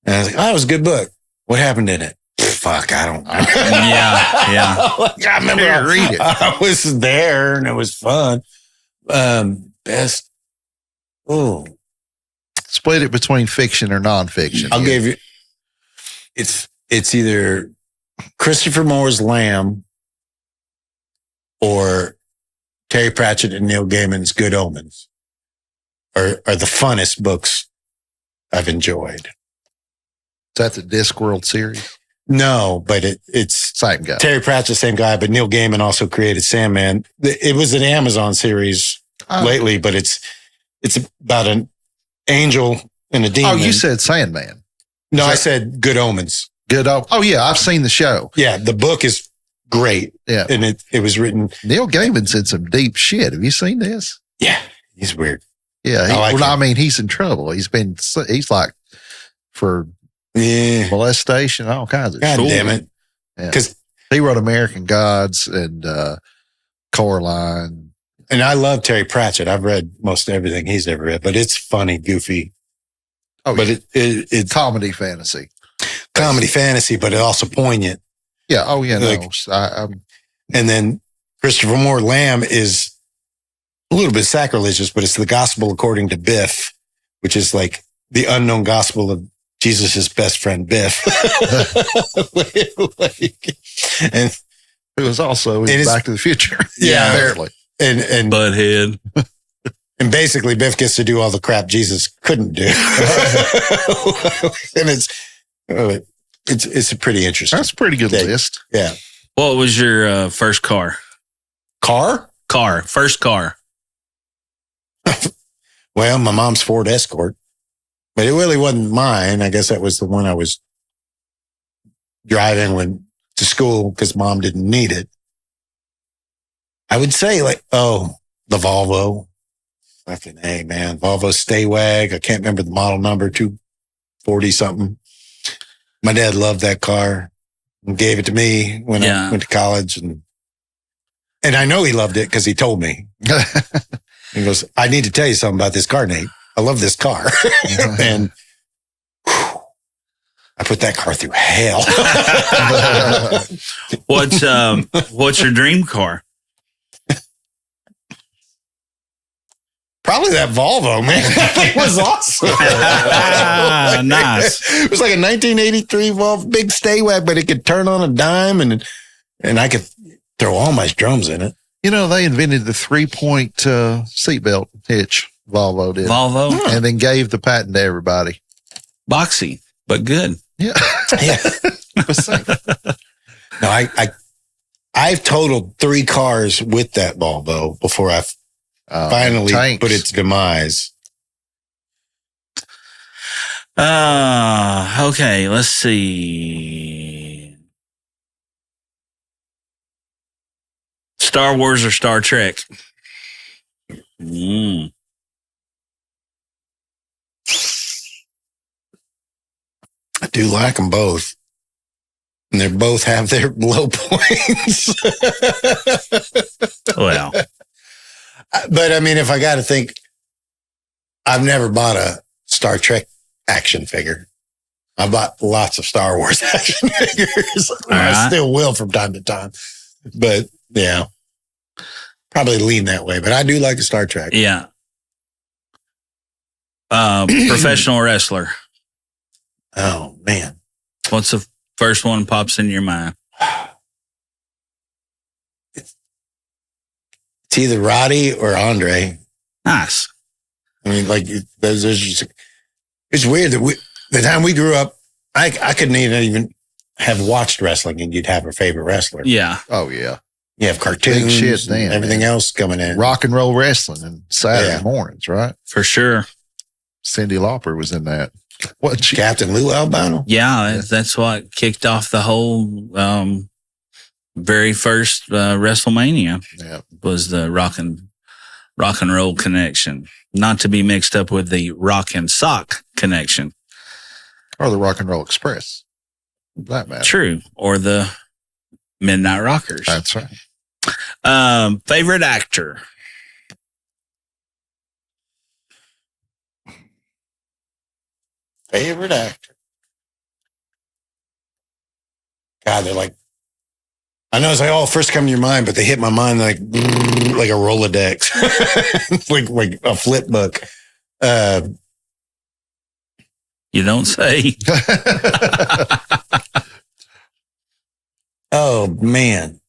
And I was like, oh, it was a good book. What happened in it? Fuck, I don't know. Yeah. I remember I read it. I was there and it was fun. Best. Oh, Split it between fiction or nonfiction. I'll give you. It's either Christopher Moore's Lamb or Terry Pratchett and Neil Gaiman's Good Omens are the funnest books I've enjoyed. Is that the Discworld series? No, but it's Same guy. Terry Pratchett, same guy, but Neil Gaiman also created Sandman. It was an Amazon series lately, but it's about an angel and a demon. Oh, you said Sandman. No, I said Good Omens. Oh, yeah, I've seen the show. Yeah, the book is great. Yeah. And it was written. Neil Gaiman's in some deep shit. Have you seen this? Yeah, he's weird. Yeah. I mean, he's in trouble. He's like for molestation, all kinds of shit. God damn it. Because he wrote American Gods and Coraline. And I love Terry Pratchett. I've read most everything he's ever read, but it's funny, goofy. Oh, but it's comedy fantasy. Comedy fantasy, but it also poignant. Yeah. Oh, yeah. Like, no. And then Christopher Moore Lamb is a little bit sacrilegious, but it's the gospel according to Biff, which is like the unknown gospel of Jesus' best friend, Biff. And it was also in Back to the Future. Yeah. Apparently. And Butthead. And basically Biff gets to do all the crap Jesus couldn't do. And it's a pretty interesting. That's a pretty good list. Yeah. What was your first car? First car. Well, my mom's Ford Escort, but it really wasn't mine. I guess that was the one I was driving to school because mom didn't need it. I would say the Volvo. Fucking A, man. Volvo Staywag. I can't remember the model number, 240 something. My dad loved that car and gave it to me when I went to college. And I know he loved it because he told me. He goes, I need to tell you something about this car, Nate. I love this car. And I put that car through hell. What's your dream car? Probably that Volvo, man. It was awesome. Nice. It was like a 1983 Volvo, big Staywag, but it could turn on a dime and I could throw all my drums in it. You know, they invented the 3-point seatbelt hitch. Volvo did. And then gave the patent to everybody. Boxy, but good. Yeah. Yeah. No, I've totaled 3 cars with that Volvo before I finally put its demise. Okay, let's see. Star Wars or Star Trek? I do like them both. And they both have their low points. Well. But I mean, if I got to think, I've never bought a Star Trek action figure. I bought lots of Star Wars action figures. I still will from time to time. But yeah, probably lean that way. But I do like the Star Trek. Yeah. Professional wrestler. Oh, man. What's the first one pops in your mind? It's either Roddy or Andre. Nice. I mean, like, there's just, it's weird that the time we grew up, I couldn't even have watched wrestling and you'd have a favorite wrestler. Yeah. Oh, yeah. You have cartoons, big shit then, everything else coming in. Rock and roll wrestling and Saturday mornings, right? For sure. Cyndi Lauper was in that. What Captain Lou Albano? Yeah, that's what kicked off the whole very first WrestleMania. Yeah. Was the rock and roll connection, not to be mixed up with the rock and sock connection. Or the Rock and Roll Express. That matter. True. Or the Midnight Rockers. That's right. Favorite actor? Favorite actor? God, they're like, I know it's like, oh, first come to your mind, but they hit my mind like a Rolodex, like a flip book. You don't say. Oh, man.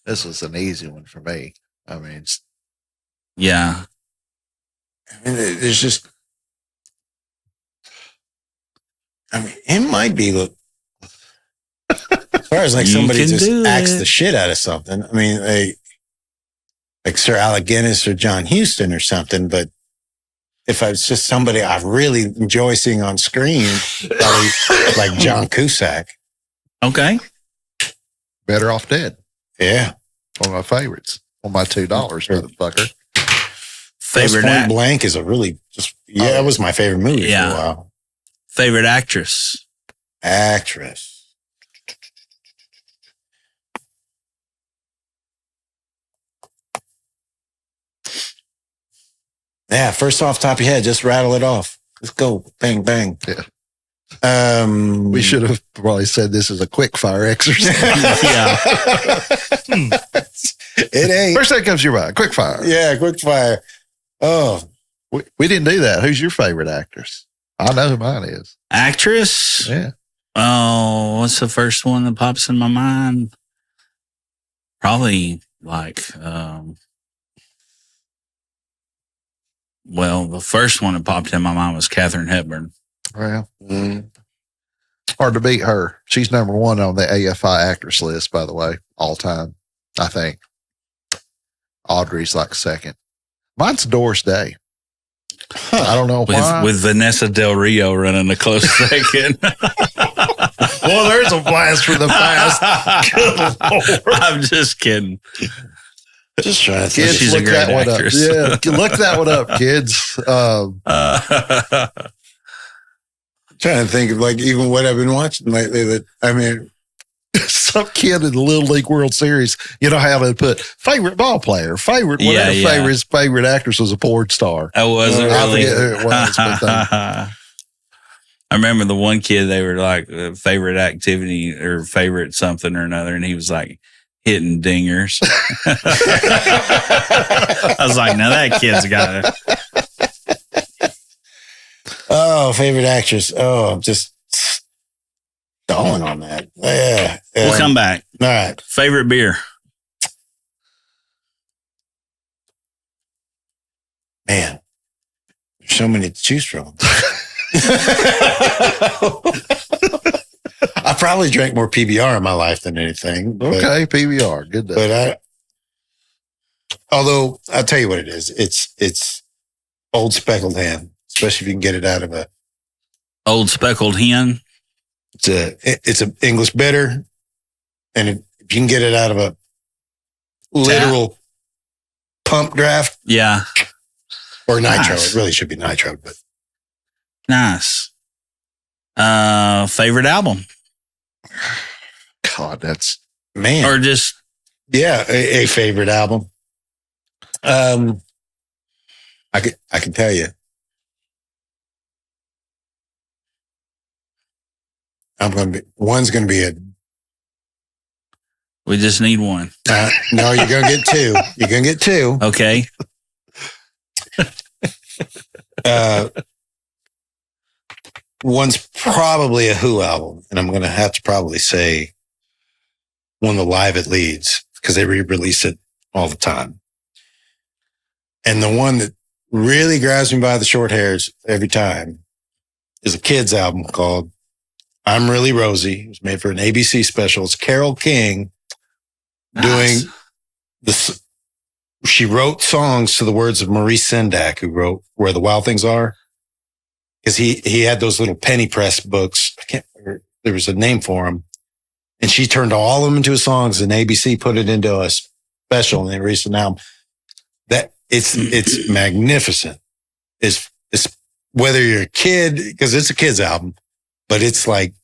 This was an easy one for me. I mean, Yeah. There's just, I mean, it might be, look, as far as like You somebody can just do acts it. the shit out of something. I mean, like Sir Alec Guinness or John Huston or something, but if I was just somebody I really enjoy seeing on screen, probably like John Cusack. Okay. Better Off Dead. Yeah. One of my favorites. On my $2, motherfucker. Favorite Point Blank is a really it was my favorite movie for Yeah. a while. Favorite actress? Actress. Yeah, first off top of your head, just rattle it off. Let's go. Bang, bang. Yeah. We We should have probably said this is a quick fire exercise. Yeah. It ain't. First thing comes to your mind, quick fire. Yeah, quick fire. Oh, We didn't do that. Who's your favorite actress? I know who mine is. Actress? Yeah. Oh, what's the first one that pops in my mind? Probably like, the first one that popped in my mind was Katharine Hepburn. Well, hard to beat her. She's number one on the AFI actress list, by the way, all time, I think. Audrey's like second. Mine's Doris Day. I don't know why. With Vanessa Del Rio running a close second. Well, there's a blast from the past. Good Lord. I'm just kidding. just trying to think. Kids, She's a look great that one actress. up. Yeah, look that one up, kids. Trying to think of like even what I've been watching lately. That I mean, Some kid in the Little League World Series, you know how they put favorite ball player, favorite, whatever Yeah. his favorite actress was a porn star. I wasn't I really. forget who it was, but I remember the one kid, they were like favorite activity or favorite something or another, and he was like hitting dingers. I was like, now that kid's got it. oh, favorite actress. Oh, I'm just stalling on that. Yeah. We'll come back. All right. Favorite beer? Man, there's so many to choose from. I probably drank more PBR in my life than anything. okay, PBR, good. But although I'll tell you what it is, it's old speckled hen, especially if you can get it out of Old Speckled Hen. it's a English bitter, and if you can get it out of a literal pump draft Yeah. or nitro, Nice. it really should be nitro, but Nice. Favorite album? God, that's man, Or just, yeah, a favorite album. I can tell you. One's going to be we just need one. no, you're going to get two. You're going to get two. Okay. One's probably a Who album, and I'm going to have to probably say one of the Live at Leeds because they re-release it all the time. And the one that really grabs me by the short hairs every time is a kids album called I'm Really Rosie. It was made for an ABC special. It's Carole King doing Nice. the she wrote songs to the words of Maurice Sendak, who wrote Where the Wild Things Are. Because he had those little penny press books. There was a name for them. And she turned all of them into songs, and ABC put it into a special and they released an album. That it's magnificent. It's whether you're a kid, because it's a kid's album, but it's like,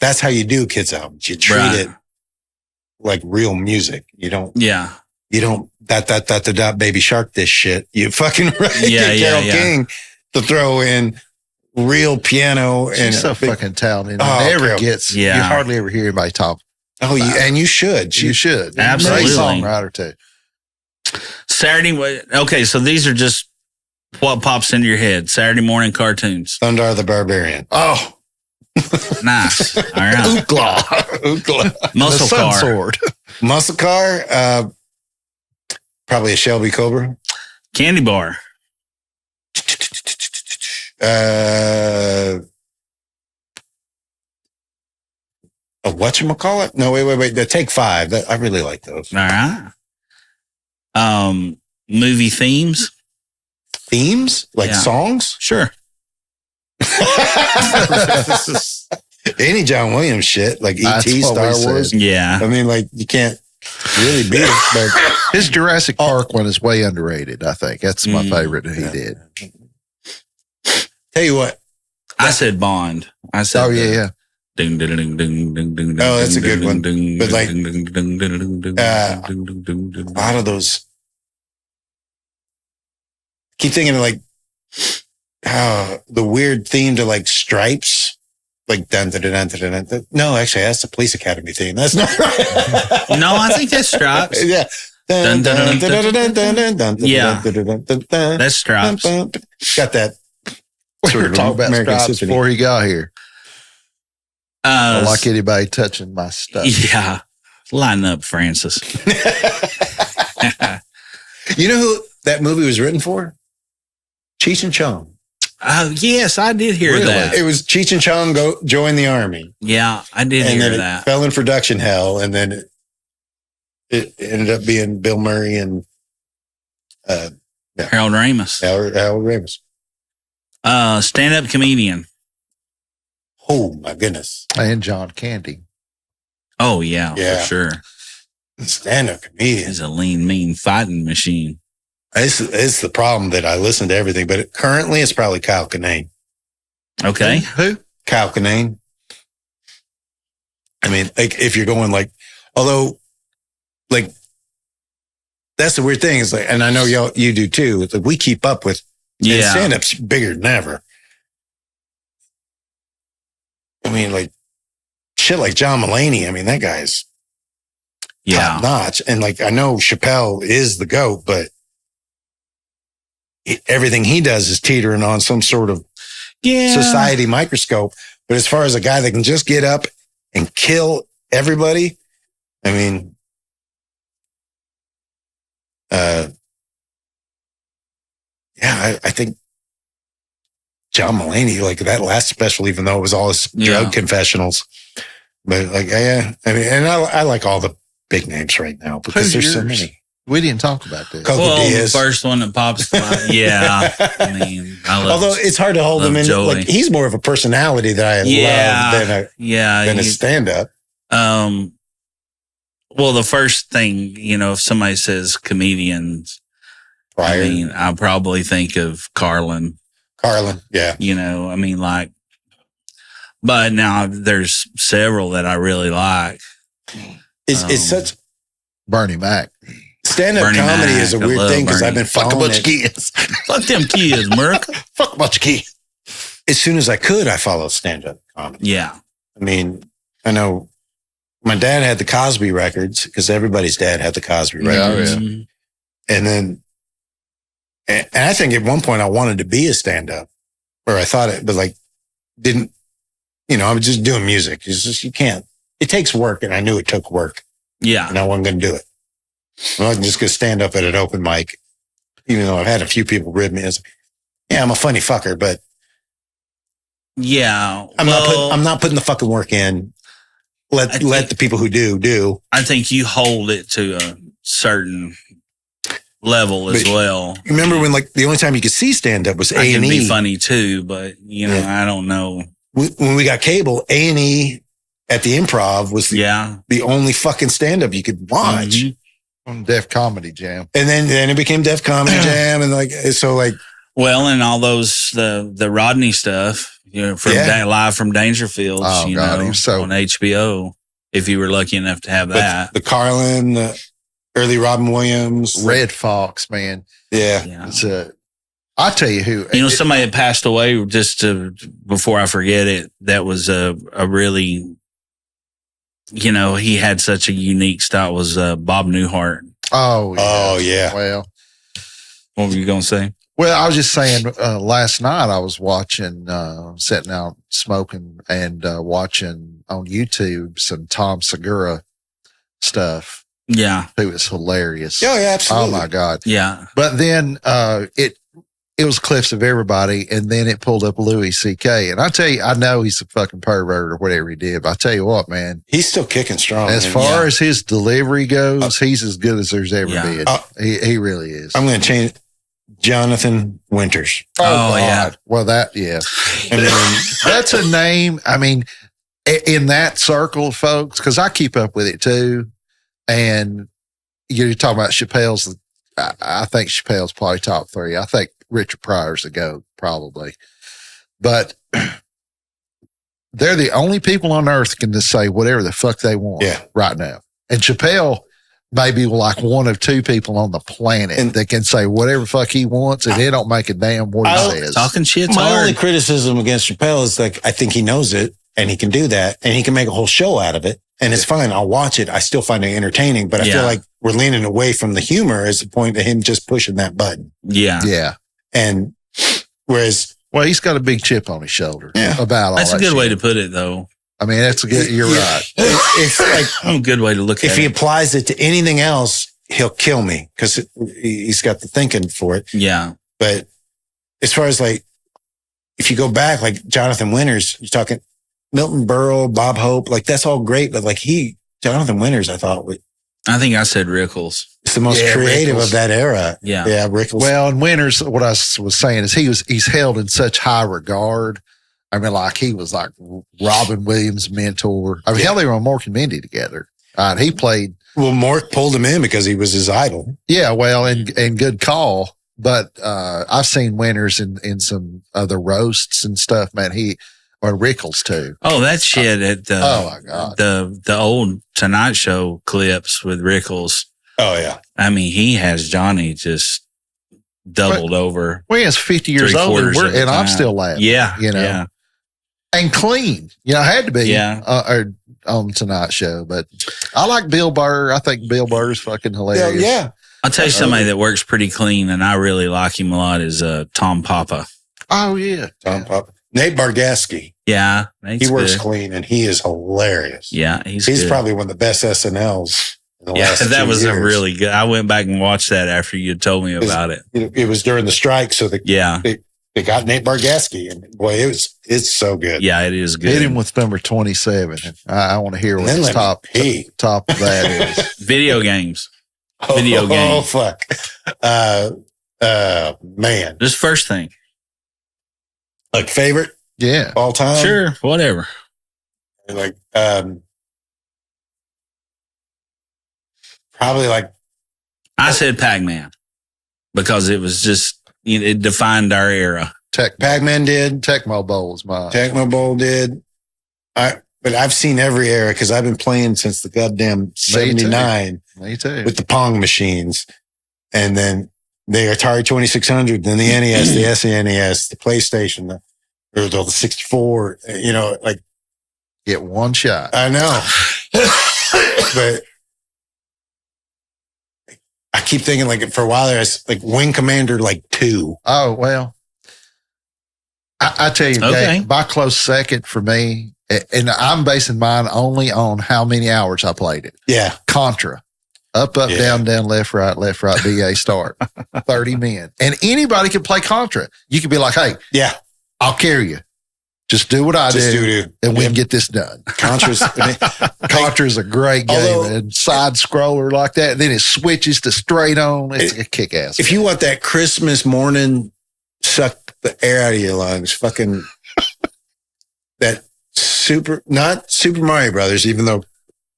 that's how you do kids' albums. You treat it like real music. You don't that baby shark this shit. You fucking get Carole King to throw in real piano. She's and so fucking talented. You hardly ever hear anybody talk. Oh, and you should. You should. Absolutely. Great songwriter too. Saturday. Okay, so these are just what pops into your head. Saturday morning cartoons. Thundar the Barbarian. Oh, nice. All right. Ookla. Muscle the Sun Car. Sword. Muscle Car. Probably a Shelby Cobra. Candy Bar. A whatchamacallit? No, wait. The Take Five. I really like those. All right. Movie themes. Themes? Like songs? Sure. Any John Williams shit, like E.T., Star Wars. Yeah. I mean, like, you can't really beat it. But his Jurassic Park one is way underrated, I think. That's my favorite that he did. Tell you what. I said Bond. I said Ding, ding, ding, ding, ding, ding. Oh, that's a good one. But like, a lot of those. Keep thinking of like the weird theme to like Stripes, like dun dun dun dun dun dun. No, actually, that's the Police Academy theme. That's not right. No, I think that's Stripes. Yeah. Dun, dun, dun, dun, dun. Yeah, that's Stripes. Got that. We were talking about Stripes before he got here. I don't like anybody touching my stuff. Yeah, line up, Francis. You know who that movie was written for? Cheech and Chong. Yes, I did hear that. It was Cheech and Chong join the army. Yeah, I did hear that. It fell in production hell, and then it ended up being Bill Murray and Harold Ramis. Harold Ramis. Stand-up comedian. Oh my goodness. And John Candy. Oh yeah, for sure. Stand-up comedian. He's a lean, mean fighting machine. It's the problem that I listen to everything, but currently it's probably Kyle Kinane. Okay. Who? Kyle Kinane. I mean, like, if you're going like, although, like, that's the weird thing is like, and I know you do too. It's like we keep up with stand-up's bigger than ever. I mean, like, shit like John Mulaney. I mean, that guy's top notch. And like, I know Chappelle is the GOAT, but everything he does is teetering on some sort of society microscope. But as far as a guy that can just get up and kill everybody, I mean, I think John Mulaney, like that last special, even though it was all his drug confessionals, but like, I mean, and I like all the big names right now because there's so many. We didn't talk about this. The first one that pops to mind. Yeah. I mean, although it's hard to hold him in. Like, he's more of a personality that I love than a stand-up. Well, the first thing, if somebody says comedians, I mean, I probably think of Carlin. Yeah. I mean, like, but now there's several that I really like. It's such Bernie Mac. Stand-up comedy is a weird thing because I've been fuck a bunch of kids. Fuck them kids, America. Fuck a bunch of kids. As soon as I could, I followed stand-up comedy. Yeah. I mean, I know my dad had the Cosby records because everybody's dad had the Cosby records. Yeah. And then, and I think at one point I wanted to be a stand-up, or I thought it, but like, didn't, I was just doing music. It's just, you can't, it takes work, and I knew it took work. Yeah. And I wasn't going to do it. I wasn't just going to stand up at an open mic, even though I've had a few people rib me as, I'm a funny fucker, but I'm not putting the fucking work in. Let the people who do. I think you hold it to a certain level as well. Remember when like the only time you could see stand up was I A&E? can be funny too, but I don't know. When we got cable, A&E at the Improv was the only fucking stand up you could watch. Mm-hmm. On Def Comedy Jam. And then it became Def Comedy Jam. And well, and all those, the Rodney stuff, from live from Dangerfields, God, he was so on HBO, if you were lucky enough to have that. The Carlin, early Robin Williams. Red Fox, man. Yeah. It's I'll tell you who. Somebody had passed away before I forget it. That was a really, he had such a unique style, was Bob Newhart. Oh, yeah. Well, what were you going to say? Well, I was just saying, last night I was watching, sitting out smoking and watching on YouTube some Tom Segura stuff. Yeah. It was hilarious. Oh, yeah, absolutely. Oh, my God. Yeah. But then it was clips of everybody, and then it pulled up Louis C.K. And I tell you, I know he's a fucking pervert or whatever he did, but I tell you what, man. He's still kicking strong. As far as his delivery goes, he's as good as there's ever been. He really is. I'm going to change it. Jonathan Winters. Oh yeah. Well, I mean, that's a name. I mean, in that circle, folks, because I keep up with it too. And you're talking about Chappelle's. I think Chappelle's probably top 3. I think Richard Pryor's the GOAT, probably. But they're the only people on earth can just say whatever the fuck they want right now. And Chappelle may be like one of 2 people on the planet that can say whatever fuck he wants, and it don't make a damn what he says. Talking shit's My hard. only criticism against Chappelle is like, I think he knows it and he can do that and he can make a whole show out of it. And it's fine. I'll watch it. I still find it entertaining, but I feel like we're leaning away from the humor as the point of him just pushing that button. Yeah. Yeah. And whereas, well, he's got a big chip on his shoulder about all That's that a good shit. way to put it, though. I mean, that's a good, you're right. It's like a good way to look at it. If he applies it to anything else, he'll kill me because he's got the thinking for it. Yeah. But as far as like, if you go back, like Jonathan Winters, you're talking Milton Berle, Bob Hope, like that's all great. But like Jonathan Winters, I think I said Rickles. It's the most creative Rickles. Of that era. Yeah. Yeah. Rickles. Well, and Winters, what I was saying is he's held in such high regard. I mean, like he was like Robin Williams' mentor. I mean, hell, they were on Mork and Mindy together. He played. Well, Mork pulled him in because he was his idol. Yeah, well, and good call. But I've seen Winters in some other roasts and stuff, man. Or Rickles too. Oh, that shit at the oh my God. the old Tonight Show clips with Rickles. Oh yeah. I mean, he has Johnny just doubled over. Well, he's 50 years older, and I'm still laughing. Yeah, Yeah. And clean. I had to be. Yeah. On Tonight Show, but I like Bill Burr. I think Bill Burr's fucking hilarious. Yeah. I'll tell you somebody that works pretty clean, and I really like him a lot is Tom Papa. Oh yeah, Tom Papa. Nate Bargatze. Yeah, he works clean, and he is hilarious. Yeah, he's good. Probably one of the best SNLs. In the last that was years. a really good. I went back and watched that after you told me about it. It was during the strike, so they got Nate Bargatze, and boy, it's so good. Yeah, it is good. Hit him with number 27. I want to hear what his top of that is. Video games. Oh fuck. Man. Just first thing. Like favorite? Yeah. All time? Sure, whatever. Like probably like I said Pac-Man because it was just it defined our era. Pac-Man did. Tecmo Bowl was mine. Tecmo Bowl did. But I've seen every era because I've been playing since the goddamn 79. Me too. With the Pong machines. And then the Atari 2600, then the NES, the SNES, the PlayStation, the 64, like. Get one shot. I know. But I keep thinking like for a while there, I was like Wing Commander 2. Oh, well. I tell you, Dave, my close second for me, and I'm basing mine only on how many hours I played it. Yeah. Contra. Up, down, left, right, BA, start. 30 men. And anybody can play Contra. You could be like, hey, yeah, I'll carry you. Just do what I do, and we can get this done. Contra's a great game, and side scroller like that. And then it switches to straight on. It's a kick ass. If you want that Christmas morning, suck the air out of your lungs, fucking that not Super Mario Brothers, even though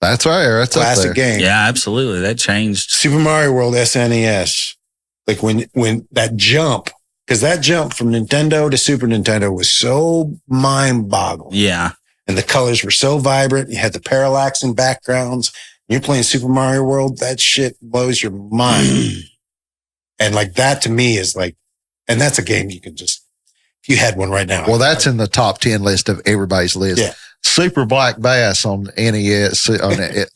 that's right, that's classic game. Yeah, absolutely. That changed. Super Mario World SNES, like when that jump. Because that jump from Nintendo to Super Nintendo was so mind-boggling. Yeah. And the colors were so vibrant. You had the parallaxing backgrounds. You're playing Super Mario World. That shit blows your mind. And like that to me is like, and that's a game you can just, if you had one right now. Well, that's in the top 10 list of everybody's list. Yeah. Super Black Bass on NES.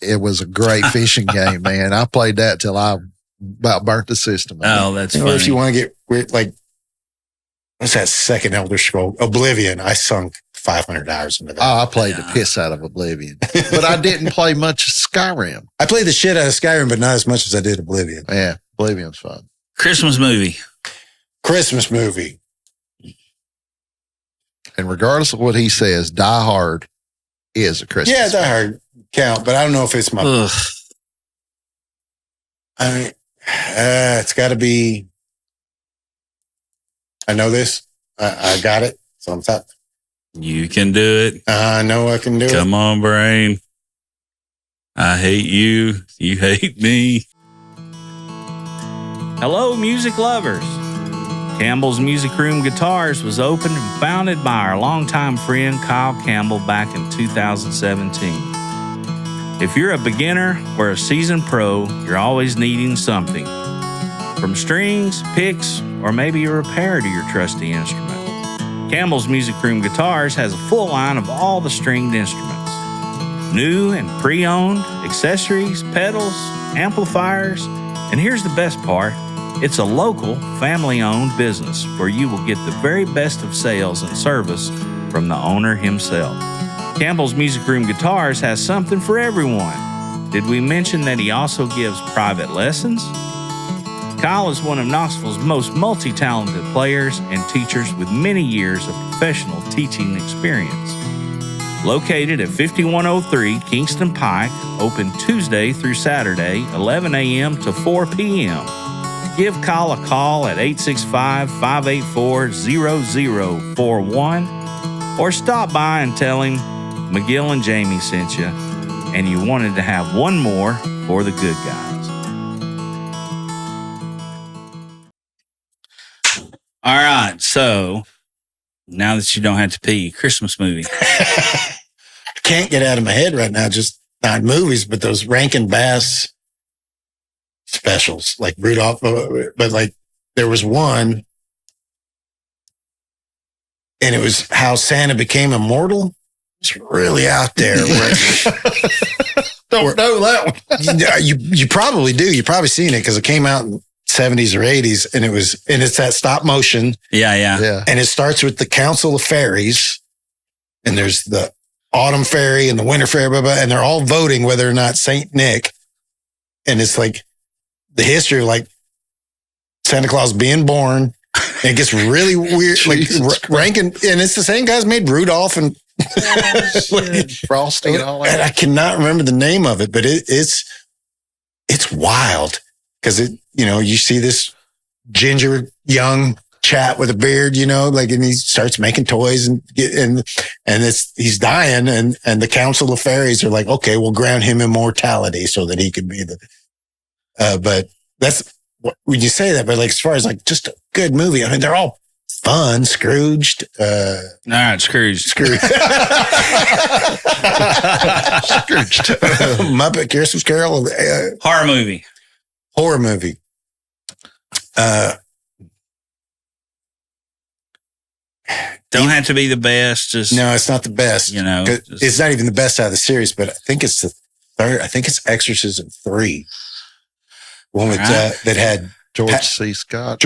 It was a great fishing game, man. I played that till I about burnt the system. Oh, that's funny. Or if you want to get weird, like, what's that second Elder Scroll? Oblivion. I sunk 500 hours into that. Oh, I played the piss out of Oblivion. But I didn't play much Skyrim. I played the shit out of Skyrim, but not as much as I did Oblivion. Yeah, Oblivion's fun. Christmas movie. And regardless of what he says, Die Hard is a Christmas movie. Die Hard count, but I don't know if it's my... Ugh. I mean, it's got to be... I know this. I got it. So I'm top. You can do it. I know I can do it. Come on, brain. I hate you. You hate me. Hello, music lovers. Campbell's Music Room Guitars was opened and founded by our longtime friend Kyle Campbell back in 2017. If you're a beginner or a seasoned pro, you're always needing something. From strings, picks, or maybe a repair to your trusty instrument. Campbell's Music Room Guitars has a full line of all the stringed instruments. New and pre-owned, accessories, pedals, amplifiers, and here's the best part. It's a local, family-owned business where you will get the very best of sales and service from the owner himself. Campbell's Music Room Guitars has something for everyone. Did we mention that he also gives private lessons? Kyle is one of Knoxville's most multi-talented players and teachers with many years of professional teaching experience. Located at 5103 Kingston Pike, open Tuesday through Saturday, 11 a.m. to 4 p.m. Give Kyle a call at 865-584-0041 or stop by and tell him McGill and Jamie sent you and you wanted to have one more for the good guys. All right, so now that you don't have to pee, Christmas movie. I can't get out of my head right now, just not movies, but those Rankin Bass specials, like Rudolph, but like there was one, and it was how Santa became immortal. It's really out there. Don't know that one. You probably do. You've probably seen it because it came out in 70s or 80s, and it's that stop motion. Yeah. And it starts with the Council of Fairies, and there's the Autumn Fairy and the Winter Fairy, blah, blah, and they're all voting whether or not Saint Nick, and it's like the history of like Santa Claus being born. And it gets really weird. Like Rankin, and it's the same guys made Rudolph and Frosty and all that. And I cannot remember the name of it, but it's wild because you see this ginger young chap with a beard, and he starts making toys and he's dying and the Council of Fairies are like, okay, we'll grant him immortality so that he could be but that's when you say that, but like as far as like just a good movie, I mean they're all fun. Scrooged. All right, Scrooged. Scrooged. Muppet Christmas Carol. Horror movie. Don't have to be the best. No, it's not the best. It's not even the best out of the series, but I think it's the third. I think it's Exorcism 3. One with that had George C. Scott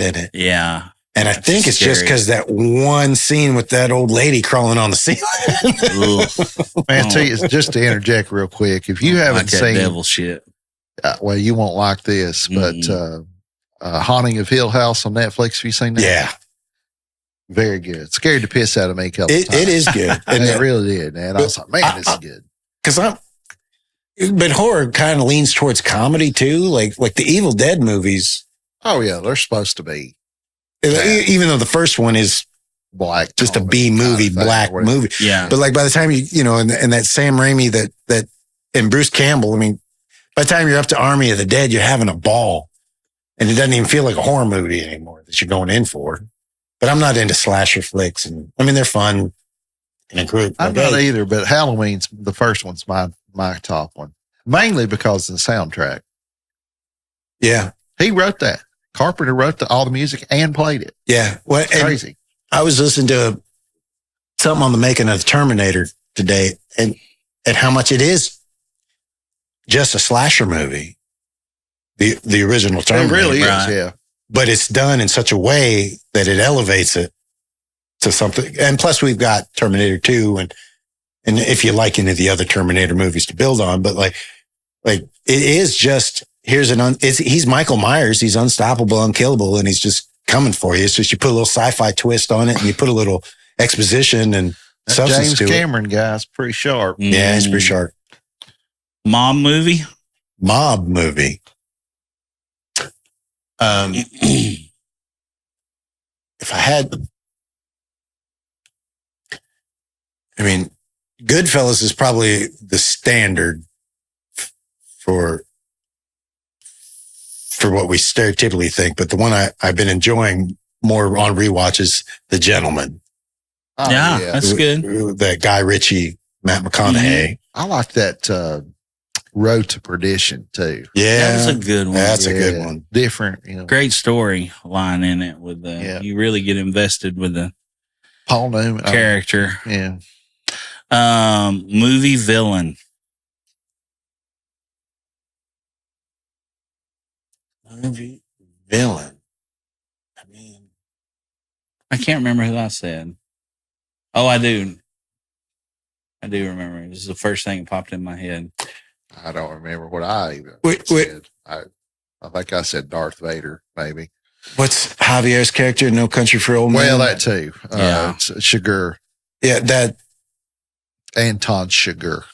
in it. Yeah. And I think it's just because that one scene with that old lady crawling on the ceiling. Man, tell you, just to interject real quick, if you haven't seen devil shit, well, you won't like this, but Haunting of Hill House on Netflix. Have you seen that? Yeah. Very good. Scared the piss out of me a couple times. It is good. And it really did, man. I was like, man, this is good. Because but horror kind of leans towards comedy too. Like the Evil Dead movies. Oh, yeah. They're supposed to be. Even though the first one is Black. just a B movie, kind of black movie. Yeah. But like by the time and that Sam Raimi that and Bruce Campbell, I mean, by the time you're up to Army of the Dead, you're having a ball. And it doesn't even feel like a horror movie anymore that you're going in for. But I'm not into slasher flicks. And I mean, they're fun in a group. I'm not either, but Halloween's the first one's my top one. Mainly because of the soundtrack. Yeah. He wrote that. Carpenter wrote all the music and played it. Yeah. Well, It's crazy. I was listening to something on the making of Terminator today and how much it is just a slasher movie. The original It Terminator. really is, Right. yeah. But it's done in such a way that it elevates it to something. And plus we've got Terminator 2 and if you like any of the other Terminator movies to build on, but like it is just, he's Michael Myers. He's unstoppable, unkillable, and he's just coming for you. It's just, you put a little sci-fi twist on it and you put a little exposition and That substance James to it. Cameron guy's pretty sharp. Yeah, it's pretty sharp. Mob movie. Mob movie. If I had, I mean, Goodfellas is probably the standard for what we stereotypically think, but the one I've been enjoying more on rewatch is The Gentleman. Oh, Yeah, that's good. That Guy Ritchie, Matt McConaughey. I like that Road to Perdition too. Yeah, That was a good one. that's a good one. Different, you know. Great story line in it with you really get invested with the Paul Newman. character. Yeah. Movie villain. Movie villain. I mean, I can't remember who I said. Oh, I do. I do remember. This is the first thing that popped in my head. I don't remember what I even Wait. said. I think I said Darth Vader, maybe. what's Javier's character in No Country for Old Men? Well, that too. Yeah. It's Sugar. Yeah, that Anton Sugar.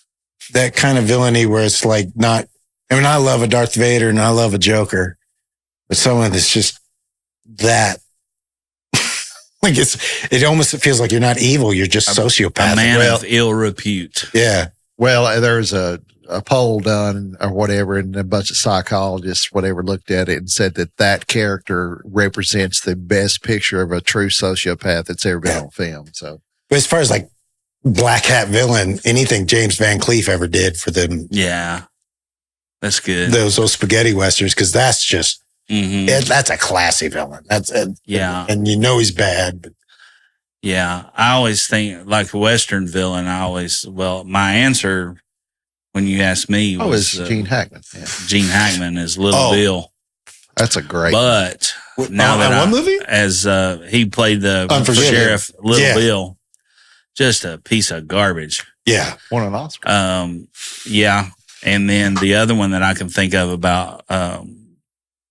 that kind of villainy where it's like not. I mean, I love a Darth Vader and I love a Joker, but someone that's just that. Like it almost feels like you're not evil. You're just sociopathic. A man of ill repute. Yeah. Well, there's a poll done or whatever, and a bunch of psychologists, whatever, looked at it and said that character represents the best picture of a true sociopath that's ever been on film. So, But as far as like black hat villain, anything James Van Cleef ever did for them, Yeah. That's good. those spaghetti westerns, because that's just, Mhm. that's a classy villain. That's Yeah. and you know he's bad. But Yeah. I always think like a Western villain. My answer when you asked me was it's Gene Hackman. Yeah. Gene Hackman is Little Oh. Bill. That's a great. But now that one movie? as he played the Unforgiven. sheriff, Little Yeah. Bill, just a piece of garbage. Yeah. won an Oscar. Yeah. And then the other one that I can think of about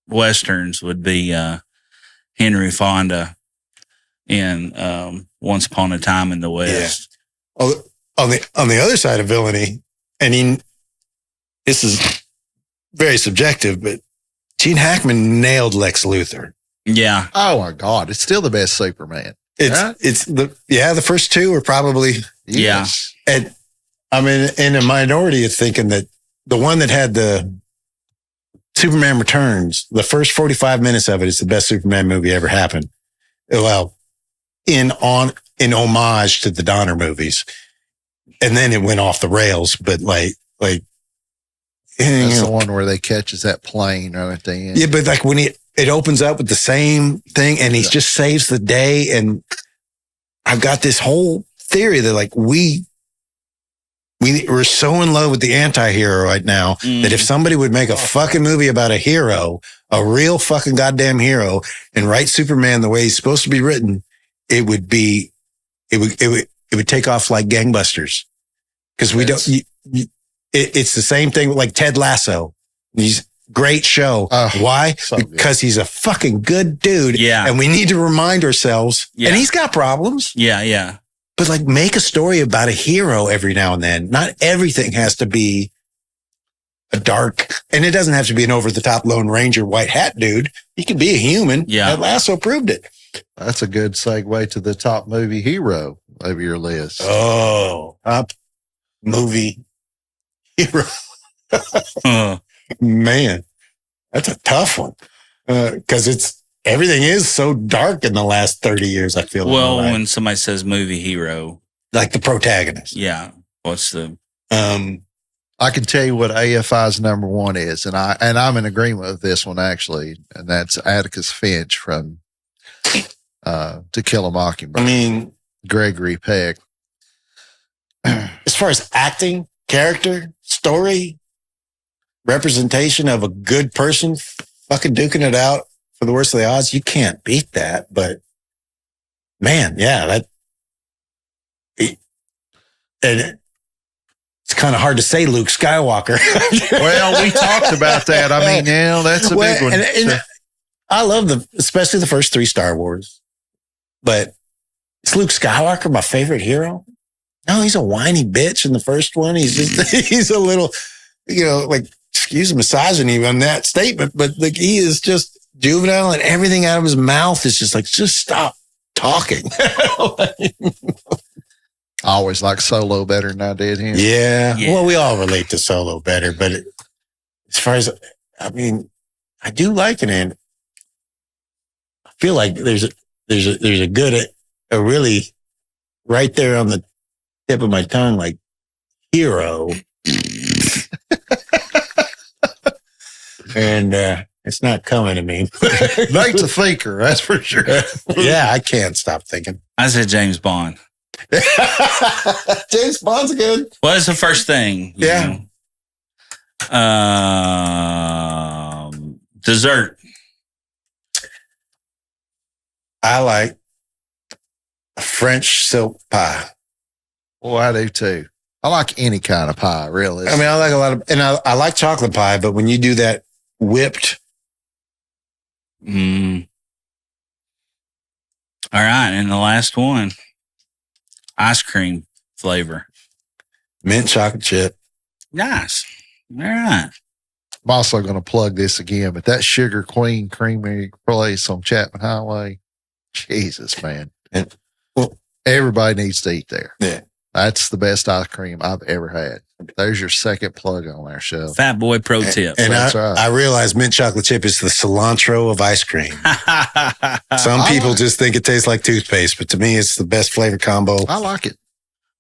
Westerns would be Henry Fonda in Once Upon a Time in the West. On the other side of villainy, and this is very subjective, but Gene Hackman nailed Lex Luthor. Yeah. Oh my God, it's still the best Superman. Right? The first two are probably, Yes. and I'm in a minority of thinking that the one that had the Superman Returns, the first 45 minutes of it is the best Superman movie ever happened. Well, in homage to the Donner movies. And then it went off the rails, but like, That's the one where they catches that plane right at the end. yeah, but like when it opens up with the same thing and he just saves the day. And I've got this whole theory that like we're so in love with the anti-hero right now that if somebody would make a fucking movie about a hero, a real fucking goddamn hero, and write Superman the way he's supposed to be written, it would take off like gangbusters. Cause we don't, it's the same thing with like Ted Lasso. great show. Why? Because he's a fucking good dude. Yeah. And we need to remind ourselves. Yeah. And he's got problems. Yeah, yeah. But like, make a story about a hero every now and then. Not everything has to be a dark, and it doesn't have to be an over the top Lone Ranger white hat dude. He can be a human. Yeah. Ted Lasso proved it. That's a good segue to the top movie hero of your list. Oh, top movie hero. Man, that's a tough one. Because everything is so dark in the last 30 years, I feel. Well, when somebody says movie hero, like the protagonist. yeah. What's the I can tell you what AFI's number one is, and I'm in agreement with this one actually, and that's Atticus Finch from To Kill a Mockingbird. I mean, Gregory Peck. as far as acting, character, story, representation of a good person fucking duking it out for the worst of the odds, you can't beat that. But man, yeah, and it's kind of hard to say Luke Skywalker. Well, we talked about that. I mean, that's a big one. And I love especially the first 3 Star Wars. But is Luke Skywalker my favorite hero? No, he's a whiny bitch in the first one. He's a little, like, excuse the misogyny on that statement, but like, he is just juvenile, and everything out of his mouth is just like, just stop talking. I always liked Solo better than I did him. Yeah. Well, we all relate to Solo better, but as far as, I mean, I do like it, and I feel like there's a good, a really right there on the tip of my tongue, like, hero. And it's not coming to me. Nate's a thinker, that's for sure. Yeah, I can't stop thinking. I said James Bond. James Bond's good. Well, it's the first thing. Yeah. Dessert. I like a French silk pie. Well, I do too. I like any kind of pie, really. I mean, I like a lot of, and I like chocolate pie, but when you do that whipped. All right. And the last one, ice cream flavor. Mint chocolate chip. Nice. All right. I'm also going to plug this again, but that Sugar Queen Creamery place on Chapman Highway, Jesus, man. And, well, everybody needs to eat there. Yeah. That's the best ice cream I've ever had. There's your second plug on our show. Fat boy pro tip. And That's right. I realize mint chocolate chip is the cilantro of ice cream. Some people just think it tastes like toothpaste, but to me, it's the best flavor combo. I like it.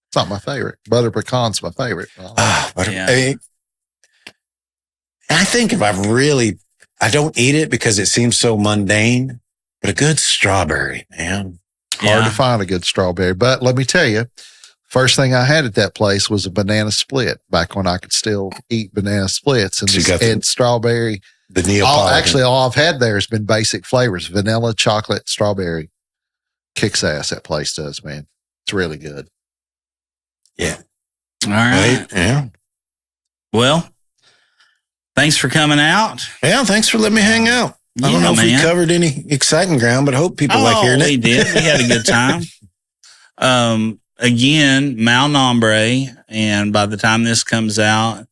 It's not my favorite. Butter pecan's my favorite. Yeah. I think if I don't eat it because it seems so mundane, but a good strawberry, man. Hard to find a good strawberry. But let me tell you, first thing I had at that place was a banana split back when I could still eat banana splits. And strawberry. The Neapolitan. All I've had there has been basic flavors. Vanilla, chocolate, strawberry. Kicks ass, that place does, man. It's really good. Yeah. All right. Yeah. Well, thanks for coming out. Yeah, thanks for letting me hang out. I don't know if we covered any exciting ground, but I hope people like hearing it. We did. We had a good time. Again, Mal Nombre, and by the time this comes out,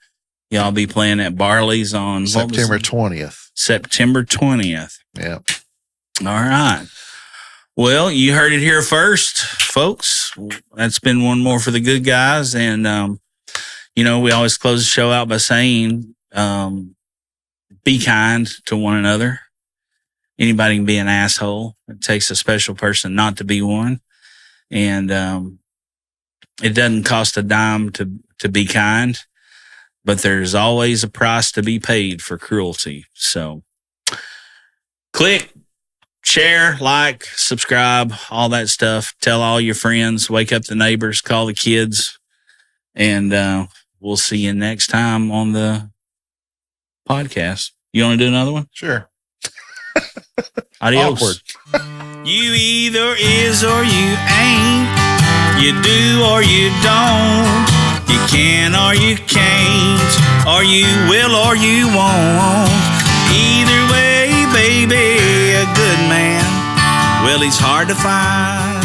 y'all be playing at Barley's on September 20th. September 20th. Yeah. All right. Well, you heard it here first, folks. That's been one more for the good guys. And, we always close the show out by saying, be kind to one another. Anybody can be an asshole. It takes a special person not to be one. And it doesn't cost a dime to be kind, but there's always a price to be paid for cruelty. So click, share, like, subscribe, all that stuff. Tell all your friends, wake up the neighbors, call the kids, and we'll see you next time on the podcast. You want to do another one? Sure. Adios. Awkward. You either is or you ain't. You do or you don't. You can or you can't, or you will or you won't. Either way, baby, a good man, well, he's hard to find.